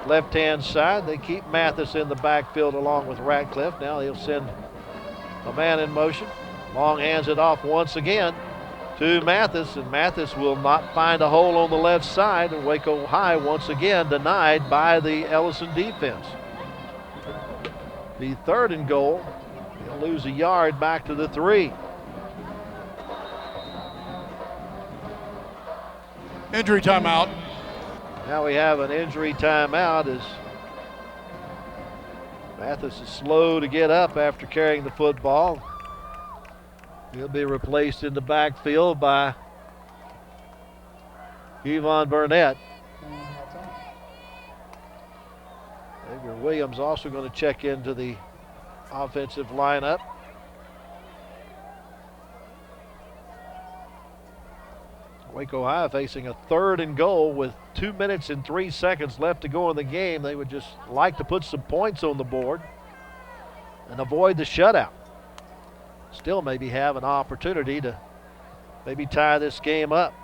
left-hand side. They keep Mathis in the backfield along with Ratcliffe. Now he'll send a man in motion. Long hands it off once again to Mathis, and Mathis will not find a hole on the left side, and Waco High once again denied by the Ellison defense. The 3rd and goal. He'll lose a yard back to the 3. Injury timeout. Now we have an injury timeout as Mathis is slow to get up after carrying the football. He'll be replaced in the backfield by Kevon Burnett. Xavier Williams also going to check into the offensive lineup. Waco High facing a 3rd and goal with 2 minutes and 3 seconds left to go in the game. They would just like to put some points on the board and avoid the shutout. Still maybe have an opportunity to maybe tie this game up.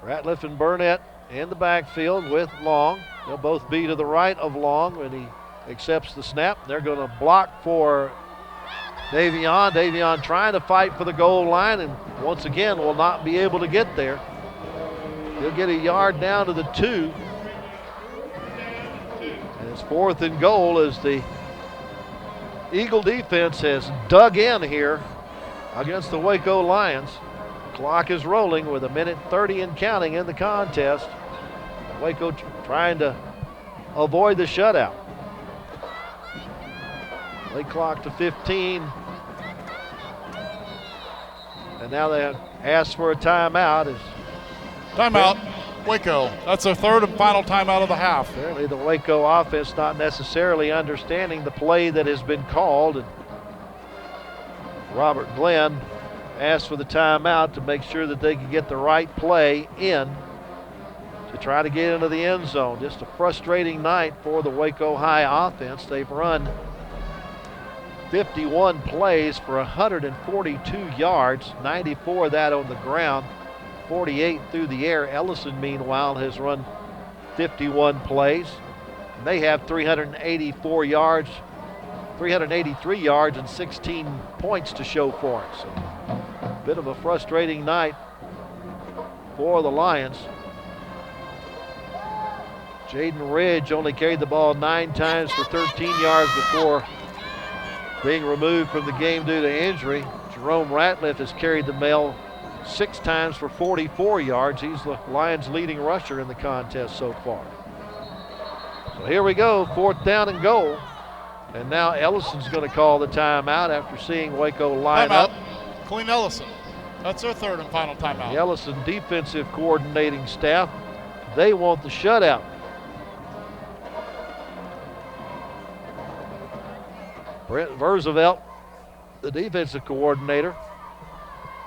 Ratliff and Burnett in the backfield with Long. They'll both be to the right of Long when he accepts the snap. They're going to block for Davion. Davion trying to fight for the goal line and once again will not be able to get there. He'll get a yard down to the 2. And it's 4th and goal as the Eagle defense has dug in here against the Waco Lions. The clock is rolling with 1:30 and counting in the contest. Waco trying to avoid the shutout. They clock to 15. And now they ask for a timeout. Timeout, Waco. That's their 3rd and final timeout of the half. Apparently the Waco offense not necessarily understanding the play that has been called. And Robert Glenn asked for the timeout to make sure that they could get the right play in to try to get into the end zone. Just a frustrating night for the Waco High offense. They've run 51 plays for 142 yards, 94 of that on the ground, 48 through the air. Ellison, meanwhile, has run 51 plays. They have 383 yards and 16 points to show for it. So a bit of a frustrating night for the Lions. Jaden Ridge only carried the ball 9 times for 13 yards before being removed from the game due to injury. Jerome Ratliff has carried the mail 6 times for 44 yards. He's the Lions' leading rusher in the contest so far. So here we go, 4th down and goal. And now Ellison's going to call the timeout after seeing Waco line up. Killeen Ellison. That's their 3rd and final timeout. The Ellison defensive coordinating staff, they want the shutout. Brent Verzevelt, the defensive coordinator,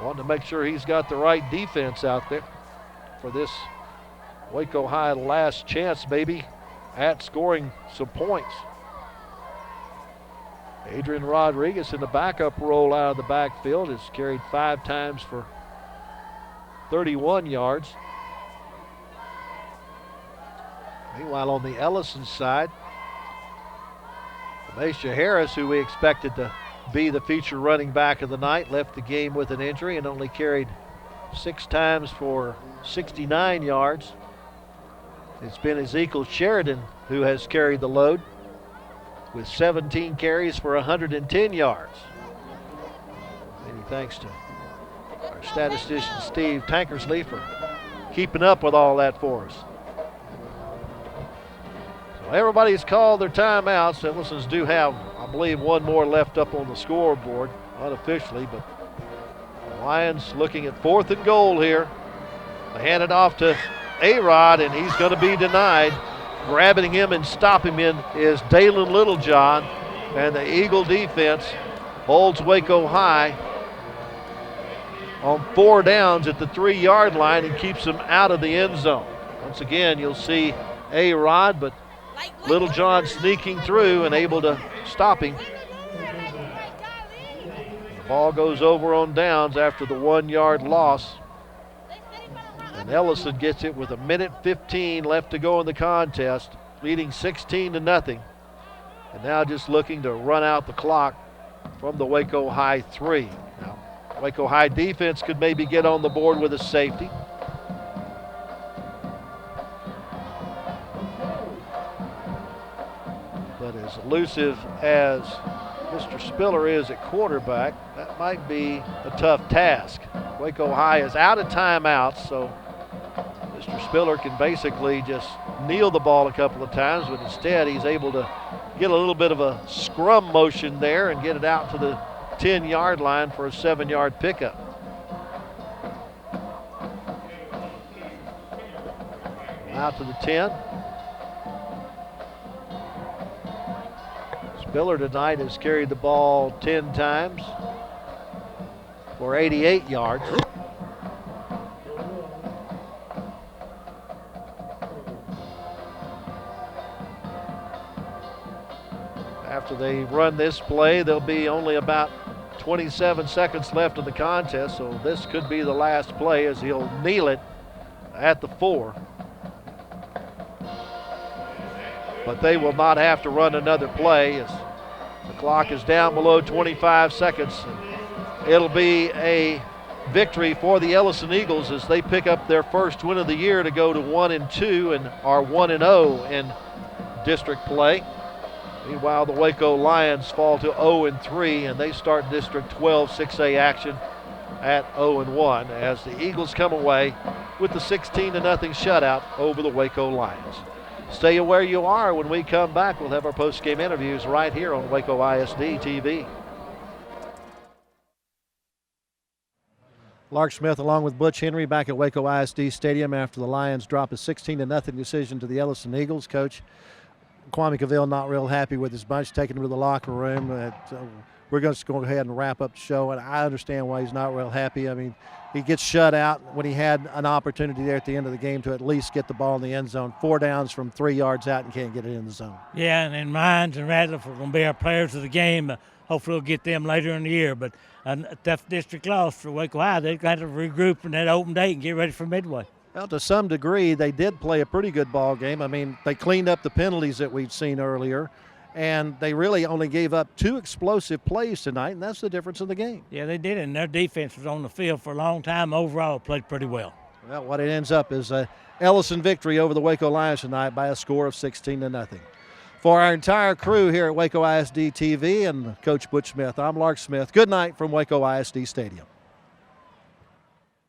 wanting to make sure he's got the right defense out there for this Waco High last chance, maybe, at scoring some points. Adrian Rodriguez in the backup role out of the backfield has carried 5 times for 31 yards. Meanwhile, on the Ellison side, Amasha Harris, who we expected to be the feature running back of the night, left the game with an injury and only carried 6 times for 69 yards. It's been Ezekiel Sheridan who has carried the load with 17 carries for 110 yards. Many thanks to our statistician Steve Tankersley for keeping up with all that for us. So everybody's called their timeouts. Ellison's do have, I believe, 1 more left up on the scoreboard, unofficially, but the Lions looking at 4th and goal here. They hand it off to A-Rod, and he's going to be denied. Grabbing him and stopping him is Dalen Littlejohn, and the Eagle defense holds Waco High on 4 downs at the 3-yard line and keeps them out of the end zone. Once again, you'll see A-Rod, but Littlejohn sneaking through and able to stop him. The ball goes over on downs after the 1-yard loss. And Ellison gets it with 1:15 left to go in the contest, leading 16-0. And now just looking to run out the clock from the Waco High 3. Now, Waco High defense could maybe get on the board with a safety. But as elusive as Mr. Spiller is at quarterback, that might be a tough task. Waco High is out of timeouts, so Mr. Spiller can basically just kneel the ball a couple of times, but instead he's able to get a little bit of a scrum motion there and get it out to the 10-yard line for a 7-yard pickup. Out to the 10. Spiller tonight has carried the ball 10 times for 88 yards. After they run this play, there'll be only about 27 seconds left in the contest, so this could be the last play as he'll kneel it at the 4. But they will not have to run another play as the clock is down below 25 seconds. It'll be a victory for the Ellison Eagles as they pick up their first win of the year to go to 1-2 and are 1-0 in district play. Meanwhile, the Waco Lions fall to 0-3, and they start District 12 6A action at 0-1 as the Eagles come away with the 16-0 shutout over the Waco Lions. Stay where you are. When we come back, we'll have our post-game interviews right here on Waco ISD TV. Lark Smith along with Butch Henry back at Waco ISD Stadium after the Lions drop a 16-0 decision to the Ellison Eagles. Coach Kwame Cavill not real happy with his bunch, taking him to the locker room. We're going to go ahead and wrap up the show, and I understand why he's not real happy. I mean, he gets shut out when he had an opportunity there at the end of the game to at least get the ball in the end zone. 4 downs from 3 yards out and can't get it in the zone. Yeah, and Mines and Radcliffe are going to be our players of the game. Hopefully we'll get them later in the year. But a tough district loss for Waco High. They've got to regroup in that open date and get ready for Midway. Well, to some degree, they did play a pretty good ball game. I mean, they cleaned up the penalties that we'd seen earlier, and they really only gave up 2 explosive plays tonight, and that's the difference in the game. Yeah, they did, and their defense was on the field for a long time. Overall, played pretty well. Well, what it ends up is a Ellison victory over the Waco Lions tonight by a score of 16-0. For our entire crew here at Waco ISD TV and Coach Butch Smith, I'm Lark Smith. Good night from Waco ISD Stadium.